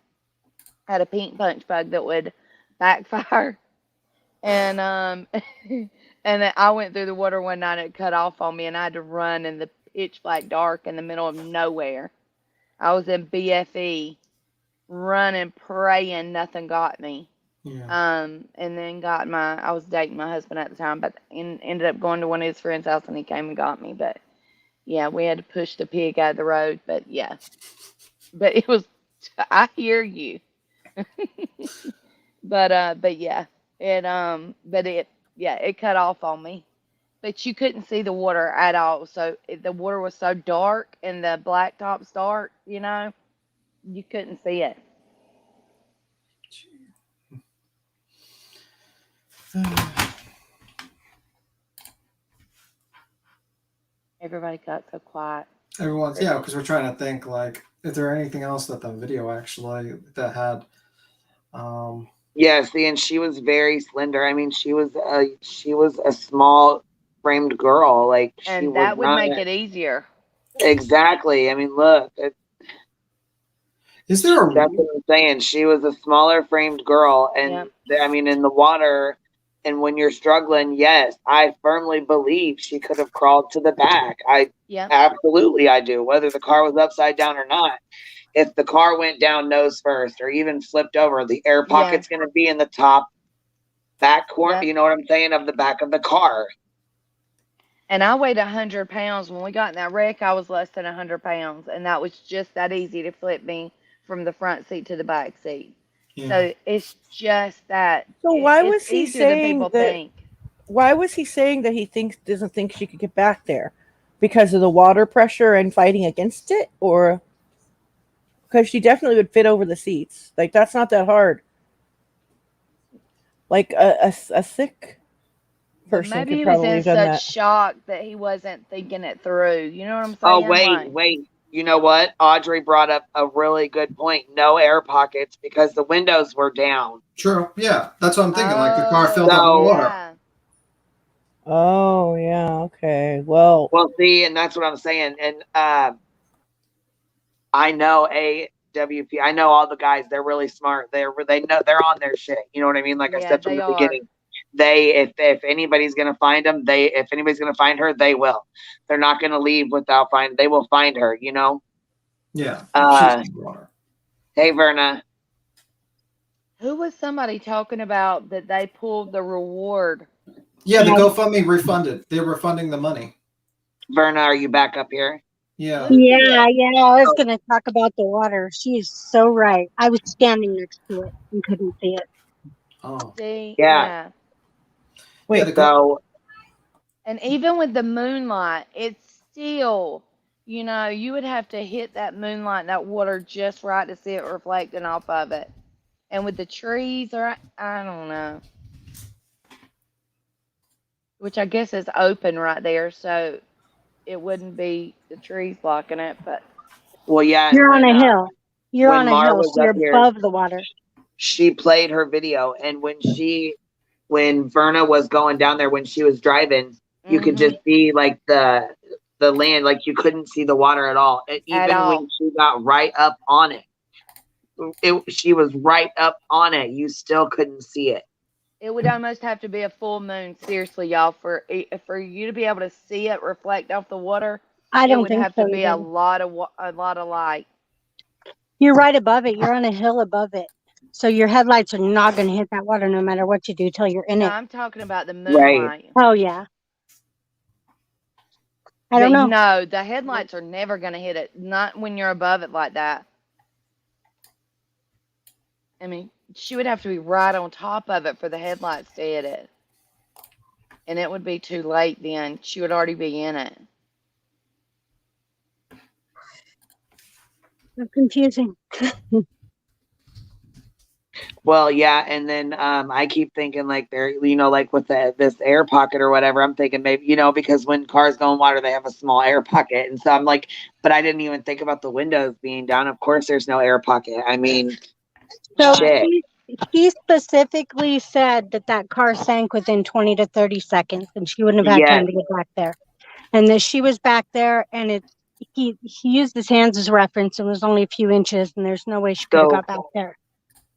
I had a pink punch bug that would backfire, and and I went through the water one night and it cut off on me, and I had to run in the pitch black dark in the middle of nowhere. I was in BFE, running, praying nothing got me. Yeah. And then I was dating my husband at the time, but ended up going to one of his friends' house, and he came and got me. But yeah, we had to push the pig out of the road. But yeah, but it was. I hear you. but yeah, it cut off on me. But you couldn't see the water at all. So the water was so dark and the blacktop's dark, you couldn't see it. Everybody got so quiet. Everyone's because we're trying to think like, is there anything else that the video actually that had? Yeah, see, and she was very slender. I mean, she was a small framed girl. Like, and that would make it easier. Exactly. I mean, look. Is there That's what I'm saying. She was a smaller framed girl, and I mean, in the water. And when you're struggling, yes, I firmly believe she could have crawled to the back. Absolutely, I do. Whether the car was upside down or not, if the car went down nose first or even flipped over, the air pocket's going to be in the top back corner. You know what I'm saying? Of the back of the car. And I weighed 100 pounds. When we got in that wreck, I was less than 100 pounds, and that was just that easy to flip me from the front seat to the back seat. Yeah. So it's just that. So why was he saying that? Why was he saying that he doesn't think she could get back there? Because of the water pressure and fighting against it, or because she definitely would fit over the seats? Like, that's not that hard. Like a thick person. Maybe could he was in such that. shock that he wasn't thinking it through. You know what I'm saying? Oh wait. you know what? Audrey brought up a really good point. No air pockets because the windows were down. True. Yeah, that's what I'm thinking. Like the car filled up with So- water. Yeah. Oh, yeah. Okay. Well, Well, see, and that's what I'm saying. And I know AWP. I know all the guys. They're really smart. They know they're on their shit. You know what I mean? Like I Yeah, said from they the are. beginning. They if anybody's gonna find them, if anybody's gonna find her, they will. They're not gonna leave without finding. They will find her. You know. Yeah. Uh, she's water. Hey, Verna. Who was somebody talking about that they pulled the reward? Yeah, the GoFundMe refunded. They're refunding the money. Verna, are you back up here? Yeah. Yeah. I was going to talk about the water. She's so right. I was standing next to it and couldn't see it. Oh. See, Yeah. wait. Yeah, So and even with the moonlight, it's still, you know, you would have to hit that moonlight, that water just right to see it reflecting off of it. And with the trees, or I don't know, which I guess is open right there, so it wouldn't be the trees blocking it. But well, yeah. You're on when, a hill. You're when on a Mar hill, was so you're up here, above the water. she played her video, and when Verna was going down there, when she was driving, you could just see like the land, like you couldn't see the water at all. And even when she got right up on it, she was right up on it. You still couldn't see it. it would almost have to be a full moon, seriously, y'all, for you to be able to see it reflect off the water. I It don't would think have so to be either. a lot of light. You're right above it. You're on a hill above it. So your headlights are not going to hit that water no matter what you do till you're in No, it. I'm talking about the Right. moonlight. Oh, yeah. I don't know. No, the headlights are never going to hit it. Not when you're above it like that. I mean, she would have to be right on top of it for the headlights to hit it. And it would be too late then. She would already be in it. It's confusing. Well, yeah, and then I keep thinking like they're, you know, like with this air pocket or whatever. I'm thinking maybe, you know, because when cars go in water, they have a small air pocket, and so I'm like, but I didn't even think about the windows being down. Of course, there's no air pocket. I mean, So shit. he specifically said that car sank within 20 to 30 seconds, and she wouldn't have had time to get back there. And that she was back there, and he used his hands as reference, and it was only a few inches, and there's no way she could have got back there.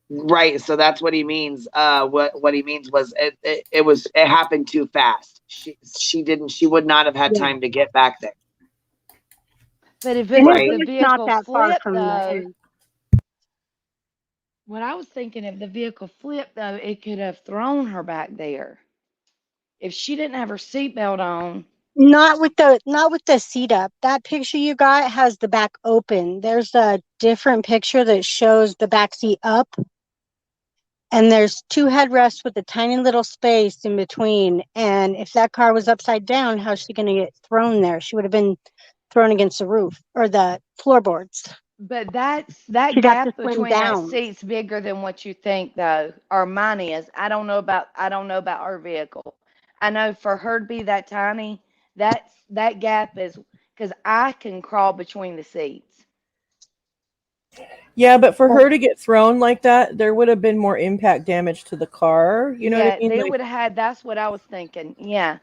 Right, so that's what he means. What he means was it happened too fast. She would not have had time to get back there. But if And the it's vehicle not that far flipped, from though, there. what I was thinking, if the vehicle flipped, though, it could have thrown her back there. If she didn't have her seatbelt on. Not with the seat up. That picture you got has the back open. There's a different picture that shows the back seat up, and there's two headrests with a tiny little space in between. And if that car was upside down, how's she going to get thrown there? She would have been thrown against the roof or the floorboards. But that She'd gap have to swim between that down. seat's bigger than what you think, though, or mine is. I don't know about her vehicle. I know for her to be that tiny, that gap is because I can crawl between the seats. Yeah, but for her to get thrown like that, there would have been more impact damage to the car. You know what I mean? They would have had. That's what I was thinking. Yeah,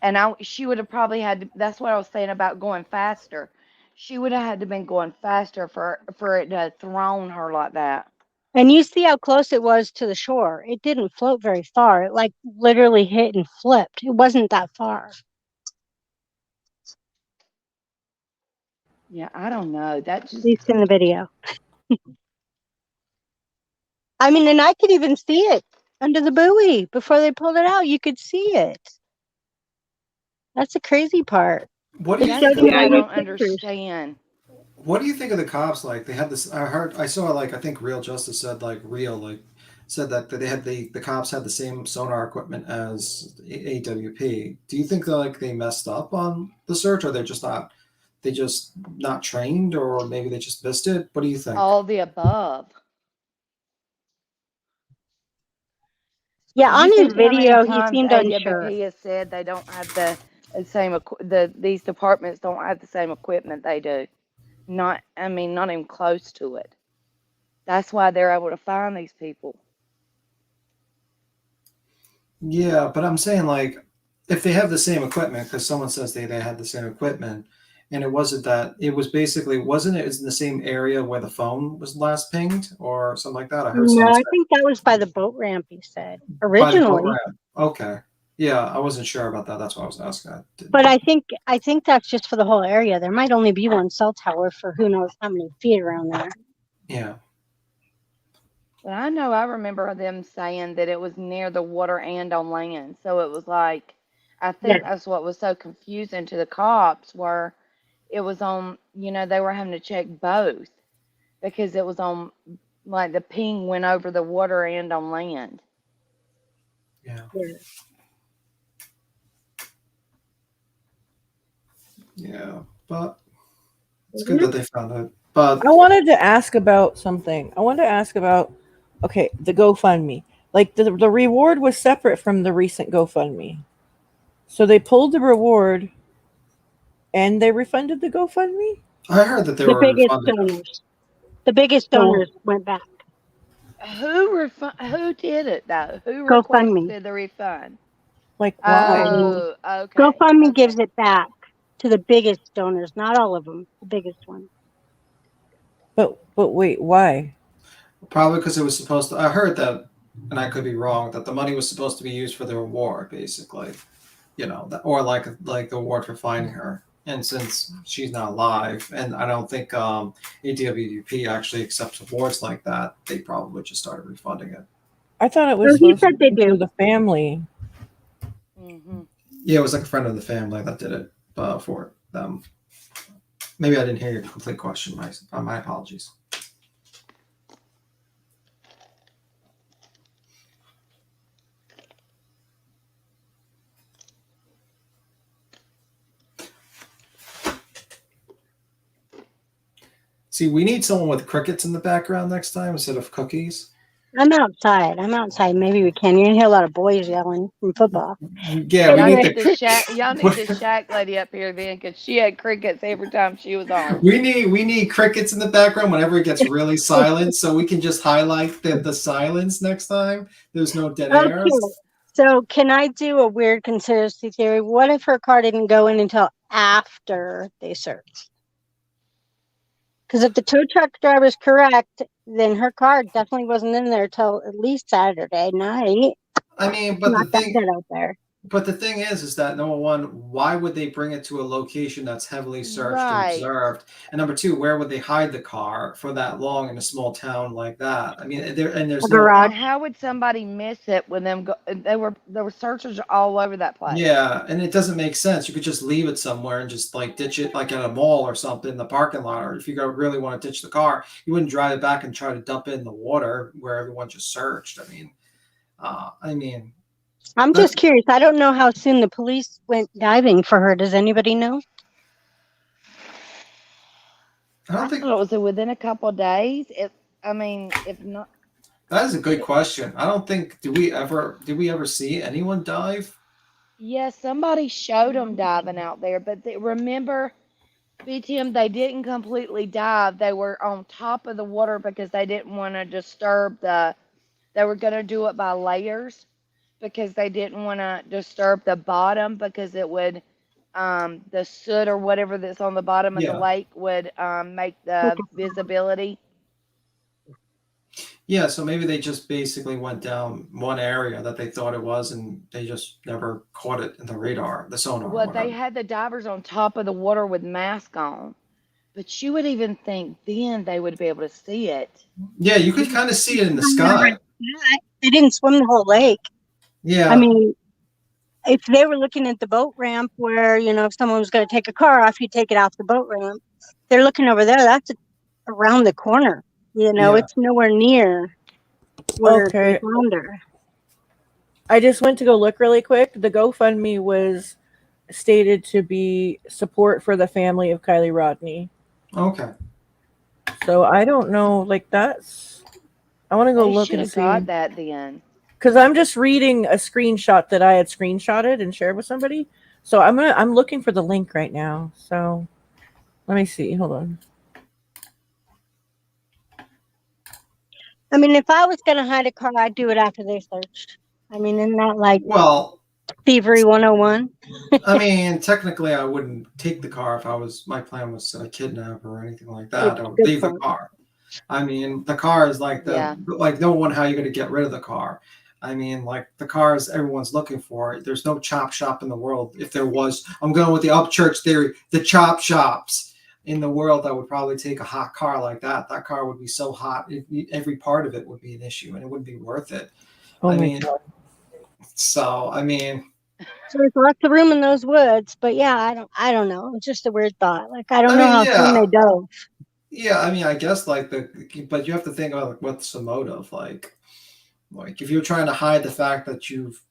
and she would have probably had to. That's what I was saying about going faster. She would have had to been going faster for it to have thrown her like that. And you see how close it was to the shore. It didn't float very far. It like literally hit and flipped. It wasn't that far. Yeah, I don't know. That just At least in the video. I mean, and I could even see it under the buoy before they pulled it out. You could see it. That's the crazy part. What do you that's think? what I don't understand. What do you think of the cops? Like they had this. I saw like I think Real Justice said said that they had the cops had the same sonar equipment as AWP. Do you think that they messed up on the search, or they just not trained, or maybe they just missed it? What do you think? All the above. Yeah, on his video, he times seemed unsure. AWP has said they don't have the same these departments don't have the same equipment they do. Not even close to it. That's why they're able to find these people. Yeah, but I'm saying like if they have the same equipment, because someone says they had the same equipment, and it wasn't that it was basically wasn't it in the same area where the phone was last pinged or something like that? I heard No, someone I say think that was by the boat ramp. He said by the boat originally, ramp. Okay. Yeah, I wasn't sure about that. That's why I was asking. I didn't but know. I think that's just for the whole area. There might only be one cell tower for who knows how many feet around there. Yeah. But I know I remember them saying that it was near the water and on land. So it was like, I think Yeah. that's what was so confusing to the cops, where it was on, they were having to check both because it was on, like the ping went over the water and on land. Yeah. Yeah. Yeah. But it's good that they found it. But I wanted to ask about something. I wanted to ask about, okay, the GoFundMe. Like the reward was separate from the recent GoFundMe. So they pulled the reward and they refunded the GoFundMe? I heard that they The were biggest refunding it. donors. The biggest So donors went back. Who did it though? Who GoFundMe. requested the refund? like why? Oh, okay. GoFundMe Okay. gives it back to the biggest donors, not all of them, the biggest one. But wait, why? Probably because it was supposed to. I heard that, and I could be wrong, that the money was supposed to be used for the reward, basically. Or like the award for finding her. And since she's not alive, and I don't think AWP actually accepts awards like that, they probably just started refunding it. I thought it So was he supposed to said they go to do. the family. Hmm. Yeah, it was like a friend of the family that did it for them. Maybe I didn't hear your complete question. My apologies. See, we need someone with crickets in the background next time instead of cookies. I'm outside. Maybe we can. You can hear a lot of boys yelling from football. Yeah, we need the. Y'all need the Shack lady up here then, because she had crickets every time she was on. We need crickets in the background whenever it gets really silent, so we can just highlight the silence next time. There's no dead air. Okay. So can I do a weird conspiracy theory? What if her car didn't go in until after they searched? Because if the tow truck driver is correct, then her car definitely wasn't in there till at least Saturday night. I mean, but Not that dead out there. But the thing is that number one, why would they bring it to a location that's heavily searched and Right. observed? And number two, where would they hide the car for that long in a small town like that? I mean, there's A no. garage. And how would somebody miss it when there were searchers all over that place? Yeah, and it doesn't make sense. You could just leave it somewhere and just like ditch it, like at a mall or something in the parking lot. Or if you really want to ditch the car, you wouldn't drive it back and try to dump it in the water where everyone just searched. I mean. I'm just curious. I don't know how soon the police went diving for her. Does anybody know? I don't think was it within a couple of days. If not, that is a good question. I don't think did we ever see anyone dive? yeah, somebody showed them diving out there, but remember, BTM, they didn't completely dive. They were on top of the water because they didn't want to disturb they were going to do it by layers because they didn't want to disturb the bottom because it would, the soot or whatever that's on the bottom of the lake would make the visibility. Yeah, so maybe they just basically went down one area that they thought it was, and they just never caught it in the radar, the sonar. Well, they had the divers on top of the water with masks on, but you would even think then they would be able to see it. Yeah, you could kind of see it in the sky. They didn't swim the whole lake. Yeah. I mean, if they were looking at the boat ramp where, if someone was going to take a car off, you take it off the boat ramp. They're looking over there. That's around the corner. It's nowhere near where they found her. I just went to go look really quick. The GoFundMe was stated to be support for the family of Kylie Rodney. Okay. So I don't know, I want to go look and see. Got that then. Because I'm just reading a screenshot that I had screenshotted and shared with somebody. So I'm looking for the link right now. So let me see. Hold on. I mean, if I was going to hide a car, I'd do it after they searched. I mean, isn't that like Well, thievery 101? I mean, technically, I wouldn't take the car if my plan was to kidnap or anything like that. I would Good leave the point. car. I mean, the car is like no one. How are you going to get rid of the car? I mean, like the cars everyone's looking for. There's no chop shop in the world. If there was, I'm going with the Upchurch theory. The chop shops in the world that would probably take a hot car like that. That car would be so hot, every part of it would be an issue, and it wouldn't be worth it. Oh I my mean, God. so I mean, So there's lots of room in those woods, but yeah, I don't know. It's just a weird thought. Like I don't I know mean, how soon they dove. yeah. I mean, I guess like but you have to think about like, what's the motive, like if you're trying to hide the fact that you've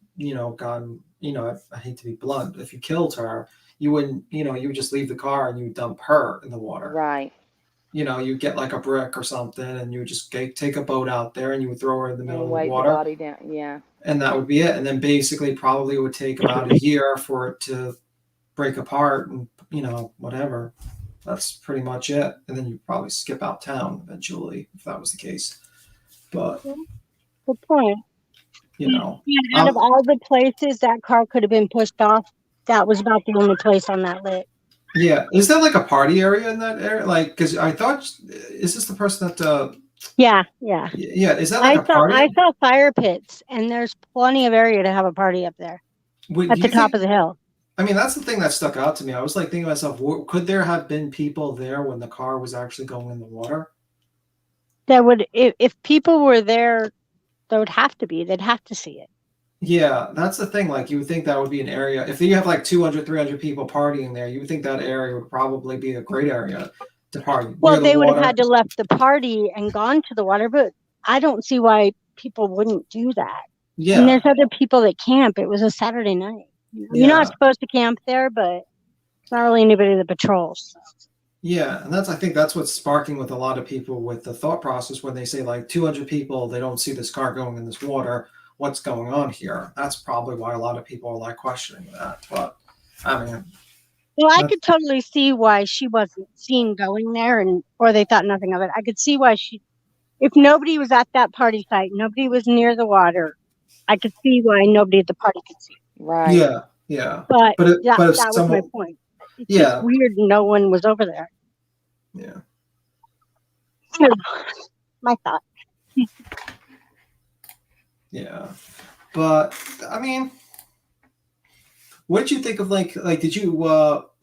gone, I hate to be blunt, if you killed her, you wouldn't, you would just leave the car and you would dump her in the water. Right. You get like a brick or something and you would just take a boat out there and you would throw her in the middle And of the weight the water, body down. Yeah. and that would be it. And then basically probably it would take about a year for it to break apart and whatever. That's pretty much it. And then you probably skip out town eventually if that was the case. But Good point. Yeah, out of all the places that car could have been pushed off, that was about the only place on that list. yeah. Is there like a party area in that area? Like, because I thought, is this the person that? Yeah. Yeah. Is that like a party? I saw fire pits, and there's plenty of area to have a party up there at the top of the hill. I mean, that's the thing that stuck out to me. I was like thinking to myself, could there have been people there when the car was actually going in the water? There would, if people were there, there would have to be. They'd have to see it. Yeah, that's the thing. Like, you would think that would be an area. If you have like 200, 300 people partying there, you would think that area would probably be a great area to party. Well, they would have had to left the party and gone to the water, but I don't see why people wouldn't do that. Yeah. And there's other people that camp. It was a Saturday night. You're not supposed to camp there, but it's not really anybody that patrols. Yeah, and I think that's what's sparking with a lot of people with the thought process when they say like 200 people, they don't see this car going in this water. What's going on here? That's probably why a lot of people are like questioning that. But I mean, well, I could totally see why she wasn't seen going there, or they thought nothing of it. I could see why if nobody was at that party site, nobody was near the water, I could see why nobody at the party could see. Right. Yeah. But if that was my point. It's just weird no one was over there. Yeah. My thought. Yeah. But I mean, what did you think of like did you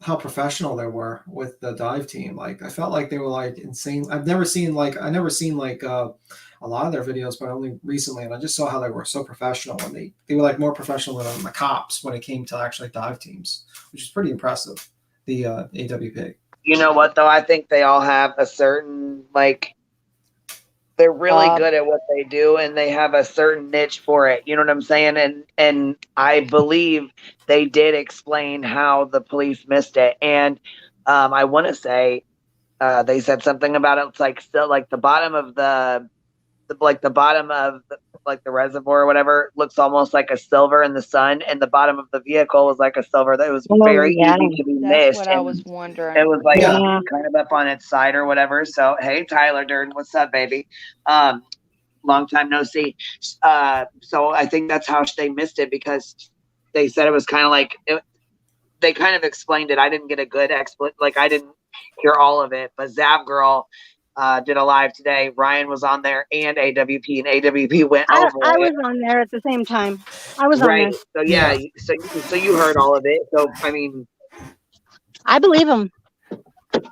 how professional they were with the dive team? Like I felt like they were like insane. I never seen like a lot of their videos, but only recently, and I just saw how they were so professional when they were like more professional than the cops when it came to actually dive teams, which is pretty impressive. The AWP. You know what though? I think they all have a certain they're really good at what they do, and they have a certain niche for it. You know what I'm saying? And I believe they did explain how the police missed it. And I want to say they said something about it. It's like still like the bottom of the reservoir or whatever looks almost like a silver in the sun, and the bottom of the vehicle was like a silver that was very easy to be missed. What I was wondering. It was like kind of up on its side or whatever. So hey, Tyler Durden, what's up, baby? Long time no see. So I think that's how they missed it, because they said it was kind of like they kind of explained it. I didn't get a good I didn't hear all of it, but Zav Girl did a live today. Ryan was on there and AWP, and AWP went over I was on there at the same time. I was on there. So yeah, so you heard all of it. So I mean, I believe them.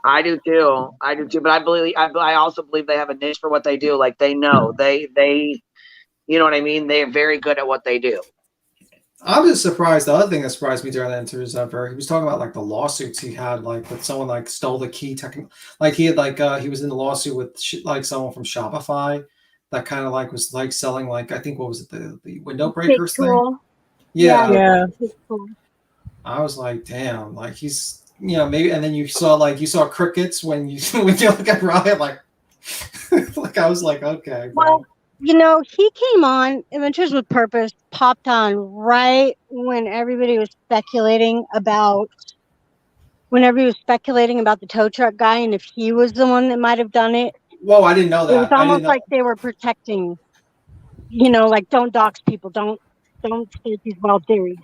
I do too. But I also believe they have a niche for what they do. Like they know they you know what I mean? They're very good at what they do. I'm just surprised. The other thing that surprised me during the interview is that he was talking about like the lawsuits he had, like with someone like stole the key. Like he had he was in the lawsuit with like someone from Shopify that kind of like was like selling like, I think, what was it, the window breakers thing? Yeah. I was like, damn, like he's maybe. And then you saw crickets when you look at Ryan, like like I was like, okay. Well, he came on Adventures with Purpose, popped on right when everybody was speculating about the tow truck guy and if he was the one that might have done it. Whoa, I didn't know that. It was almost like they were protecting, like don't dox people, don't state these wild theories.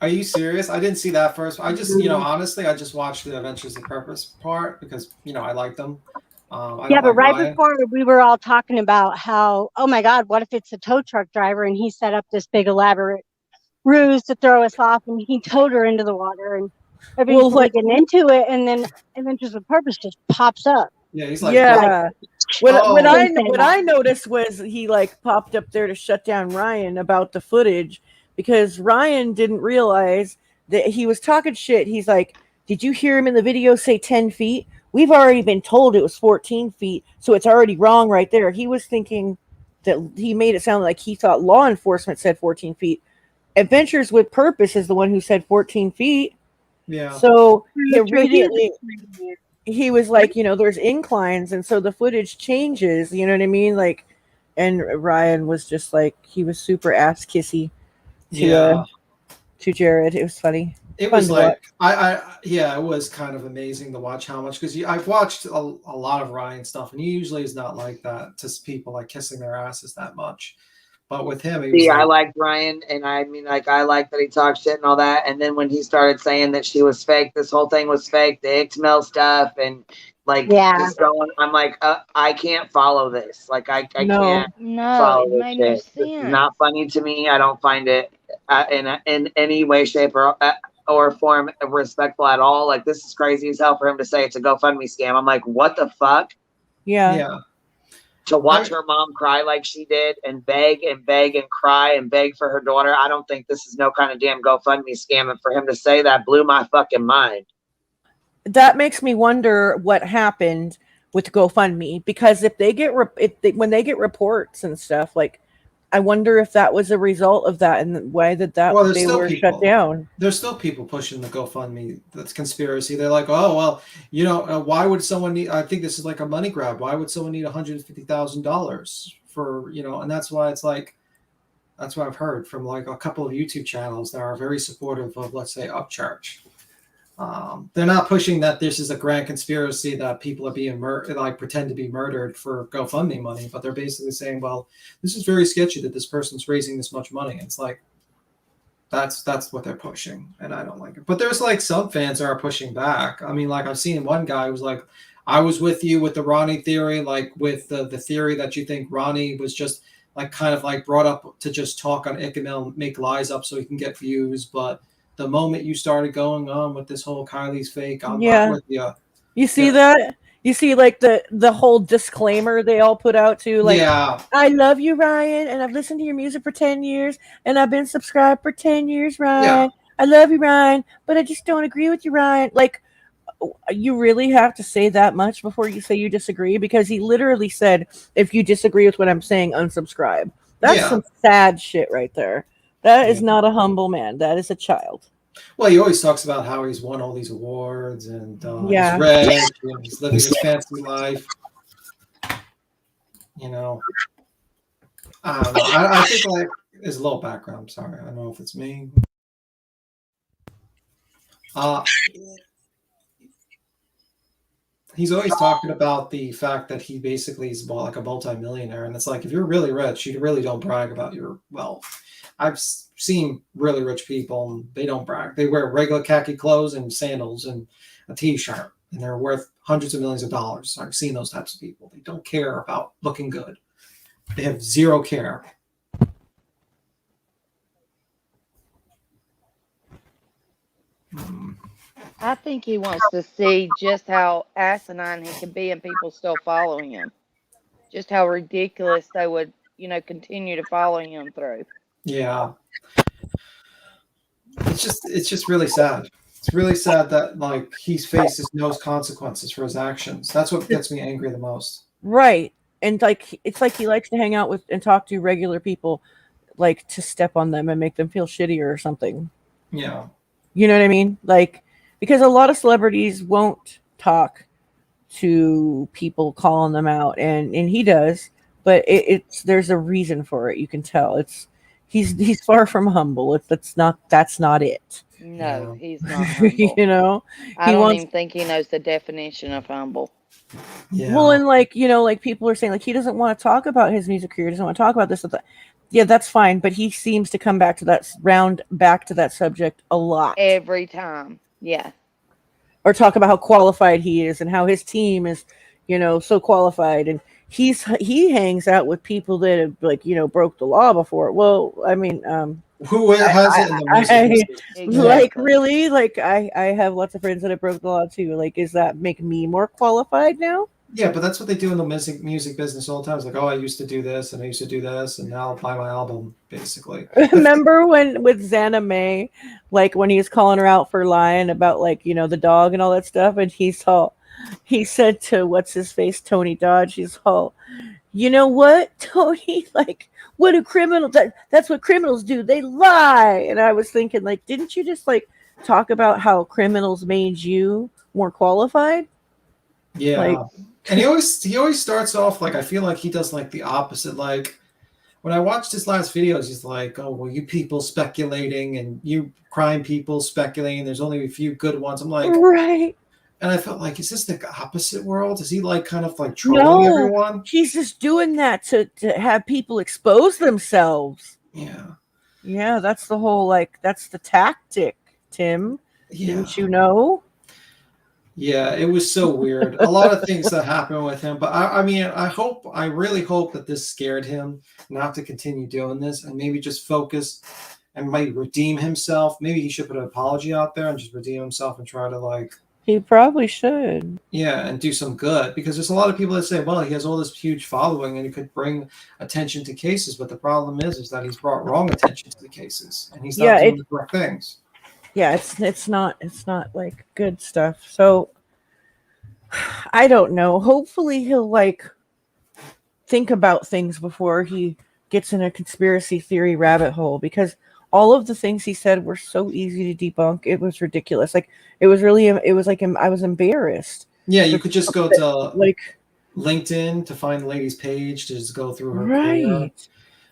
Are you serious? I didn't see that first. I just, Mhm. honestly, I just watched the Adventures of Purpose part because, I like them. I Yeah, don't but like right Ryan. before we were all talking about how, oh my God, what if it's a tow truck driver and he set up this big elaborate ruse to throw us off and he towed her into the water and everybody's really getting into it, and then Adventures with Purpose just pops up. Yeah, he's like, Yeah. What Didn't say I that. noticed was he like popped up there to shut down Ryan about the footage because Ryan didn't realize that he was talking shit. He's like, "Did you hear him in the video say 10 feet? We've already been told it was 14 feet, so it's already wrong right there." He was thinking that he made it sound like he thought law enforcement said 14 feet. Adventures with Purpose is the one who said 14 feet. Yeah. So he That's true. immediately he was like, there's inclines, and so the footage changes. You know what I mean? Like, and Ryan was just like, he was super ass kissy to Jared. It was funny. It Fun was to like watch. it was kind of amazing to watch how much, because I've watched a lot of Ryan stuff, and he usually is not like that to people like kissing their asses that much. But with him, he was I like, liked Ryan, and I mean, like, I like that he talked shit and all that. And then when he started saying that she was fake, this whole thing was fake, the XML stuff, and like, just going, I'm like, I can't follow this. Like, I No. can't No, follow it this made no shit. This is sense. not funny to me. I don't find it in any way, shape, or form respectful at all. Like, this is crazy as hell for him to say it's a GoFundMe scam. I'm like, what the fuck? Yeah. To watch her mom cry like she did and beg and beg and cry and beg for her daughter. I don't think this is no kind of damn GoFundMe scam. And for him to say that blew my fucking mind. That makes me wonder what happened with GoFundMe, because if they get when they get reports and stuff, like, I wonder if that was a result of that and why well, there's they still were shut people. down. There's still people pushing the GoFundMe. That's conspiracy. They're like, oh well, why would someone need? I think this is like a money grab. Why would someone need $150,000 for And that's why it's like, that's what I've heard from like a couple of YouTube channels that are very supportive of, let's say, upcharge. They're not pushing that this is a grand conspiracy that people are being like pretend to be murdered for GoFundMe money, but they're basically saying, well, this is very sketchy that this person's raising this much money. It's like, that's what they're pushing, and I don't like it. But there's like some fans that are pushing back. I mean, like I've seen one guy who's like, I was with you with the Ronnie theory, like with the theory that you think Ronnie was just like kind of like brought up to just talk on ICML, make lies up so he can get views. But the moment you started going on with this whole Kylie's fake, I'm with you. You see that? You see like the whole disclaimer they all put out too, like, I love you, Ryan, and I've listened to your music for 10 years, and I've been subscribed for 10 years, Ryan. I love you, Ryan, but I just don't agree with you, Ryan. Like, you really have to say that much before you say you disagree? Because he literally said, if you disagree with what I'm saying, unsubscribe. That's some sad shit right there. That is not a humble man. That is a child. Well, he always talks about how he's won all these awards and he's rich and he's living his fancy life. I think like there's a little background. I'm sorry. I don't know if it's me. He's always talking about the fact that he basically is like a multi-millionaire, and it's like, if you're really rich, you really don't brag about your wealth. I've seen really rich people, and they don't brag. They wear regular khaki clothes and sandals and a t-shirt, and they're worth hundreds of millions of dollars. I've seen those types of people. They don't care about looking good. They have zero care. I think he wants to see just how asinine he can be and people still following him. Just how ridiculous they would, continue to follow him through. Yeah. It's just really sad. It's really sad that like he faces no consequences for his actions. That's what gets me angry the most. Right. And like, it's like he likes to hang out with and talk to regular people, like to step on them and make them feel shittier or something. Yeah. You know what I mean? Like, because a lot of celebrities won't talk to people calling them out, and he does, but there's a reason for it. You can tell he's far from humble. That's not it. No, he's not humble. I don't even think he knows the definition of humble. Yeah. Well, and like, you know, like people are saying, like, he doesn't want to talk about his music career, doesn't want to talk about this. Yeah, that's fine, but he seems to come back to that subject a lot every time. Yeah. or talk about how qualified he is and how his team is, you know, so qualified. And he hangs out with people that have, like, you know, broke the law before. Well, I mean, who has it in the music business? like, Exactly. really, like, I have lots of friends that have broke the law too. Like, does that make me more qualified now? Yeah, but that's what they do in the music business all the time. It's like, oh, I used to do this and I used to do this, and now I'll buy my album, basically. Remember when with Xana May, like when he was calling her out for lying about, like, you know, the dog and all that stuff, and he said to what's his face, Tony Dodge, he's all, you know what, Tony, like, what do criminals, that's what criminals do, they lie. And I was thinking, like, didn't you just, like, talk about how criminals made you more qualified? Yeah. Like, and he always starts off like, I feel like he does like the opposite. Like when I watched his last videos, he's like, oh, well, you people speculating and you crime people speculating, there's only a few good ones. I'm like, right. And I felt like, is this the opposite world? Is he like kind of like trolling everyone? He's just doing that to have people expose themselves. Yeah. Yeah, that's the whole, like, that's the tactic, Tim. Yeah. Didn't you know? Yeah, it was so weird. A lot of things that happened with him. But I mean, I really hope that this scared him not to continue doing this and maybe just focus and might redeem himself. Maybe he should put an apology out there and just redeem himself and try to, like, he probably should. Yeah, and do some good, because there's a lot of people that say, well, he has all this huge following and he could bring attention to cases, but the problem is that he's brought wrong attention to the cases and he's not doing the correct things. Yeah, it's not like good stuff. So I don't know. Hopefully he'll, like, think about things before he gets in a conspiracy theory rabbit hole, because all of the things he said were so easy to debunk. It was ridiculous. Like, it was like I was embarrassed. Yeah, you could just go to like LinkedIn to find the lady's page to just go through her right. career.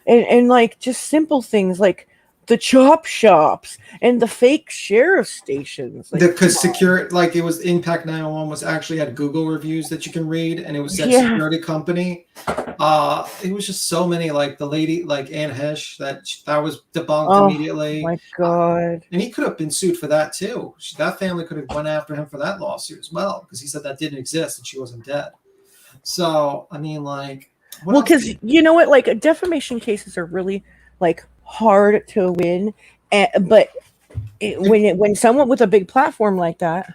And like just simple things like the chop shops and the fake sheriff stations. Like, because security, like, it was Impact 911 was actually had Google reviews that you can read, and it was that security company. It was just so many, like the lady, like Ann Hesh, that was debunked immediately. Oh my god! And he could have been sued for that too. That family could have went after him for that lawsuit as well, because he said that didn't exist and she wasn't dead. So I mean, like, well, because you know what, like, defamation cases are really, like, hard to win, but when someone with a big platform like that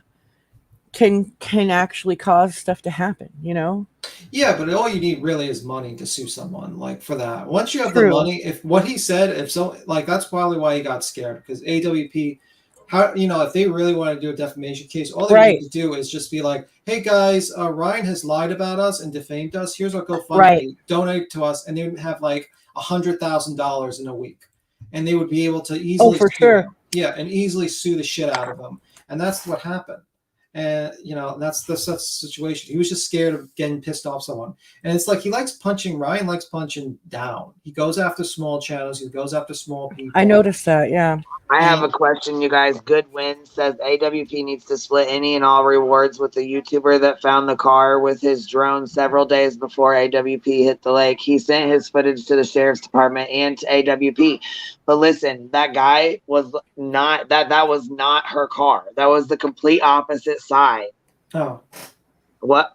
can actually cause stuff to happen, you know. Yeah, but all you need really is money to sue someone, like, for that. Once you have the money, if what he said, if so, like, that's probably why he got scared, because AWP, if they really want to do a defamation case, all they need to do is just be like, hey guys, Ryan has lied about us and defamed us. Here's our GoFundMe. Donate to us, and they would have like $100,000 in a week, and they would be able to easily and easily sue the shit out of them. And that's what happened. And that's the situation. He was just scared of getting pissed off someone. And it's like Ryan likes punching down. He goes after small channels. He goes after small people. I noticed that, yeah. I have a question, you guys. Goodwin says AWP needs to split any and all rewards with the YouTuber that found the car with his drone several days before AWP hit the lake. He sent his footage to the sheriff's department and to AWP. But listen, that guy was not that was not her car. That was the complete opposite side. Oh. What?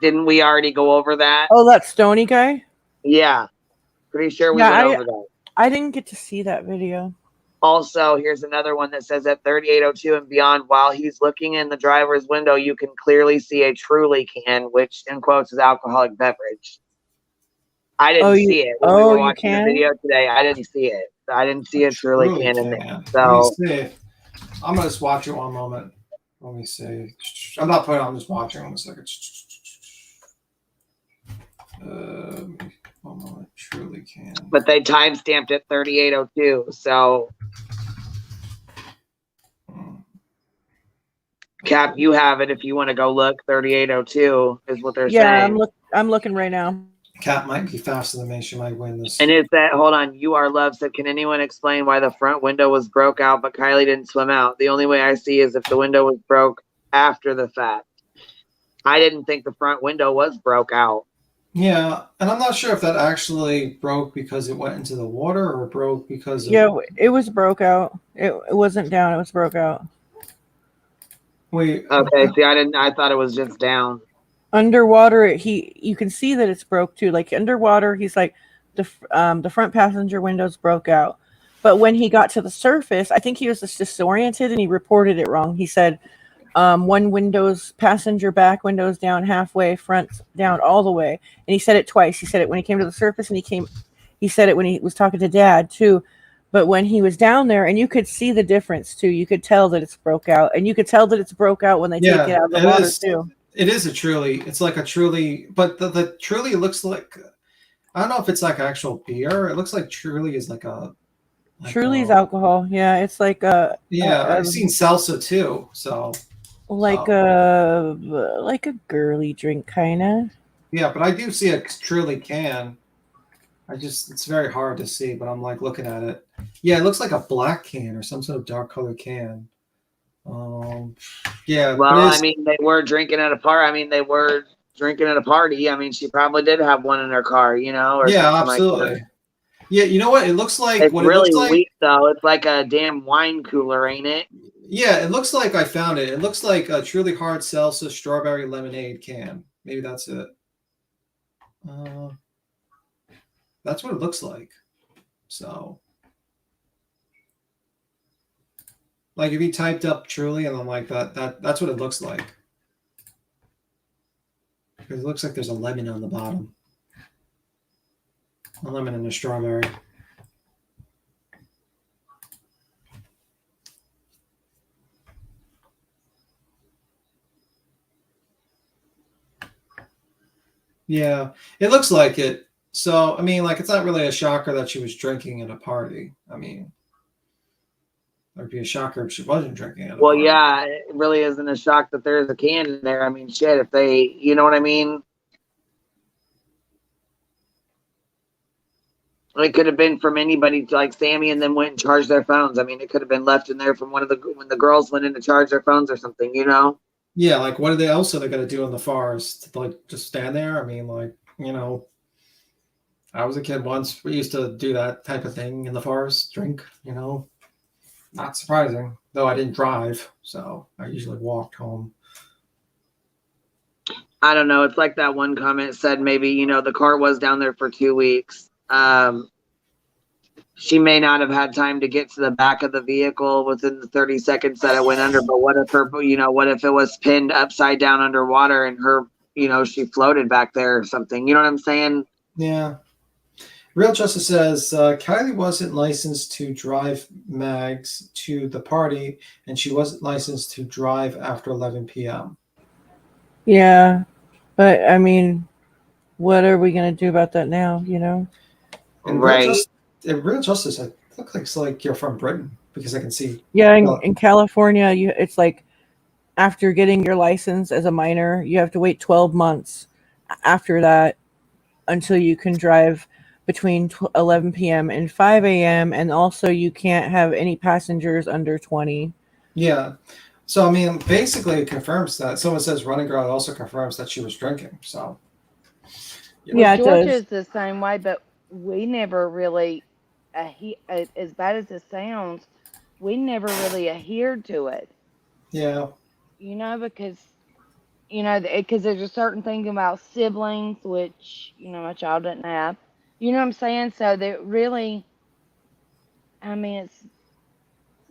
Didn't we already go over that? Oh, that Stony guy? Yeah. Pretty sure we went over that. I didn't get to see that video. Also, here's another one that says at 3802 and beyond, while he's looking in the driver's window, you can clearly see a Truly can, which in quotes is alcoholic beverage. I didn't see it when we were watching the video today. I didn't see it. I didn't see a Truly can in there. So I'm gonna just watch it one moment. Let me see. I'm not putting. I'm just watching. 1 second. One moment. Truly can. But they timestamped at 3802. So, Cap, you have it if you want to go look. 3802 is what they're saying. Yeah, I'm looking right now. Cap might be faster than me. She might win this. And it's that, hold on, You Are Love said, can anyone explain why the front window was broke out, but Kylie didn't swim out? The only way I see is if the window was broke after the fact. I didn't think the front window was broke out. Yeah, and I'm not sure if that actually broke because it went into the water or broke because of. Yeah, it was broke out. It wasn't down. It was broke out. Wait. Okay, see, I thought it was just down. Underwater, you can see that it's broke too. Like underwater, he's like the front passenger windows broke out. But when he got to the surface, I think he was just disoriented and he reported it wrong. He said one window's passenger back windows down halfway, front down all the way. And he said it twice. He said it when he came to the surface, and he said it when he was talking to Dad too. But when he was down there, and you could see the difference too. You could tell that it's broke out, and you could tell that it's broke out when they take it out of the water too. It is a truly. It's like a truly, but the truly looks like, I don't know if it's like actual beer. It looks like truly is like a. Truly's alcohol. Yeah, it's like a. I've seen salsa too. So. Like a girly drink, kind of. Yeah, but I do see a truly can. It's very hard to see, but I'm like looking at it. Yeah, it looks like a black can or some sort of dark colored can. Yeah. Well, I mean, they were drinking at a party. I mean, they were drinking at a party. I mean, she probably did have one in her car, you know? Or yeah, something absolutely. Like yeah, you know what? It looks like it's what really it looks like. weak, though. It's like a damn wine cooler, ain't it? Yeah, it looks like I found it. It looks like a truly hard salsa strawberry lemonade can. Maybe that's it. That's what it looks like. So, like if you typed up truly and I'm like that's what it looks like. Because it looks like there's a lemon on the bottom. A lemon and a strawberry. Yeah, it looks like it. So, I mean, like, it's not really a shocker that she was drinking at a party. I mean, it would be a shocker if she wasn't drinking at a party. Yeah, it really isn't a shock that there's a can in there. I mean, shit, if they, you know what I mean? It could have been from anybody like Sammy and then went and charged their phones. I mean, it could have been left in there from when the girls went in to charge their phones or something, you know? Yeah, like what are they else are they gonna do in the forest? Like just stand there? I mean, like, you know, I was a kid once. We used to do that type of thing in the forest, drink, you know. Not surprising, though I didn't drive, so I usually walked home. I don't know. It's like that one comment said maybe, you know, the car was down there for 2 weeks. She may not have had time to get to the back of the vehicle within the 30 seconds that it went under, but what if it was pinned upside down underwater and her, you know, she floated back there or something? You know what I'm saying? Yeah. Real Justice says Kylie wasn't licensed to drive Mags to the party, and she wasn't licensed to drive after 11 p.m. Yeah, but I mean, what are we gonna do about that now? You know, right? Real Justice, I look like you're from Britain because I can see. Yeah, in California, it's like after getting your license as a minor, you have to wait 12 months after that until you can drive between 11 p.m. and 5 a.m. And also you can't have any passengers under 20. Yeah. So, I mean, basically it confirms that. Someone says running girl, it also confirms that she was drinking. So, yeah, Georgia's the same way, but we never really, as bad as it sounds, we never really adhered to it. Yeah. You know, because there's a certain thing about siblings, which, you know, my child didn't have. You know what I'm saying? So that really, I mean, it's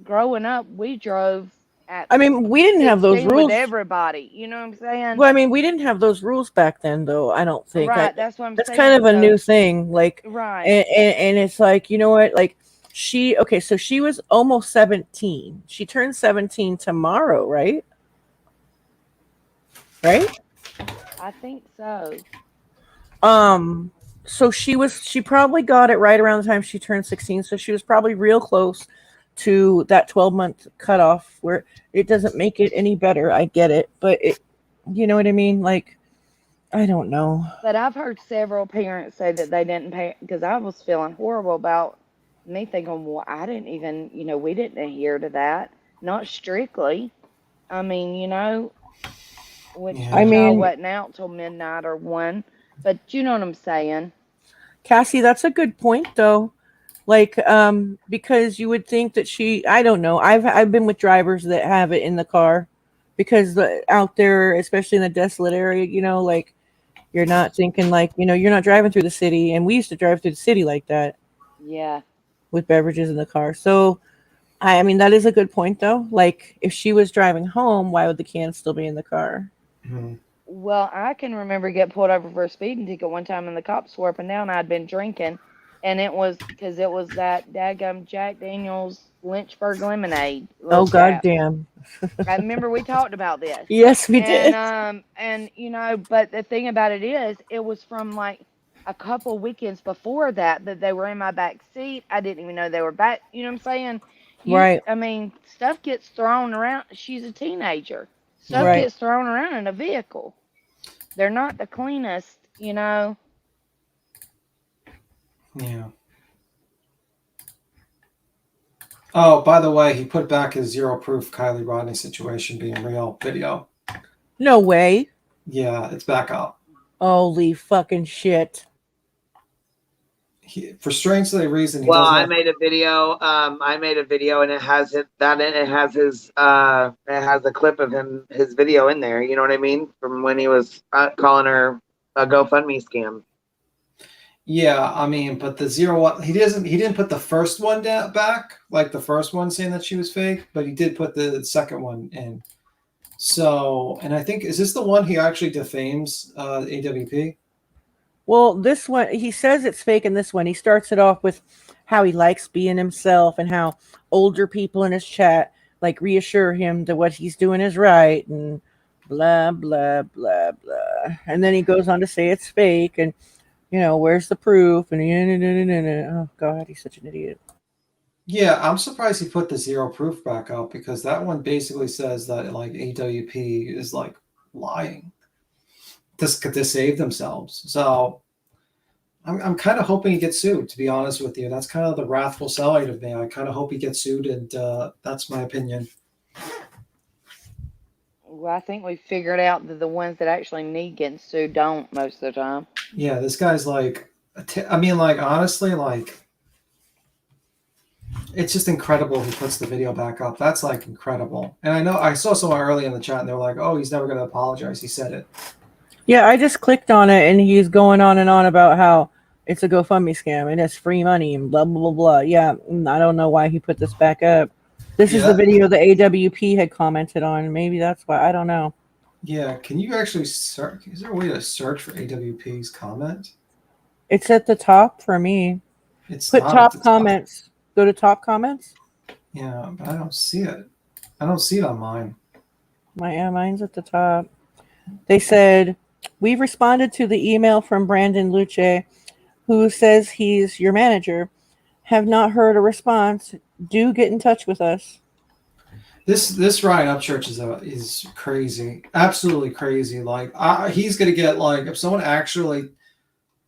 growing up, we drove I mean, we didn't have those rules with everybody. You know what I'm saying? Well, I mean, we didn't have those rules back then, though. I don't think. Right. That's what I'm saying. That's kind of a new thing. Like, right. And it's like, you know what? Like, so she was almost 17. She turned 17 tomorrow, right? Right? I think so. So she probably got it right around the time she turned 16. So she was probably real close to that 12-month cutoff, where it doesn't make it any better. I get it, but you know what I mean? Like, I don't know. But I've heard several parents say that they didn't pay, because I was feeling horrible about me thinking, well, I didn't even, you know, we didn't adhere to that. Not strictly. I mean, you know, which Yeah. I y'all mean, wasn't out till midnight or 1. But you know what I'm saying. Cassie, that's a good point though. Like, because you would think that I don't know. I've been with drivers that have it in the car because out there, especially in the desolate area, like you're not thinking like, you're not driving through the city, and we used to drive through the city like that Yeah. with beverages in the car. So, I mean, that is a good point though. Like, if she was driving home, why would the can still be in the car? Mhm. Well, I can remember get pulled over for a speeding ticket one time, and the cops were up and down. I'd been drinking, and it was because it was that daggum Jack Daniels Lynchburg lemonade little Oh, cap. goddamn. I remember we talked about this. Yes, we did. And but the thing about it is, it was from like a couple weekends before that they were in my back seat. I didn't even know they were back. You know what I'm saying? Right, I mean, stuff gets thrown around. She's a teenager. Stuff right. gets thrown around in a vehicle. They're not the cleanest. Yeah. Oh, by the way, he put back his zero proof Kylie Rodney situation being real video. No way. Yeah, it's back up. Holy fucking shit. For strangely reason, he Well, doesn't I have. made a video. I made a video, and it has it that in it has his it has a clip of his video in there. You know what I mean? From when he was calling her a GoFundMe scam. Yeah, I mean, but the zero one, he didn't put the first one back, like the first one saying that she was fake, but he did put the second one in. So, and I think, is this the one he actually defames AWP? Well, this one, he says it's fake in this one. He starts it off with how he likes being himself and how older people in his chat like reassure him that what he's doing is right and blah, blah, blah, blah. And then he goes on to say it's fake and, where's the proof? And oh, God, he's such an idiot. Yeah, I'm surprised he put the zero proof back up because that one basically says that like AWP is like lying to save themselves. So I'm kind of hoping he gets sued, to be honest with you. That's kind of the wrathful side of me. I kind of hope he gets sued, and that's my opinion. Well, I think we figured out that the ones that actually need getting sued don't most of the time. Yeah, this guy's like, I mean, like, honestly, like, it's just incredible he puts the video back up. That's like incredible. And I know I saw someone early in the chat and they were like, oh, he's never going to apologize. He said it. Yeah, I just clicked on it and he's going on and on about how it's a GoFundMe scam and it's free money and blah, blah, blah, blah. Yeah, I don't know why he put this back up. This is the video the AWP had commented on. Maybe that's why. I don't know. Yeah, can you actually search? Is there a way to search for AWP's comment? It's at the top for me. It's Put not top at the comments. Top. Go to top comments. Yeah, but I don't see it. I don't see it on mine. Mine's at the top. They said, we've responded to the email from Brandon Luce, who says he's your manager. Have not heard a response. Do get in touch with us. This Ryan Upchurch is crazy, absolutely crazy. Like he's gonna get like if someone actually,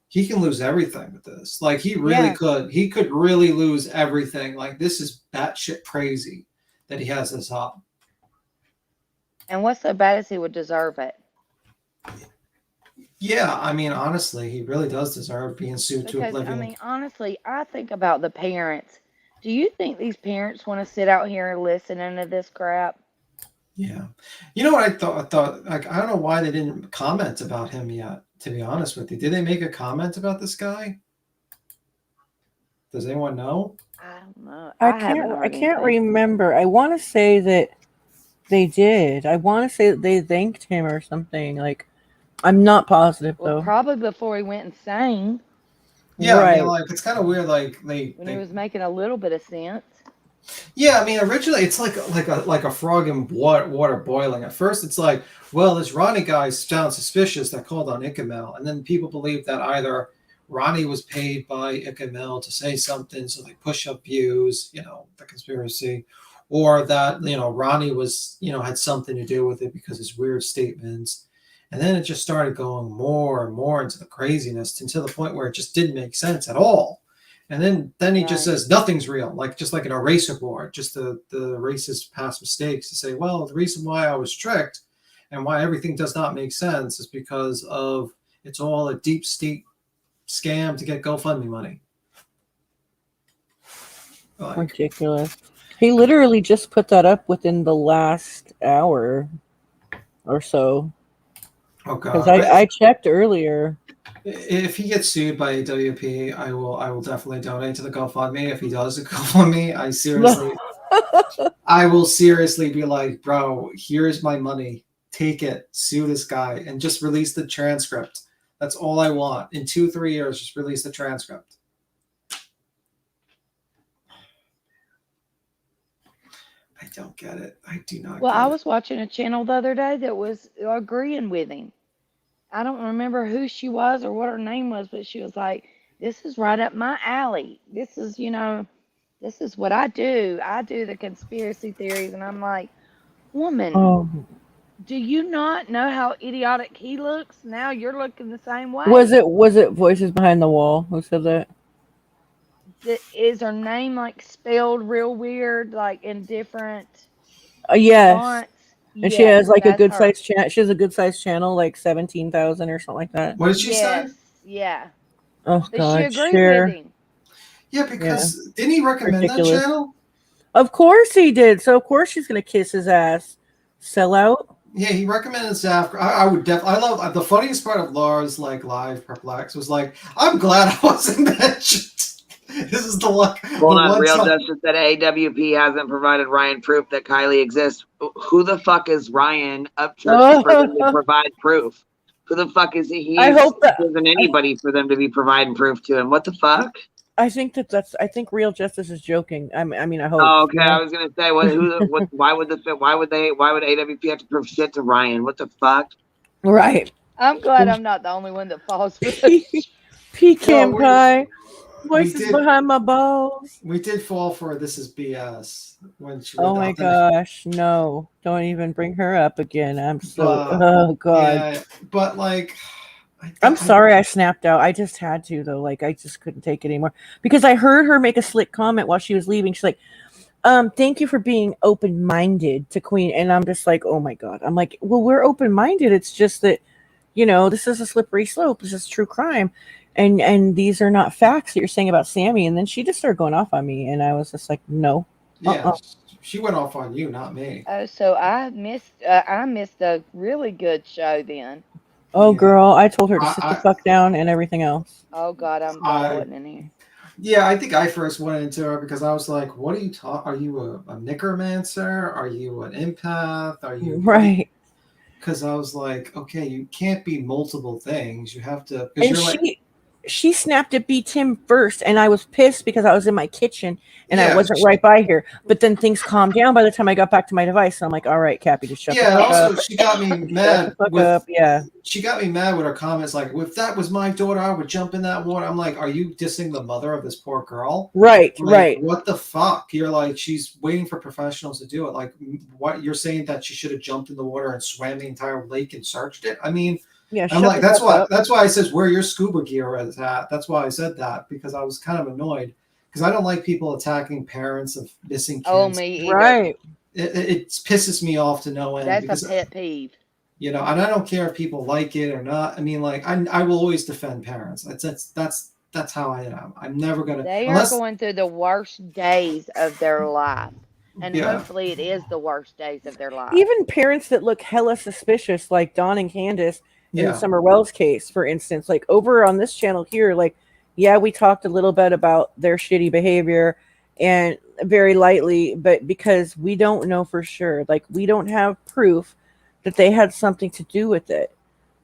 he can lose everything with this. Like he really could. He could really lose everything. Like this is batshit crazy that he has this up. And what's so bad as he would deserve it? Yeah, I mean, honestly, he really does deserve being sued to oblivion. I mean, honestly, I think about the parents. Do you think these parents want to sit out here and listen to this crap? Yeah. You know what I thought, like, I don't know why they didn't comment about him yet, to be honest with you. Did they make a comment about this guy? Does anyone know? I don't know. I can't remember. I want to say that they did. I want to say that they thanked him or something. Like, I'm not positive though. Probably before he went insane. Yeah, right. I mean, like it's kind of weird. Like when he was making a little bit of sense. Yeah, I mean, originally it's like a frog in water boiling. At first, it's like, well, this Ronnie guy sounds suspicious that called on Icamel, and then people believe that either Ronnie was paid by Icamel to say something, so they push up views, the conspiracy, or that Ronnie was had something to do with it because his weird statements. And then it just started going more and more into the craziness until the point where it just didn't make sense at all. And then he just says nothing's real, just like an eraser board, just the racist past mistakes to say, well, the reason why I was tricked And why everything does not make sense is because of it's all a deep state scam to get GoFundMe money. Like, ridiculous. He literally just put that up within the last hour or so. oh Because god! I checked earlier. If he gets sued by AWP, I will definitely donate to the GoFundMe. If he does a GoFundMe, I will seriously be like, bro, here's my money. Take it, sue this guy, and just release the transcript. That's all I want. In 2-3 years, just release the transcript. I don't get it. I do not Well, get I it. was watching a channel the other day that was agreeing with him. I don't remember who she was or what her name was, but she was like, this is right up my alley. This is, this is what I do. I do the conspiracy theories. And I'm like, woman, Oh, do you not know how idiotic he looks? Now you're looking the same way. was it Voices Behind the Wall who said that? Is her name like spelled real weird, like in different Yes. fonts? And she has like a that's good her. sized channel. She has a good sized channel, like 17,000 or something like that. What did she say? Yeah. Oh But she God, agreed share. with him. Yeah, because didn't he recommend Ridiculous. that channel? Of course he did. So of course she's gonna kiss his ass. Sellout. Yeah, he recommended Zaf. I would definitely. I love the funniest part of Laura's like live perplex was like, I'm glad I wasn't mentioned. This is the luck. Hold on, Real Justice said AWP hasn't provided Ryan proof that Kylie exists. Who the fuck is Ryan Upchurch for them to provide proof? Who the fuck is he? I hope that isn't anybody for them to be providing proof to him. What the fuck? I think I think Real Justice is joking. I mean, I hope. Oh, okay, I was gonna say, why would AWP have to prove shit to Ryan? What the fuck? Right. I'm glad I'm not the only one that falls for this. Pecan pie. Voices behind my balls. We did fall for This Is BS when she. Oh my gosh, no! Don't even bring her up again. I'm so. Oh God. Yeah, but like. I'm sorry I snapped out. I just had to though. Like I just couldn't take it anymore because I heard her make a slick comment while she was leaving. She's like, thank you for being open-minded to Queen. And I'm just like, oh my God. I'm like, well, we're open-minded. It's just that, this is a slippery slope. This is true crime. And these are not facts that you're saying about Sammy. And then she just started going off on me. And I was just like, no. Yeah, she went off on you, not me. Oh, so I missed a really good show then. Oh, girl, I told her to sit the fuck down and everything else. Oh, God, I'm glad I wasn't in here. Yeah, I think I first went into her because I was like, what are you talking? Are you a necromancer? Are you an empath? Are you... Right. Because I was like, okay, you can't be multiple things. You have to... And she snapped at B Tim first, and I was pissed because I was in my kitchen and I wasn't right by here. But then things calmed down by the time I got back to my device. So I'm like, all right, Cappy, just shut the fuck also, up. She got me mad. Yeah. She got me mad with her comments like, if that was my daughter, I would jump in that water. I'm like, are you dissing the mother of this poor girl? Right, like, right. What the fuck? You're like, she's waiting for professionals to do it. Like, what you're saying that she should have jumped in the water and swam the entire lake and searched it? I mean... Yeah, I'm like, that's why I says where your scuba gear is at. That's why I said that, because I was kind of annoyed because I don't like people attacking parents of missing kids. Oh, me either. Right. It pisses me off to no end. That's a pet peeve. And I don't care if people like it or not. I mean, like, I will always defend parents. That's how I am. I'm never gonna. They are going through the worst days of their life. And hopefully it is the worst days of their life. Even parents that look hella suspicious, like Dawn and Candace in Summer Wells' case, for instance, like over on this channel here, like, yeah, we talked a little bit about their shitty behavior and very lightly, but because we don't know for sure, like we don't have proof that they had something to do with it.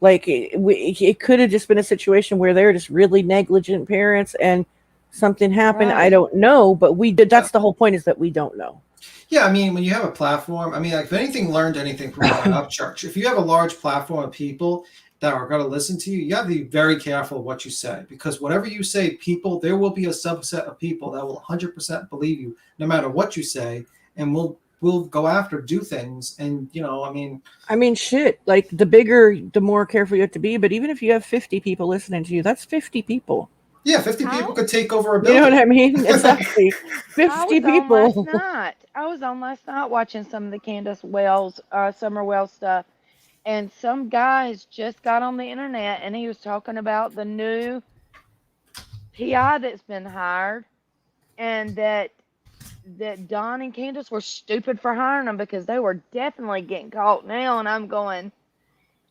Like it could have just been a situation where they're just really negligent parents and something happened. Right. I don't know, but we did. That's the whole point, is that we don't know. Yeah, I mean, when you have a platform, I mean, like, if anything, learned anything from growing up church. If you have a large platform of people that are going to listen to you, you have to be very careful of what you say, because whatever you say, there will be a subset of people that will 100% believe you, no matter what you say, and will go after, do things, and I mean, shit. Like, the bigger, the more careful you have to be. But even if you have 50 people listening to you, that's 50 people. Yeah, 50 people could take over a building. You know what I mean? Exactly. 50 people. I was on last night watching some of the Candace Wells, Summer Wells stuff, And some guys just got on the internet and he was talking about the new PI that's been hired, and that Don and Candace were stupid for hiring them because they were definitely getting caught now. And I'm going,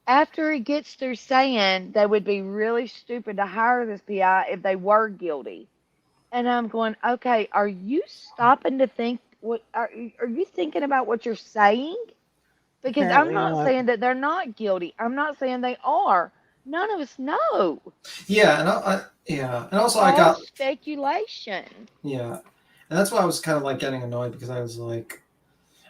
after he gets through saying they would be really stupid to hire this PI if they were guilty. And I'm going, okay, are you stopping to think what are you thinking about what you're saying? Because I'm Apparently not not. saying that they're not guilty. I'm not saying they are. None of us know. Yeah, and also I All got speculation. yeah, and that's why I was kind of like getting annoyed because I was like,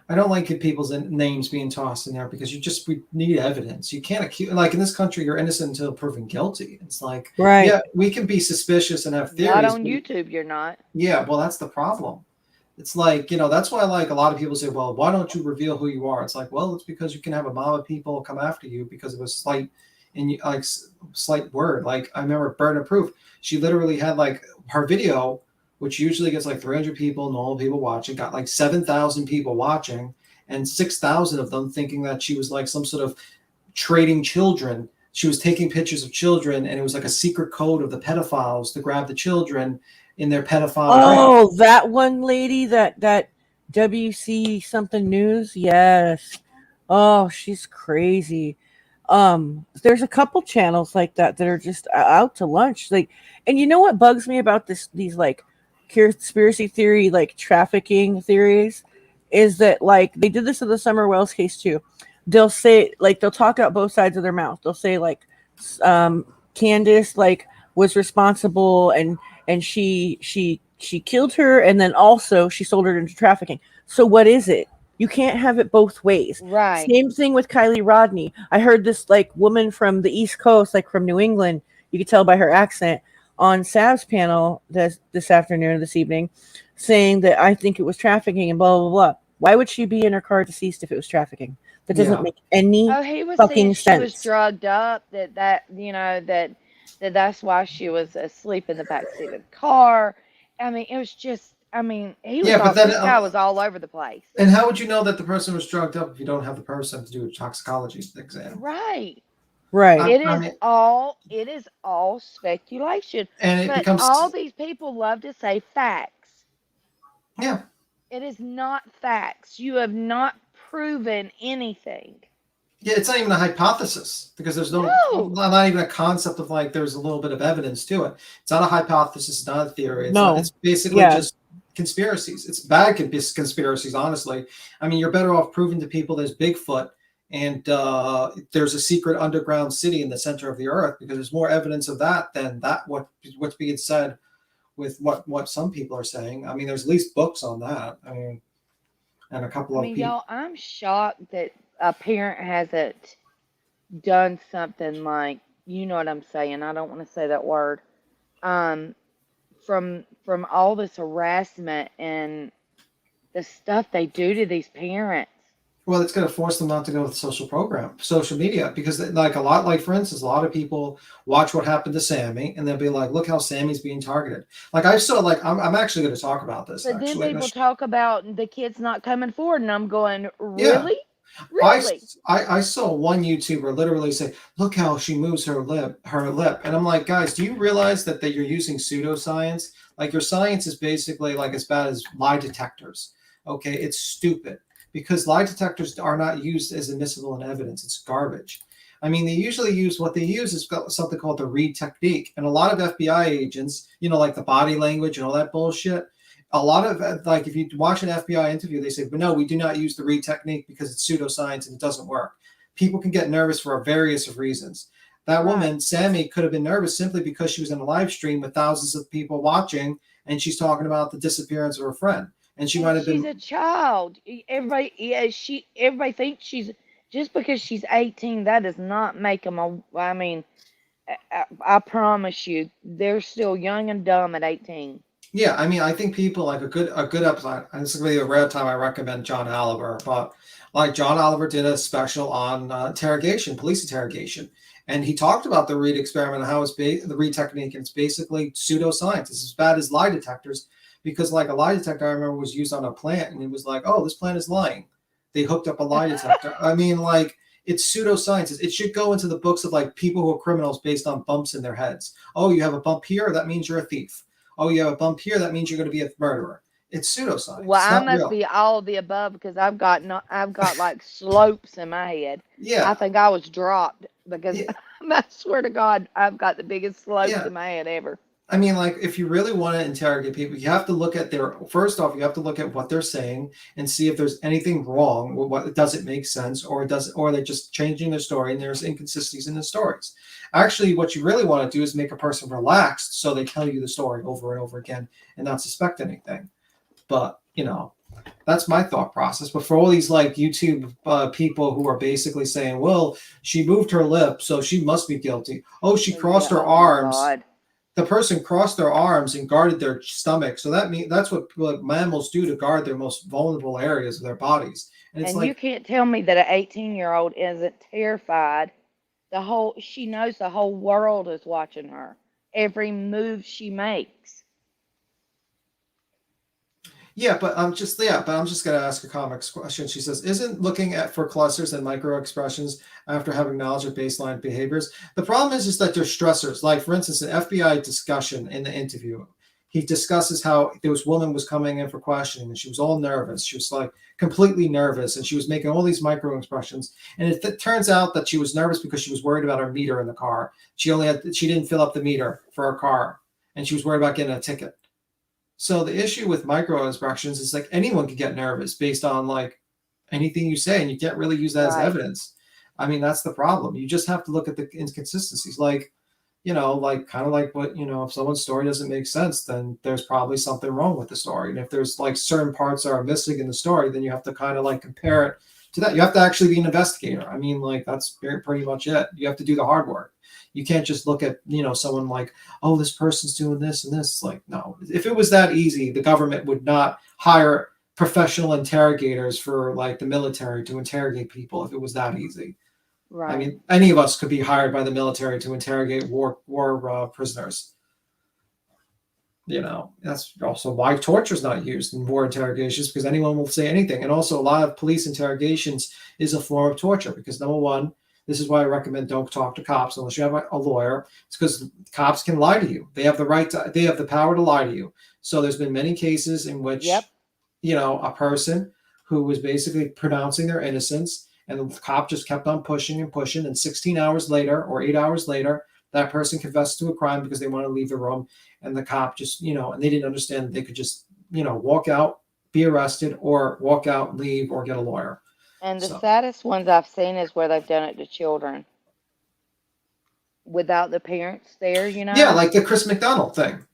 I don't like people's names being tossed in there because we need evidence. You can't accuse, like in this country, you're innocent until proven guilty. It's like, Right. yeah, we can be suspicious and have theories. Not on YouTube, you're not. Yeah, well, that's the problem. It's like, that's why like a lot of people say, well, why don't you reveal who you are? It's like, well, it's because you can have a mob of people come after you because of a slight word. Like I remember Burden of Proof. She literally had like her video, which usually gets like 300 people, normal people watching, got like 7,000 people watching, and 6,000 of them thinking that she was like some sort of trading children. She was taking pictures of children, and it was like a secret code of the pedophiles to grab the children in their pedophile. Oh, that one lady, that WC something news. Yes. Oh, she's crazy. There's a couple channels like that are just out to lunch. Like, and you know what bugs me about these like conspiracy theory, like trafficking theories, is that like they did this in the Summer Wells case too. They'll say like they'll talk out both sides of their mouth. They'll say like Candace like was responsible and she killed her, and then also she sold her into trafficking. So what is it? You can't have it both ways. Right. Same thing with Kylie Rodney. I heard this like woman from the East Coast, like from New England, you could tell by her accent, on Sav's panel this evening, saying that I think it was trafficking and blah blah blah. Why would she be in her car deceased if it was trafficking? That doesn't make any he was fucking saying she sense. was drugged up. That's why she was asleep in the backseat of the car. I mean, it was just. I mean, this guy was all over the place. And how would you know that the person was drugged up if you don't have the person to do a toxicology exam? Right. Right. It is all speculation. And but all these people love to say facts. Yeah. It is not facts. You have not proven anything. Yeah, it's not even a hypothesis because there's not even a concept of like there's a little bit of evidence to it. It's not a hypothesis, it's not a theory. It's basically just conspiracies. It's bad conspiracies, honestly. I mean, you're better off proving to people there's Bigfoot and there's a secret underground city in the center of the earth because there's more evidence of that than what's being said with what some people are saying. I mean, there's at least books on that. I mean, and a couple of people. Y'all, I'm shocked that a parent hasn't done something like, you know what I'm saying, I don't want to say that word, from all this harassment and the stuff they do to these parents. Well, it's going to force them not to go with social media, because for instance, a lot of people watch what happened to Sammy and they'll be like, look how Sammy's being targeted. Like I saw, like, I'm actually going to talk about this. But then people talk about the kids not coming forward and I'm going, really? Yeah. Really? I saw one YouTuber literally say, look how she moves her lip. And I'm like, guys, do you realize that you're using pseudoscience? Like your science is basically like as bad as lie detectors. Okay. It's stupid because lie detectors are not used as admissible in evidence. It's garbage. I mean, they usually use something called the Reed technique. And a lot of FBI agents, like the body language and all that bullshit. A lot of like, if you watch an FBI interview, they say, but no, we do not use the Reed technique because it's pseudoscience and it doesn't work. People can get nervous for various reasons. That woman, Sammy, could have been nervous simply because she was in a live stream with thousands of people watching and she's talking about the disappearance of her friend. And she might have been. She's a child. Everybody thinks she's, just because she's 18, that does not make them I promise you, they're still young and dumb at 18. Yeah, I mean, I think people like a good episode. And this is going to be a rare time I recommend John Oliver, but like John Oliver did a special on police interrogation, and he talked about the Reed experiment and how it's the Reed technique, and it's basically pseudoscience. It's as bad as lie detectors because, like, a lie detector I remember was used on a plant, and it was like, oh, this plant is lying. They hooked up a lie detector. I mean, like, It's pseudoscience. It should go into the books of like people who are criminals based on bumps in their heads. Oh, you have a bump here, that means you're a thief. Oh, you have a bump here, that means you're going to be a murderer. It's pseudoscience. Well, It's I not must real. be all of the above because I've got like slopes in my head. Yeah. I think I was dropped because I swear to God, I've got the biggest slopes Yeah. in my head ever. I mean, like, if you really want to interrogate people, you have to look at first off, you have to look at what they're saying and see if there's anything wrong with what does it make sense, or they're just changing their story and there's inconsistencies in the stories. Actually, what you really want to do is make a person relaxed so they tell you the story over and over again and not suspect anything. But, that's my thought process. But for all these like YouTube people who are basically saying, well, she moved her lip, so she must be guilty. Oh, she crossed her arms. God. The person crossed their arms and guarded their stomach. So that's what mammals do to guard their most vulnerable areas of their bodies. And it's you can't tell me that an 18-year-old isn't terrified. She knows the whole world is watching her. Every move she makes. but I'm just going to ask a comics question. She says, isn't looking for clusters and micro expressions after having knowledge of baseline behaviors? The problem is that they're stressors. Like, for instance, an FBI discussion in the interview, he discusses how this woman was coming in for questioning and she was all nervous. She was like completely nervous and she was making all these micro expressions. And it turns out that she was nervous because she was worried about her meter in the car. She didn't fill up the meter for her car and she was worried about getting a ticket. So the issue with micro expressions is like anyone could get nervous based on like anything you say, and you can't really use that as evidence. I mean, that's the problem. You just have to look at the inconsistencies. Like, kind of like what, if someone's story doesn't make sense, then there's probably something wrong with the story. And if there's like certain parts that are missing in the story, then you have to kind of like compare it to that. You have to actually be an investigator. I mean, like, that's pretty much it. You have to do the hard work. You can't just look at, someone like, oh, this person's doing this and this. Like, no. If it was that easy, the government would not hire professional interrogators for like the military to interrogate people if it was that easy. Right. I mean, any of us could be hired by the military to interrogate war prisoners. That's also why torture is not used in war interrogations, because anyone will say anything. And also a lot of police interrogations is a form of torture because, number one, this is why I recommend don't talk to cops unless you have a lawyer. It's because cops can lie to you. They have the power to lie to you. So there's been many cases in which, a person who was basically pronouncing their innocence and the cop just kept on pushing and pushing. And 16 hours later or 8 hours later, that person confessed to a crime because they wanted to leave the room. And the cop just, and they didn't understand that they could just, walk out, be arrested, or walk out, leave, or get a lawyer. And the saddest ones I've seen is where they've done it to children without the parents there, Yeah, like the Chris McDonald thing.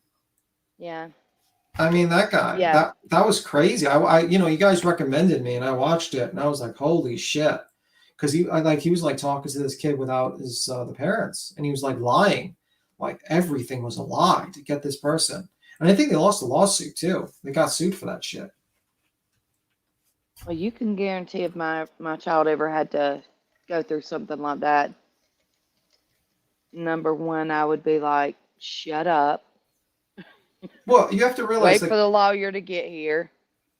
Yeah. I mean, that guy, that was crazy. I you guys recommended me and I watched it and I was like, holy shit. Because he was like talking to this kid without his the parents, and he was like lying. Like everything was a lie to get this person. And I think they lost a lawsuit too. They got sued for that shit. Well, you can guarantee if my child ever had to go through something like that, number one, I would be like, shut up. Well, you have to realize wait for the lawyer to get here.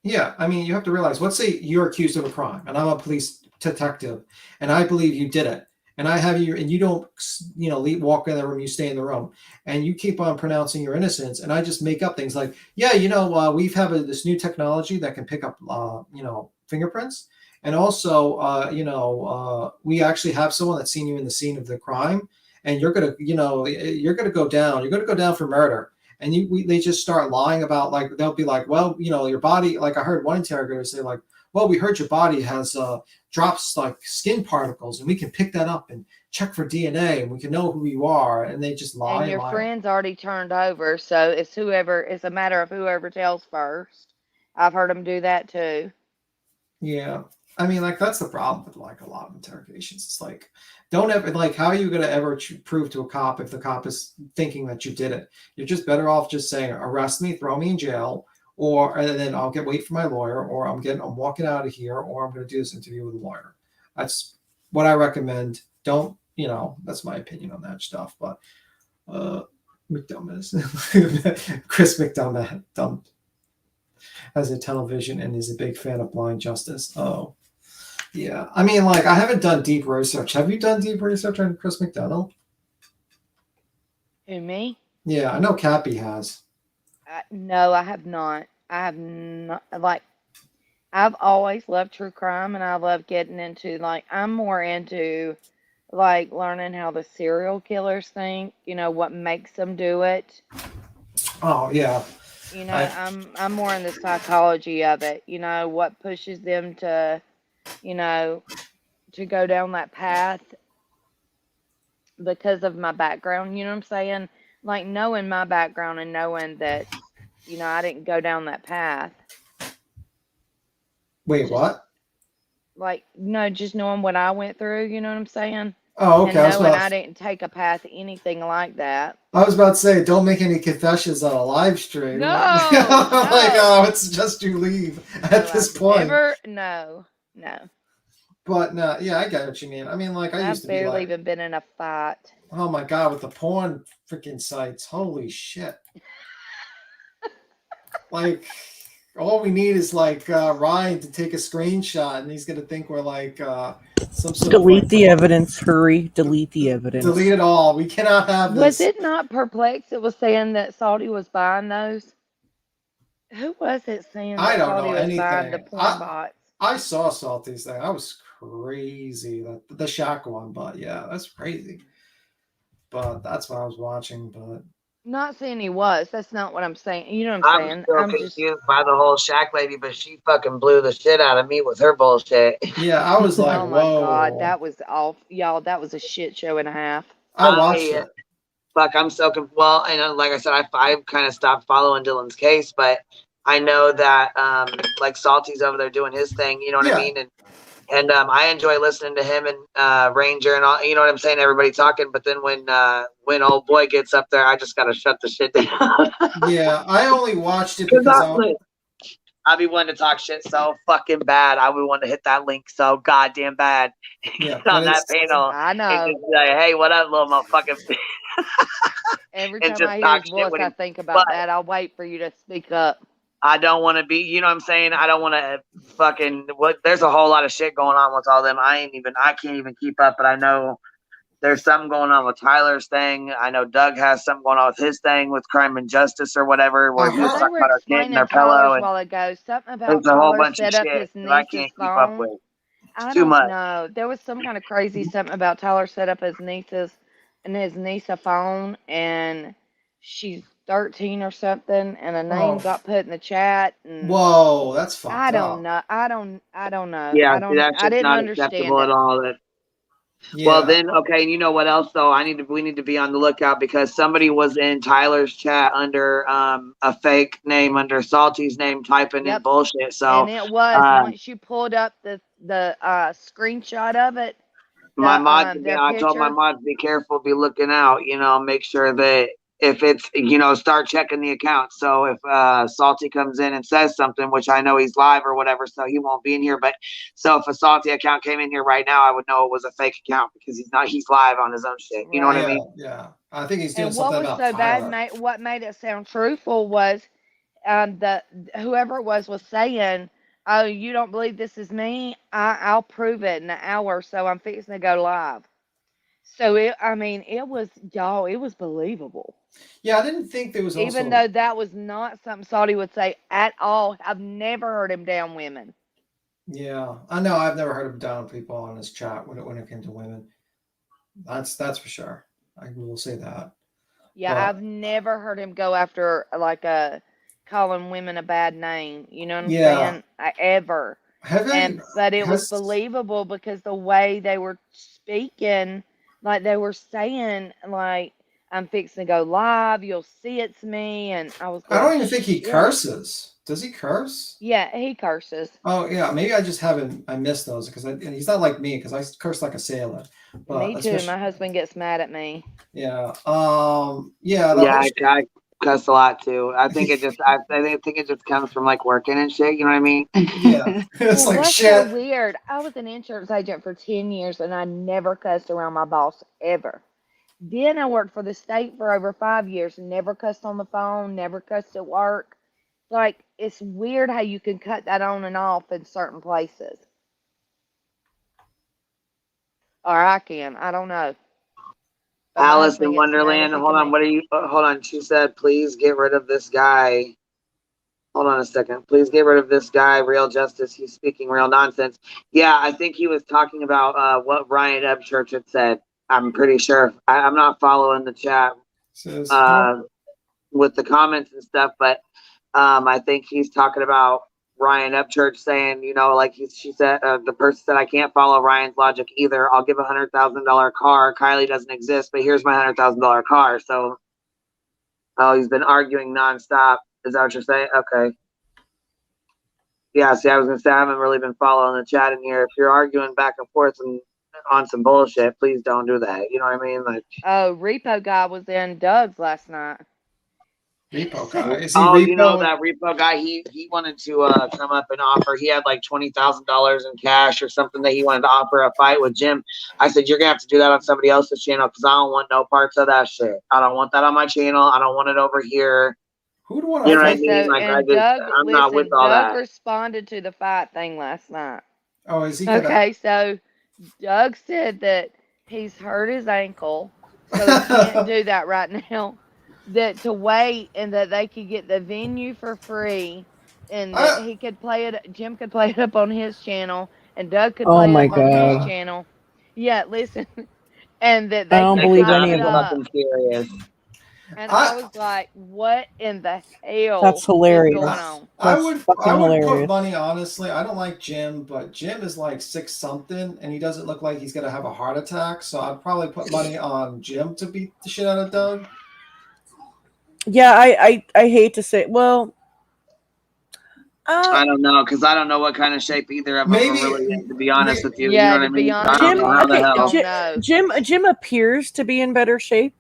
Yeah, I mean, you have to realize, let's say you're accused of a crime and I'm a police detective and I believe you did it. And I have you, and you don't, walk in the room, you stay in the room, and you keep on pronouncing your innocence. And I just make up things like, we've have this new technology that can pick up, fingerprints. And also, we actually have someone that's seen you in the scene of the crime, and you're going to go down for murder. And they just start lying about, like, they'll be like, well, your body, like I heard one interrogator say, like, well, we heard your body has drops like skin particles, and we can pick that up and check for DNA, and we can know who you are. And they just lie. And your friend's already turned over, so it's a matter of whoever tells first. I've heard them do that too. Yeah, I mean, like, that's the problem with like a lot of interrogations. It's like, don't ever, like, how are you going to ever prove to a cop if the cop is thinking that you did it? You're just better off just saying, arrest me, throw me in jail. And then I'll wait for my lawyer, or I'm walking out of here, or I'm going to do this interview with a lawyer. That's what I recommend. Don't, that's my opinion on that stuff. But McDermott, Chris McDermott has a television and is a big fan of blind justice. Oh, Yeah, I mean, like, I haven't done deep research. Have you done deep research on Chris McDonald? Who, me? Yeah, I know Cappy has. No, I have not. I have not. Like, I've always loved true crime, and I love getting into, like, I'm more into, like, learning how the serial killers think, what makes them do it. Oh, yeah. I'm more in the psychology of it, what pushes them to, to go down that path because of my background, you know what I'm saying? Like, knowing my background and knowing that, I didn't go down that path. Wait, Just what? like, just knowing what I went through, you know what I'm saying? Oh, okay. And knowing I didn't take a path anything like that. I was about to say, don't make any confessions on a live stream. No, like, no. oh, it's just you leave at this point. No. But no, yeah, I get what you mean. I mean, like, I used to be barely like, even been in a fight. oh my god, with the porn freaking sites, holy shit! Like, all we need is like Ryan to take a screenshot, and he's gonna think we're like some sort Delete of the evidence. Hurry! Delete the evidence. Delete it all. We cannot have this. Was it not Perplex that was saying that Salty was buying those? Who was it saying that Salty was buying the porn bots? I saw Salty's thing. That was crazy. The Shaq one, but yeah, that's crazy. But that's what I was watching. But not saying he was. That's not what I'm saying. You know what I'm saying? I'm confused by the whole Shaq lady, but she fucking blew the shit out of me with her bullshit. Yeah, I was like, oh my whoa. god, that was off, y'all. That was a shit show and a half. I watched it. Fuck, I'm so well. I know, like I said, I kind of stopped following Dylan's case, but I know that like Salty's over there doing his thing. You know what I mean? And I enjoy listening to him and Ranger and all. You know what I'm saying? Everybody talking, but then when old boy gets up there, I just gotta shut the shit down. Yeah, I only watched it because I'll be wanting to talk shit so fucking bad. I would want to hit that link so goddamn bad. Yeah, on that panel. I know. And just be like, hey, what up, little motherfucking? Every time I hear his voice, I think about that. I'll wait for you to speak up. I don't want to be, you know what I'm saying? I don't want to fucking, there's a whole lot of shit going on with all them. I can't even keep up, but I know there's something going on with Tyler's thing. I know Doug has something going on with his thing with Crime and Justice or whatever, where he was talking about our kid and their pillow. A while ago, something about there's a whole bunch set of up shit his that I niece's can't phone. keep up with. I don't know. There was some kind of crazy something about Tyler set up his niece a phone, and she's 13 or something, and a name got put in the chat. And whoa, that's fucked up. I don't know. I don't know. Yeah, that's just not acceptable at all. Yeah. Well, then, okay, and you know what else, though? We need to be on the lookout because somebody was in Tyler's chat under a fake name, under Salty's name, typing in bullshit. So, and it was once you pulled up the screenshot of it. My mod, I told my mod to be careful, be looking out. You know, make sure that if it's, start checking the account. So if Salty comes in and says something, which I know he's live or whatever, so he won't be in here. But so if a Salty account came in here right now, I would know it was a fake account because he's live on his own shit. You know what I mean? Yeah. I think he's doing something about Tyler. Bad, what made it sound truthful was whoever it was saying, oh, you don't believe this is me? I'll prove it in an hour, so I'm fixing to go live. So it was believable. Yeah, I didn't think there was even though that was not something Salty would say at all. I've never heard him down women. Yeah, I know. I've never heard him down people on his chat when it came to women. That's for sure. I will say that. Yeah, but I've never heard him go after calling women a bad name. You know what I'm saying? Ever. But it was believable because the way they were speaking, like they were saying, like, I'm fixing to go live. You'll see it's me. And I was going, I don't even think he curses. Does he curse? Yeah, he curses. Oh, yeah. Maybe I just haven't. I missed those because he's not like me because I curse like a sailor. But me too. My husband gets mad at me. Yeah. I cuss a lot too. I think it just comes from like working and shit. You know what I mean? Yeah. It's like that's shit. So weird. I was an insurance agent for 10 years and I never cussed around my boss ever. Then I worked for the state for over 5 years and never cussed on the phone, never cussed at work. Like, it's weird how you can cut that on and off in certain places. or I can. I don't know. But my Alice husband in gets mad Wonderland. if he Hold on. can. What are you? Hold on. She said, please get rid of this guy. Hold on a second. Please get rid of this guy. Real justice. He's speaking real nonsense. Yeah, I think he was talking about what Ryan Upchurch had said. I'm pretty sure. I'm not following the chat Says, with the comments and stuff, but I think he's talking about Ryan Upchurch saying, like she said, the person said, I can't follow Ryan's logic either. I'll give $100,000 car. Kylie doesn't exist, but here's my $100,000 car. So, he's been arguing nonstop. Is that what you're saying? Okay. Yeah, see, I was going to say, I haven't really been following the chat in here. If you're arguing back and forth and on some bullshit, please don't do that. You know what I mean? Like, Oh, Repo Guy was in Doug's last night. Repo Guy. Is he oh, Repo? that repo guy, he wanted to come up and offer. He had like $20,000 in cash or something that he wanted to offer a fight with Jim. I said, you're going to have to do that on somebody else's channel because I don't want no parts of that shit. I don't want that on my channel. I don't want it over here. Who'd want You know what I Okay, mean? so Like, and Doug, I'm not with listen, all Doug that. responded to the fight thing last night. Oh, is he gonna... Okay, so Doug said that he's hurt his ankle, so he can't do that right now. That to wait and that they could get the venue for free, and that he could play it. Jim could play it up on his channel, and Doug could Oh play my it up on his God. channel. Yeah, listen, and that I they don't could believe hype any it of them. up. Fucking serious. And I was like, "What in the hell That's is hilarious. going on?" I That's would fucking put hilarious. money, honestly. I don't like Jim, but Jim is like 6 something and he doesn't look like he's gonna have a heart attack. So I'd probably put money on Jim to beat the shit out of Doug. Yeah, I hate to say, well, I don't know, because I don't know what kind of shape either of them are really in, to be honest with you. You know Yeah, what I to be mean? I honest don't with Jim. know you, how the I Okay, hell. don't know. Jim appears to be in better shape,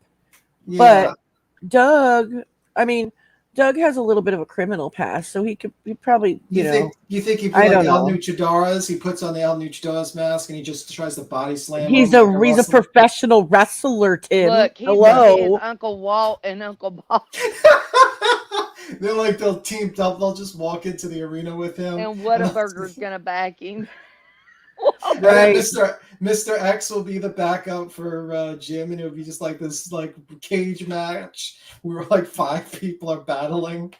Yeah. but Doug, I mean, Doug has a little bit of a criminal past, so he probably, You think he'd be I like don't El know. Luchadores? He puts on the El Luchadores mask and he just tries to body slam him He's like a a he's a wrestler. professional wrestler, Tim. Look, he's gonna be his Uncle Walt and Uncle Bob. They're like they'll just walk into the arena with him. And Whataburger's gonna back him. Right. Mr. X will be the backup for Jim, and it'll be just like this like cage match where like 5 people are battling.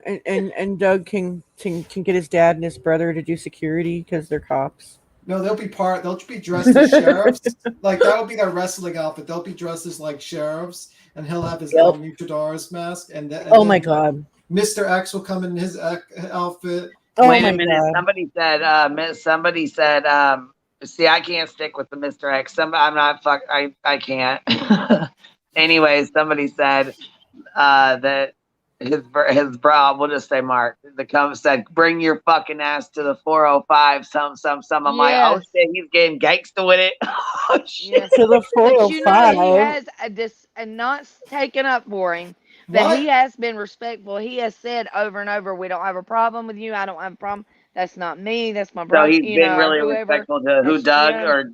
And Doug can get his dad and his brother to do security because they're cops. No, they'll be dressed as sheriffs. Like that'll be their wrestling outfit. They'll be dressed as like sheriffs, and he'll have his El Luchadores mask. And oh my God, Mr. X will come in his outfit. Wait a minute. Somebody said, see, I can't stick with the Mr. X. I'm not I can't. Anyways, somebody said that his bro, we'll just say Mark, the comment said, bring your fucking ass to the 405, some. I'm like, oh shit, he's getting gangster with it. Oh shit. To the 405. But you know, he has this, and not taken up for him, that he has been respectful. He has said over and over, we don't have a problem with you. I don't have a problem. That's not me. That's my brother. So he's been really respectful to who, Doug Jim. or?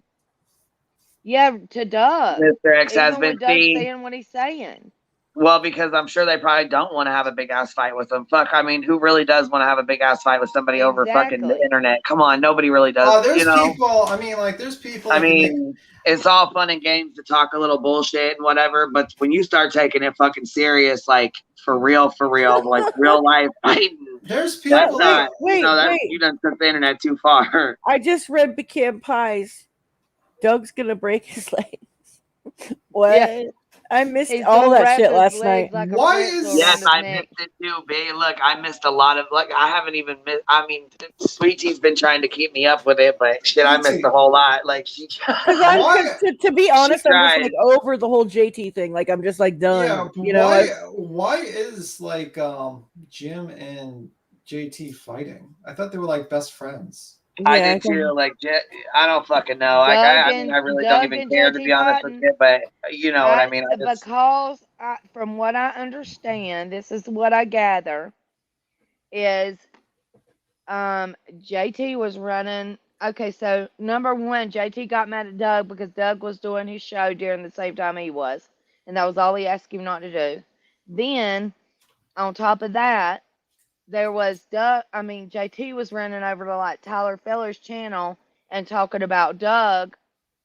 Yeah, to Doug. Mr. X has Even been with Doug seen. saying what he's saying. Well, because I'm sure they probably don't want to have a big ass fight with them. Fuck, I mean, who really does want to have a big ass fight with somebody over fucking the internet? Come on, nobody really does. There's people. I mean, like, there's people. I mean, it's all fun and games to talk a little bullshit and whatever, but when you start taking it fucking serious, like for real, like real life fighting, there's people. That's not, you done took the internet too far. I just read Pecan Pies. Doug's gonna break his legs. What? Yeah. I missed all that shit last night. Like why is yes, I missed it too, babe. Look, I missed a lot of I haven't even missed. I mean, Sweet Tea's been trying to keep me up with it, but shit, I missed a whole lot. Like she, to be honest, I'm just like over the whole JT thing. Like I'm just like done. Yeah, you know. Why is like Jim and JT fighting? I thought they were like best friends. I did too. Like, I don't fucking know. I mean, I really don't even care to be honest with you. But you know what I mean. Because from what I understand, this is what I gather, is JT was running. Okay, so number one, JT got mad at Doug because Doug was doing his show during the same time he was, and that was all he asked him not to do. Then, on top of that, there was JT was running over to like Tyler Feller's channel and talking about Doug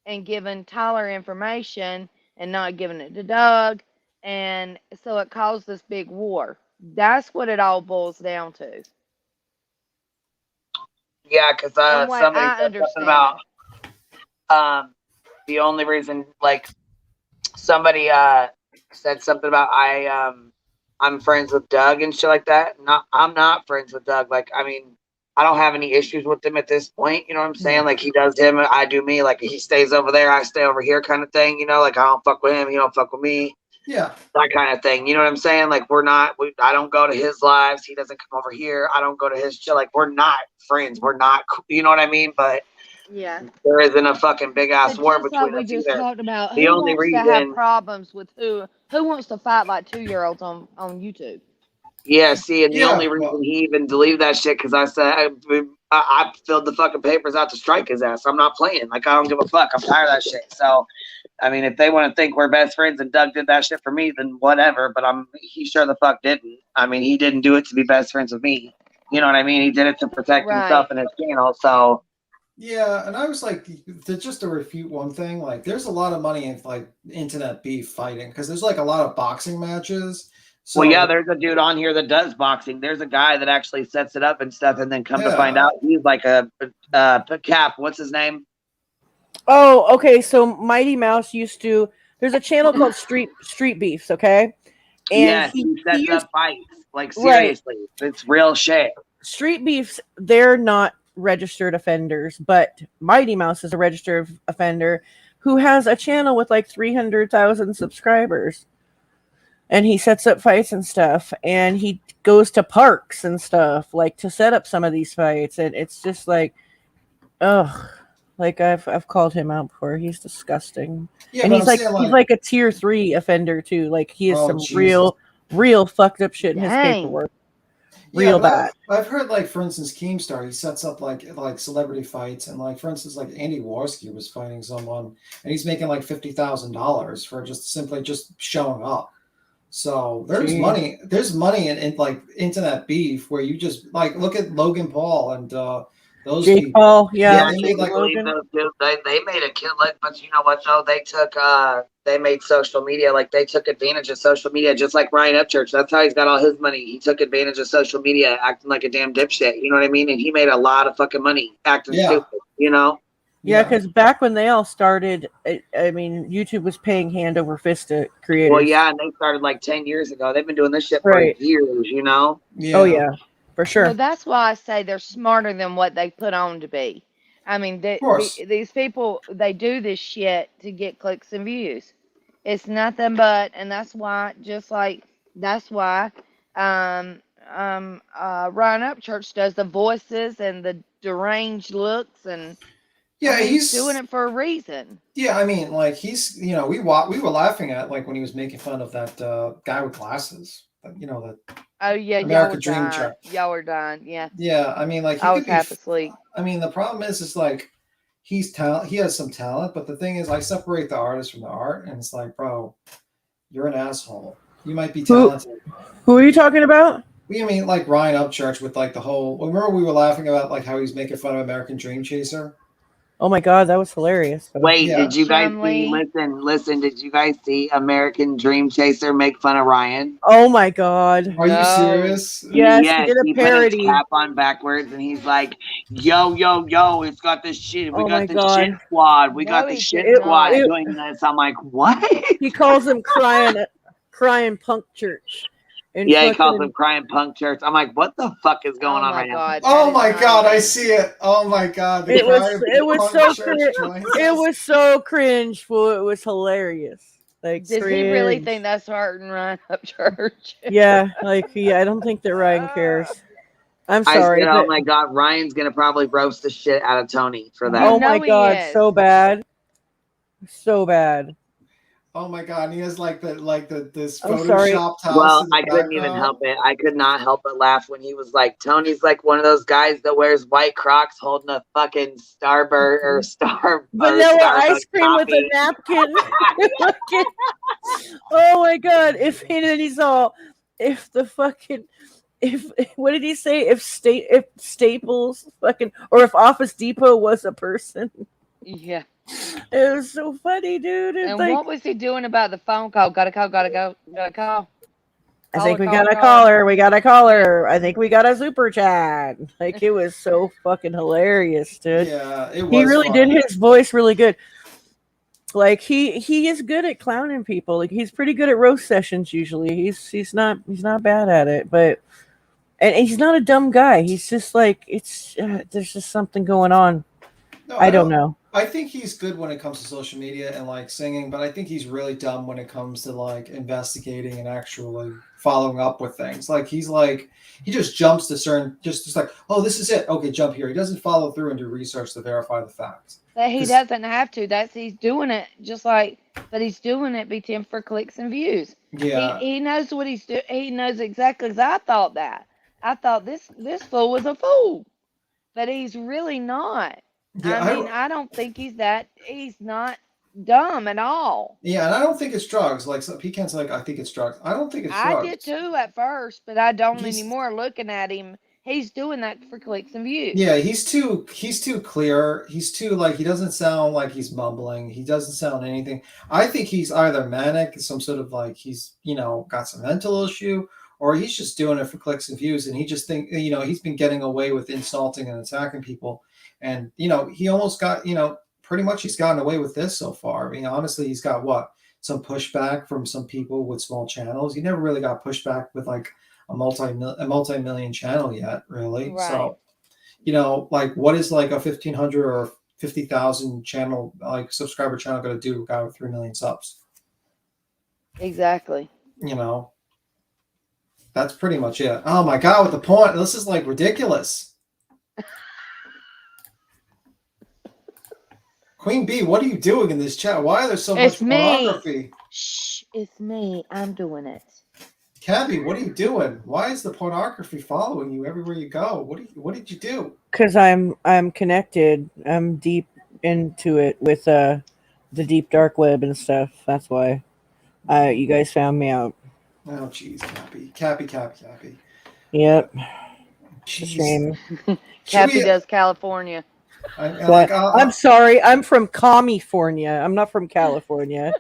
and giving Tyler information and not giving it to Doug. And so it caused this big war. That's what it all boils down to. Yeah, because From what somebody I said something understand. about the only reason, like, somebody said something about I'm friends with Doug and shit like that. I'm not friends with Doug. Like, I mean, I don't have any issues with him at this point. You know what I'm saying? Like, he does him, I do me. Like, he stays over there, I stay over here, kind of thing. You know, like, I don't fuck with him, he don't fuck with me. Yeah. That kind of thing. You know what I'm saying? Like, I don't go to his lives. He doesn't come over here. I don't go to his shit. Like, we're not friends. We're not, you know what I mean? But Yeah. there isn't a fucking big ass But war just like between we us just either. talked about, The who only wants to have reason, problems with who wants to fight like 2-year-olds on YouTube? yeah, see, and the only Yeah. reason Well, he even deleted that shit because I said I filled the fucking papers out to strike his ass. I'm not playing. Like, I don't give a fuck. I'm tired of that shit. So, I mean, if they want to think we're best friends and Doug did that shit for me, then whatever. But he sure the fuck didn't. I mean, he didn't do it to be best friends with me. You know what I mean? He did it to protect himself Right. and his channel. So, yeah, and I was like, just to refute one thing, like, there's a lot of money in like internet beef fighting because there's like a lot of boxing matches. So well, yeah, there's a dude on here that does boxing. There's a guy that actually sets it up and stuff, and then come to find Yeah. out he's like a cap. What's his name? Oh, okay. So Mighty Mouse used to. There's a channel called Street Beefs. Okay, and Yes, he sets used, up fights. Like, right. seriously, it's real shit. Street Beefs. They're not registered offenders, but Mighty Mouse is a registered offender who has a channel with like 300,000 subscribers. And he sets up fights and stuff, and he goes to parks and stuff like to set up some of these fights, and it's just like, ugh, like I've called him out before. He's disgusting, Yeah, and but he's I'm like saying, he's like a tier 3 offender too. Like, he has oh, some Jesus. real fucked up shit in his Dang. paperwork. Yeah, Real but bad. I've heard, like, for instance, Keemstar, he sets up like celebrity fights, and like, for instance, like Andy Warski was fighting someone, and he's making like $50,000 for just simply just showing up. So there's Jeez. money in like internet beef where you just like look at Logan Paul and those Jake people. Paul, yeah, they made like Believe those dudes, they made a kill it, but you know what though? They made social media, like, they took advantage of social media, just like Ryan Upchurch. That's how he's got all his money. He took advantage of social media, acting like a damn dipshit. You know what I mean? And he made a lot of fucking money acting stupid. You know? Yeah, because back when they all started, I mean, YouTube was paying hand over fist to creators. Well, yeah, and they started like 10 years ago. They've been doing this shit for Right. years, you know? Oh yeah, for sure. Well, that's why I say they're smarter than what they put on to be. I mean, these people, they do this shit to get clicks and views. It's nothing but, and that's why, Ryan Upchurch does the voices and the deranged looks, and Yeah, I mean, he's doing it for a reason. Yeah, I mean, like, he's, you know, we were laughing at like when he was making fun of that guy with glasses, you know, that Oh yeah, American Dream Track. Y'all were dying, yeah. Yeah, I mean, like, I was half asleep. I mean, the problem is like he has some talent, but the thing is, I separate the artist from the art, and it's like, bro, you're an asshole. You might be talented. Who are you talking about? I mean, like Ryan Upchurch with like the whole. Remember we were laughing about like how he's making fun of American Dream Chaser. Oh my god, that was hilarious. Wait, did you guys see? Listen. Did you guys see American Dream Chaser make fun of Ryan? Oh my god. Are you serious? Yes, he did a parody. Put his cap on backwards, and he's like, "Yo, it's got this shit. We got the shit squad. We got the shit squad doing this." I'm like, what? He calls him crying punk church. And yeah, he calls him crying punk church. I'm like, what the fuck is going on right now? Oh my god, I see it. Oh my god, it was so cringe. Well, it was hilarious. Like, does he really think that's hurting Ryan Upchurch? Yeah, I don't think that Ryan cares. I'm sorry. Oh my god, Ryan's gonna probably roast the shit out of Tony for that. Oh my god, so bad, so bad. Oh my god, and he has like this I'm photoshopped house. Well, I couldn't even help it. I could not help but laugh when he was like, Tony's like one of those guys that wears white Crocs holding a fucking vanilla ice cream coffee. with a napkin. Oh my god! If what did he say? If Staples fucking, or if Office Depot was a person. Yeah. It was so funny, dude. It's And like, what was he doing about the phone call? Gotta call, gotta go, gotta call. I think we Caller, got a caller. caller. We got a caller. I think we got a super chat. Like, it was so fucking hilarious, dude. Yeah, it was. He really fun. did his voice really good. Like, he is good at clowning people. Like, he's pretty good at roast sessions usually. He's not bad at it, but and he's not a dumb guy. He's just like, it's there's just something going on. No, I don't know. I think he's good when it comes to social media and like singing, but I think he's really dumb when it comes to like investigating and actually following up with things. Like he just jumps to certain, just like, oh, this is it. Okay, jump here. He doesn't follow through and do research to verify the facts. That he doesn't have to. He's doing it just like, but he's doing it BTM for clicks and views. Yeah, he knows what he's doing. He knows exactly. Cause I thought that. I thought this fool was a fool, but he's really not. yeah. I mean, I don't think he's not dumb at all. Yeah, and I don't think it's drugs. Like some pecans, like I think it's drugs. I don't think it's drugs. I did too at first, but I don't anymore. Looking at him, he's doing that for clicks and views. Yeah, he's too clear. He's too like he doesn't sound like he's mumbling. He doesn't sound anything. I think he's either manic, some sort of like he's got some mental issue, or he's just doing it for clicks and views, and he just think he's been getting away with insulting and attacking people, and he almost got pretty much he's gotten away with this so far. I mean, honestly, he's got some pushback from some people with small channels. He never really got pushback with like a multi-million channel yet, really. Right. So, like what is like a 1,500 or 50,000 channel like subscriber channel going to do? A guy with 3 million subs. Exactly. That's pretty much it. Oh my god, with the point, this is like ridiculous. Queen Bee, what are you doing in this chat? Why are there so much pornography? Shh, it's me. I'm doing it. Cabby, what are you doing? Why is the pornography following you everywhere you go? What did you do? Because I'm connected. I'm deep into it with the deep dark web and stuff. That's why you guys found me out. Oh jeez, Cappy. Yep. Shame. Cappy does California. I'm sorry. I'm from California. I'm not from California.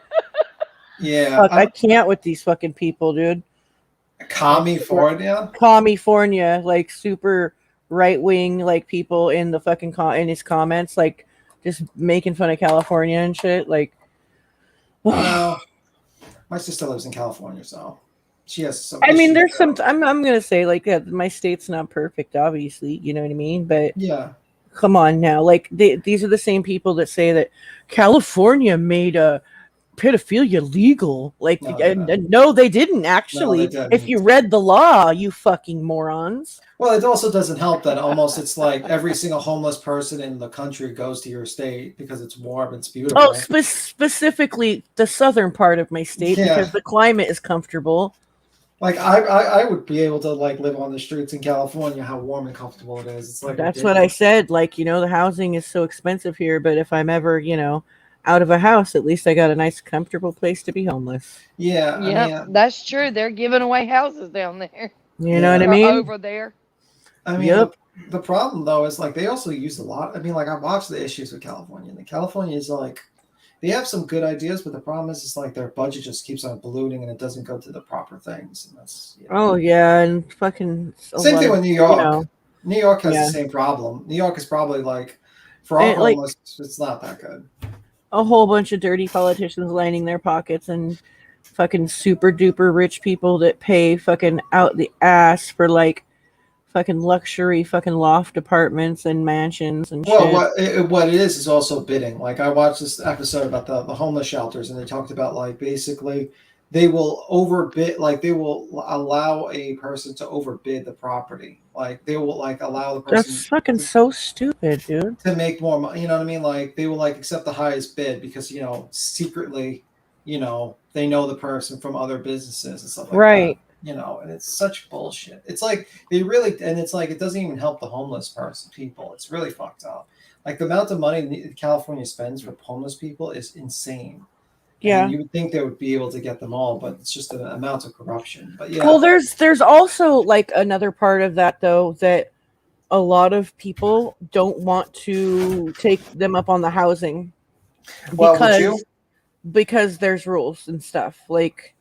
Yeah. Fuck, I can't with these fucking people, dude. California, like super right wing, like people in the fucking in his comments, like just making fun of California and shit. Like, well, my sister lives in California, so she has some. I mean, there's some. I'm gonna say like my state's not perfect, obviously. You know what I mean? But yeah. Come on now, like these are the same people that say that California made pedophilia legal. Like, no, they didn't actually. No, they didn't. If you read the law, you fucking morons. Well, it also doesn't help that almost it's like every single homeless person in the country goes to your state because it's warm, it's beautiful. Oh, specifically the southern part of my state because the climate is comfortable. Like I would be able to like live on the streets in California. How warm and comfortable it is. It's like that's ridiculous. what I said. Like, the housing is so expensive here, but if I'm ever out of a house, at least I got a nice comfortable place to be homeless. Yeah, yeah, that's true. They're giving away houses down there. You know what I mean? Over there. I mean, the problem though is like they also use a lot. I mean, like I watched the issues with California, and California is like they have some good ideas, but the problem is it's like their budget just keeps on ballooning and it doesn't go to the proper things. And that's oh yeah, and fucking same thing with New York. New York has Yeah. the same problem. New York is probably like for all And, like- homeless, it's not that good. a whole bunch of dirty politicians lining their pockets and fucking super duper rich people that pay fucking out the ass for like fucking luxury fucking loft apartments and mansions and shit. Well, what it is also bidding. Like I watched this episode about the homeless shelters, and they talked about like basically they will overbid, like they will allow a person to overbid the property. Like they will like allow the person. That's fucking so stupid, dude. To make more money, you know what I mean? Like they will like accept the highest bid because secretly, they know the person from other businesses and stuff like Right. that. And it's such bullshit. It's like they really, and it's like it doesn't even help the homeless people. It's really fucked up. Like the amount of money California spends for homeless people is insane. Yeah. And you would think they would be able to get them all, but it's just the amount of corruption. But yeah. Well, there's also like another part of that though that a lot of people don't want to take them up on the housing Well, would because you? because there's rules and stuff. Like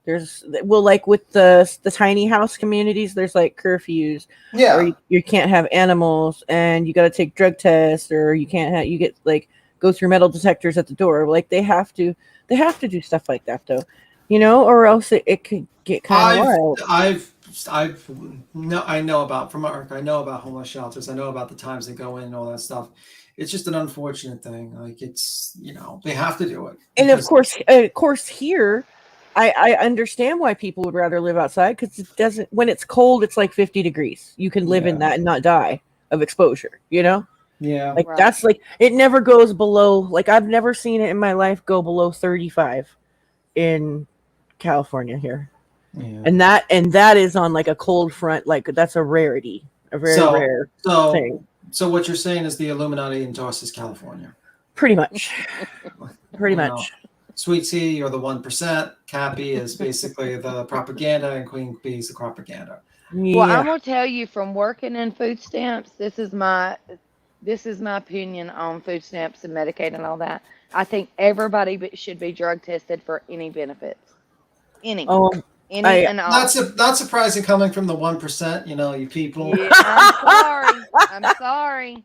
there's like with the tiny house communities, there's like curfews, or Yeah. you can't have animals, and you got to take drug tests, or you can't have you get like go through metal detectors at the door. Like they have to do stuff like that though, or else it could get kind of wild. I've no, I know about from Mark. I know about homeless shelters. I know about the times they go in and all that stuff. It's just an unfortunate thing. Like it's they have to do it And because of course here I understand why people would rather live outside, because it doesn't, when it's cold, it's like 50 degrees. You can live in that and not die of exposure, yeah. Like Right. that's like, it never goes below, like I've never seen it in my life go below 35 in California here. Yeah. And that is on like a cold front, like that's a rarity, a very rare thing. So what you're saying is the Illuminati endorses California. Pretty much. Pretty You know, much. Sweet Tea, you're the 1%. Cappy is basically the propaganda, and Queen Bee is the propaganda. Well, I'm Yeah. gonna tell you from working in food stamps, this is my opinion on food stamps and Medicaid and all that. I think everybody should be drug tested for any benefits, any Oh, and all. Not surprising coming from the 1%. You people. Yeah, I'm sorry. I'm sorry.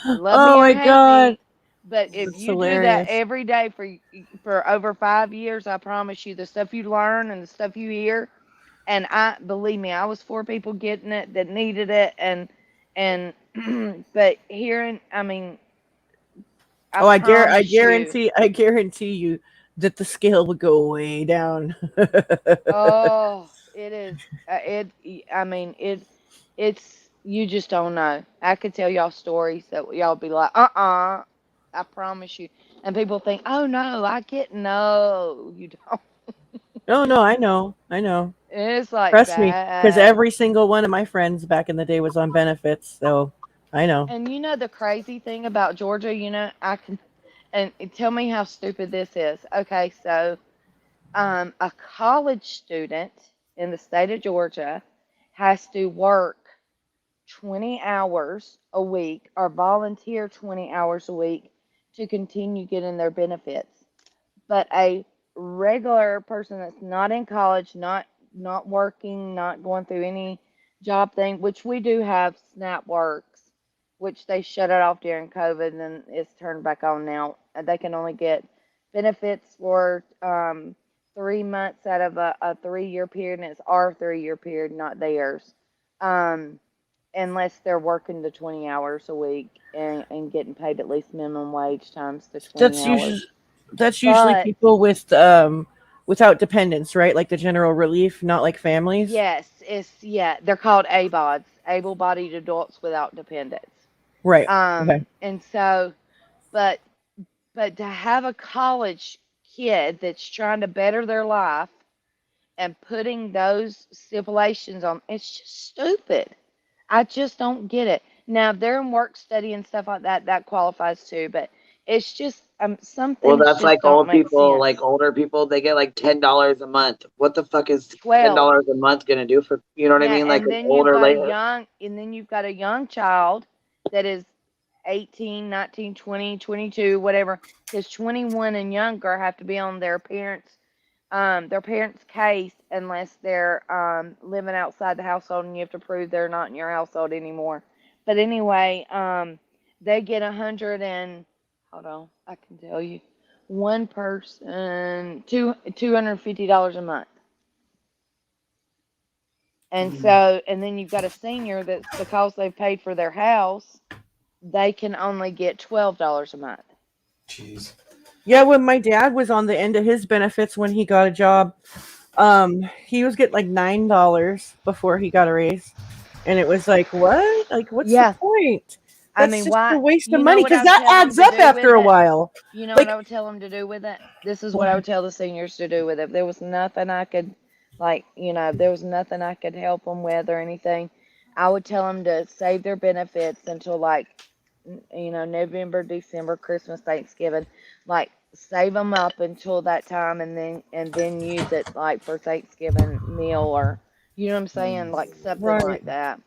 Love me oh or my hate god. me, but if That's you do that hilarious. every day for over 5 years, I promise you, the stuff you learn and the stuff you hear, and I believe me, I was for people getting it that needed it, and but hearing, I mean, I Oh, promise you, I guarantee you that the scale would go way down. oh, it is, I mean, it's you just don't know. I could tell y'all stories that y'all be like, I promise you, and people think, oh no, I get no, you don't. No, no, I know. It's like Trust me, because that. every single one of my friends back in the day was on benefits, so I know. And you know the crazy thing about Georgia, I can, and tell me how stupid this is. Okay, so a college student in the state of Georgia has to work 20 hours a week or volunteer 20 hours a week to continue getting their benefits. But a regular person that's not in college, not working, not going through any job thing, which we do have SNAP works, which they shut it off during COVID and then it's turned back on now. They can only get benefits for 3 months out of a 3 year period, and it's our 3 year period, not theirs. Um, Unless they're working the 20 hours a week and getting paid at least minimum wage times the 20 That's hours. usually that's usually But people with without dependents, right? Like the general relief, not like families. yes, they're called ABODs, able-bodied adults without dependents. Right. Okay. And so, but to have a college kid that's trying to better their life and putting those stipulations on, it's just stupid. I just don't get it. Now, if they're in work study and stuff like that, that qualifies too, but it's just some Well, things that's just like don't old make people, sense. like older people, they get like $10 a month. What the fuck is 12. $10 a month gonna do for, you know what I Yeah, mean? Like and an then you've older got lady. a young child that is 18, 19, 20, 22, whatever, because 21 and younger have to be on their parents' case unless they're living outside the household, and you have to prove they're not in your household anymore. But anyway, they get 100 and hold on, I can tell you, one person $250 a month. And so, and then you've got a senior that's, because they've paid for their house, they can only get $12 a month. Jeez. Yeah, when my dad was on the end of his benefits when he got a job, he was getting like $9 before he got a raise. And it was like, what? Like, what's the Yeah. point? I That's mean, just a why? waste of You know money, what because I would that tell them adds to up do with after a it? while. You know what Like, I would tell them to do with it? This is what I what? would tell the seniors to do with it. If there was nothing I could, like, if there was nothing I could help them with or anything, I would tell them to save their benefits until, like, November, December, Christmas, Thanksgiving. Like, save them up until that time, and then use it, like, for Thanksgiving meal, or, you know what I'm saying? Like, something Right. like that.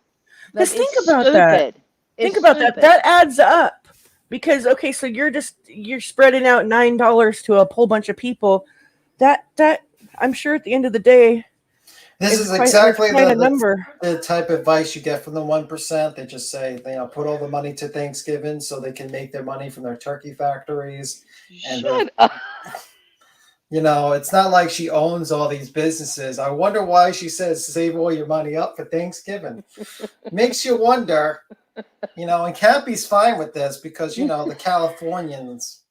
But Because it's think about that. stupid. It's Think about that. stupid. That adds up. Because okay, so you're spreading out $9 to a whole bunch of people. That I'm sure at the end of the day, This it's is exactly quite a number. the type of advice you get from the 1%. They just say, put all the money to Thanksgiving so they can make their money from their turkey factories. And Shut up. it's not like she owns all these businesses. I wonder why she says save all your money up for Thanksgiving. Makes you wonder, and Cappy's fine with this because, the Californians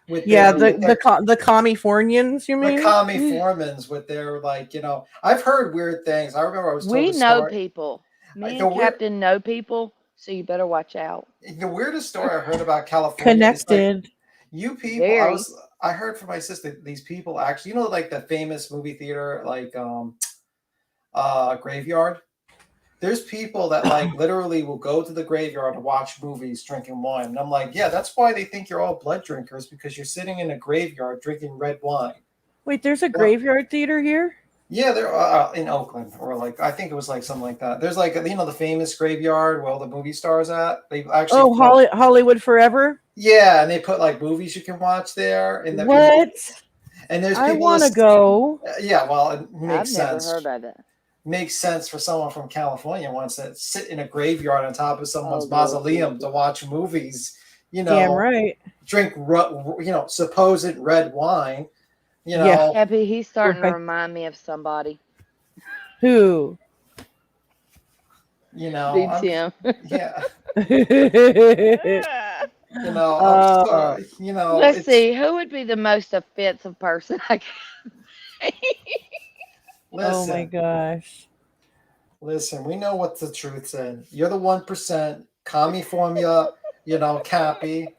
with the Californians, you mean? The Californians with their I've heard weird things. I remember I was told We a know story. people. Me and Captain know people, so you better watch out. The weirdest story I heard about California is Connected. You people, I heard from my sister, these people actually, like the famous movie theater, Graveyard. There's people that literally will go to the graveyard to watch movies, drinking wine. And I'm like, yeah, that's why they think you're all blood drinkers, because you're sitting in a graveyard drinking red wine. Wait, there's a graveyard theater here? Yeah, they're in Oakland, or I think it was something like that. There's the famous graveyard where all the movie stars at. They actually Hollywood Forever. Yeah, and they put movies you can watch there. What? And there's people. I want to go. Yeah, well, it makes sense. I've never heard of it. Makes sense for someone from California wants to sit in a graveyard on top of someone's mausoleum to watch movies. Damn right. Drink supposed red wine. Yeah, Happy, he's starting to remind me of somebody. Who? Beats him. Yeah. Let's see, who would be the most offensive person I can Listen, oh my gosh. Listen, we know what the truth said. You're the 1%, commie formula, Cappy.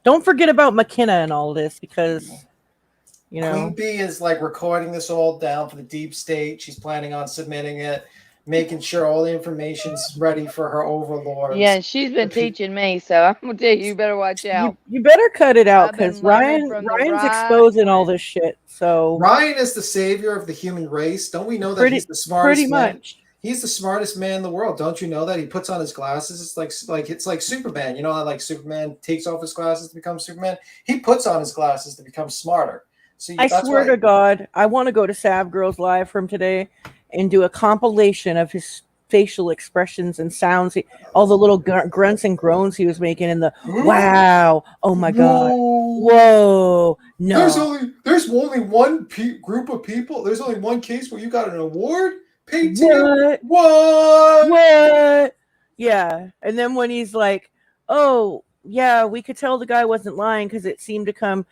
Don't forget about McKenna and all this because Queen Bee is recording this all down for the deep state. She's planning on submitting it, making sure all the information's ready for her overlords. Yeah, and she's been teaching me, so I'm gonna tell you better watch out. You better cut it out because Ryan's exposing all this shit. So Ryan is the savior of the human race. Don't we know that he's the smartest man? Much. He's the smartest man in the world. Don't you know that? He puts on his glasses. It's like Superman. You know how Superman takes off his glasses to become Superman? He puts on his glasses to become smarter. So I swear to God, I want to go to Sav Girls Live from today and do a compilation of his facial expressions and sounds, all the little grunts and groans he was making, and the wow, oh my God, whoa, no. There's only one group of people. There's only one case where you got an award. What? Yeah, and then when he's like, oh yeah, we could tell the guy wasn't lying because it seemed to come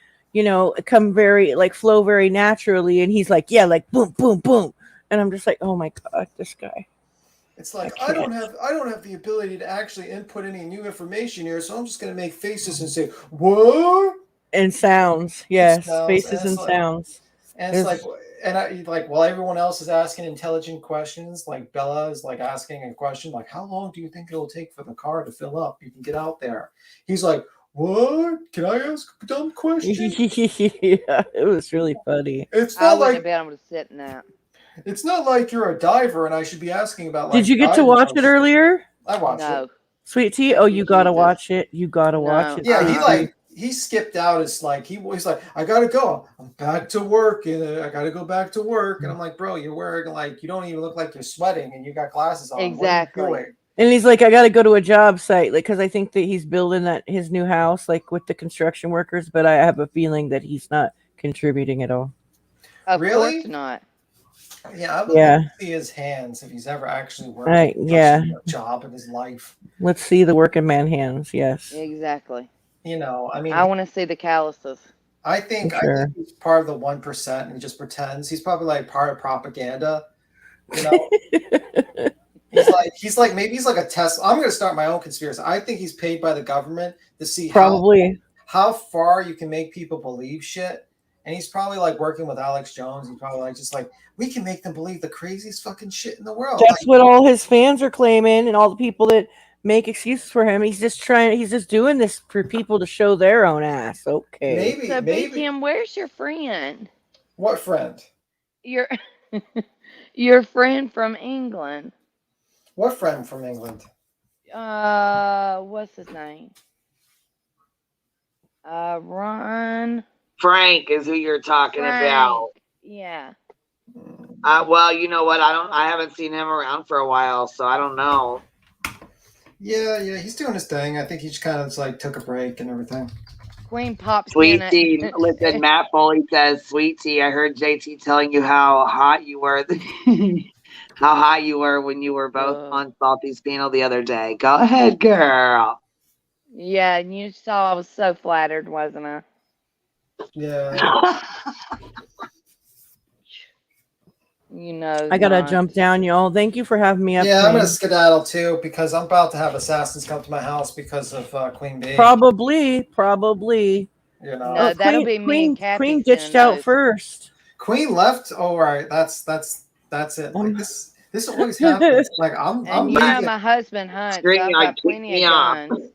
very flow very naturally, and he's like, yeah, boom, boom, boom. And I'm just like, oh my God, this guy. It's I don't have the ability to actually input any new information here, so I'm just gonna make faces and say, what? And sounds, yes, faces and sounds. And it's while everyone else is asking intelligent questions, Bella is asking a question how long do you think it'll take for the car to fill up? You can get out there. He's like, what? Can I ask a dumb question? Yeah, it was really funny. I wouldn't be able to sit in that. It's not like you're a diver and I should be asking about Did you get to watch it earlier? I watched it. Sweet Tea? Oh, you gotta watch it. You gotta watch it. Yeah, he skipped out. It's he was like, I gotta go. I'm back to work and I gotta go back to work. And I'm like, bro, you're wearing you don't even look like you're sweating and you got glasses on. Exactly. What are you doing? And he's like, I got to go to a job site, because I think that he's building his new house, with the construction workers. But I have a feeling that he's not contributing at all. Of course not. Yeah, I would like to see his hands if he's ever actually working a job in his life. Let's see the working man hands. Yes. Exactly. I want to see the calluses. I think he's part of the 1% and he just pretends. He's probably part of propaganda. He's maybe he's a test. I'm going to start my own conspiracy. I think he's paid by the government to see how far you can make people believe shit. And he's probably working with Alex Jones. He's probably we can make them believe the craziest fucking shit in the world. That's what all his fans are claiming, and all the people that make excuses for him. He's just doing this for people to show their own ass. Okay. Maybe. Tim, where's your friend? What friend? Your friend from England. What friend from England? What's his name? Ron. Frank is who you're talking about. Yeah. Well, you know what? I haven't seen him around for a while, so I don't know. Yeah, he's doing his thing. I think he just kind of like took a break and everything. Queen pops Sweet in tea. Listen, Matt Foley says, "Sweet tea, I heard JT telling you how hot you were, how hot you were when you were both on Salty's panel the other day. Go ahead, girl." Yeah, and you saw I was so flattered, wasn't I? Yeah. You know. I gotta jump down, y'all. Thank you for having me up. Yeah, I'm gonna Queen. skedaddle too because I'm about to have assassins come to my house because of Queen Bee. Probably. You know. No, that'll be me and Kathy. Queen ditched out first. Queen left. Oh, right. That's it. Like this always happens. Like I'm you know my husband hunts, so I've got plenty of guns.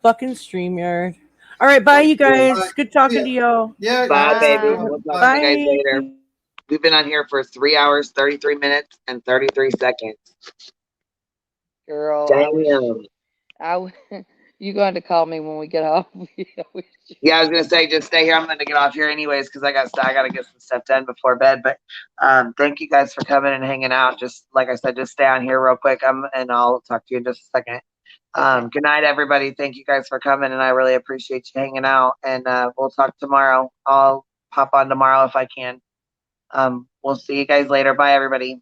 Fucking StreamYard. All right, bye, you guys. Good talking to y'all. Yeah, bye, baby. We'll talk to you guys later. We've been on here for 3 hours, 33 minutes, and 33 seconds. Girl, damn. You going to call me when we get off? Yeah, I was gonna say just stay here. I'm gonna get off here anyways because I gotta get some stuff done before bed. But thank you guys for coming and hanging out. Just like I said, just stay on here real quick. And I'll talk to you in just a second. Good night, everybody. Thank you guys for coming, and I really appreciate you hanging out. And we'll talk tomorrow. I'll pop on tomorrow if I can. We'll see you guys later. Bye, everybody.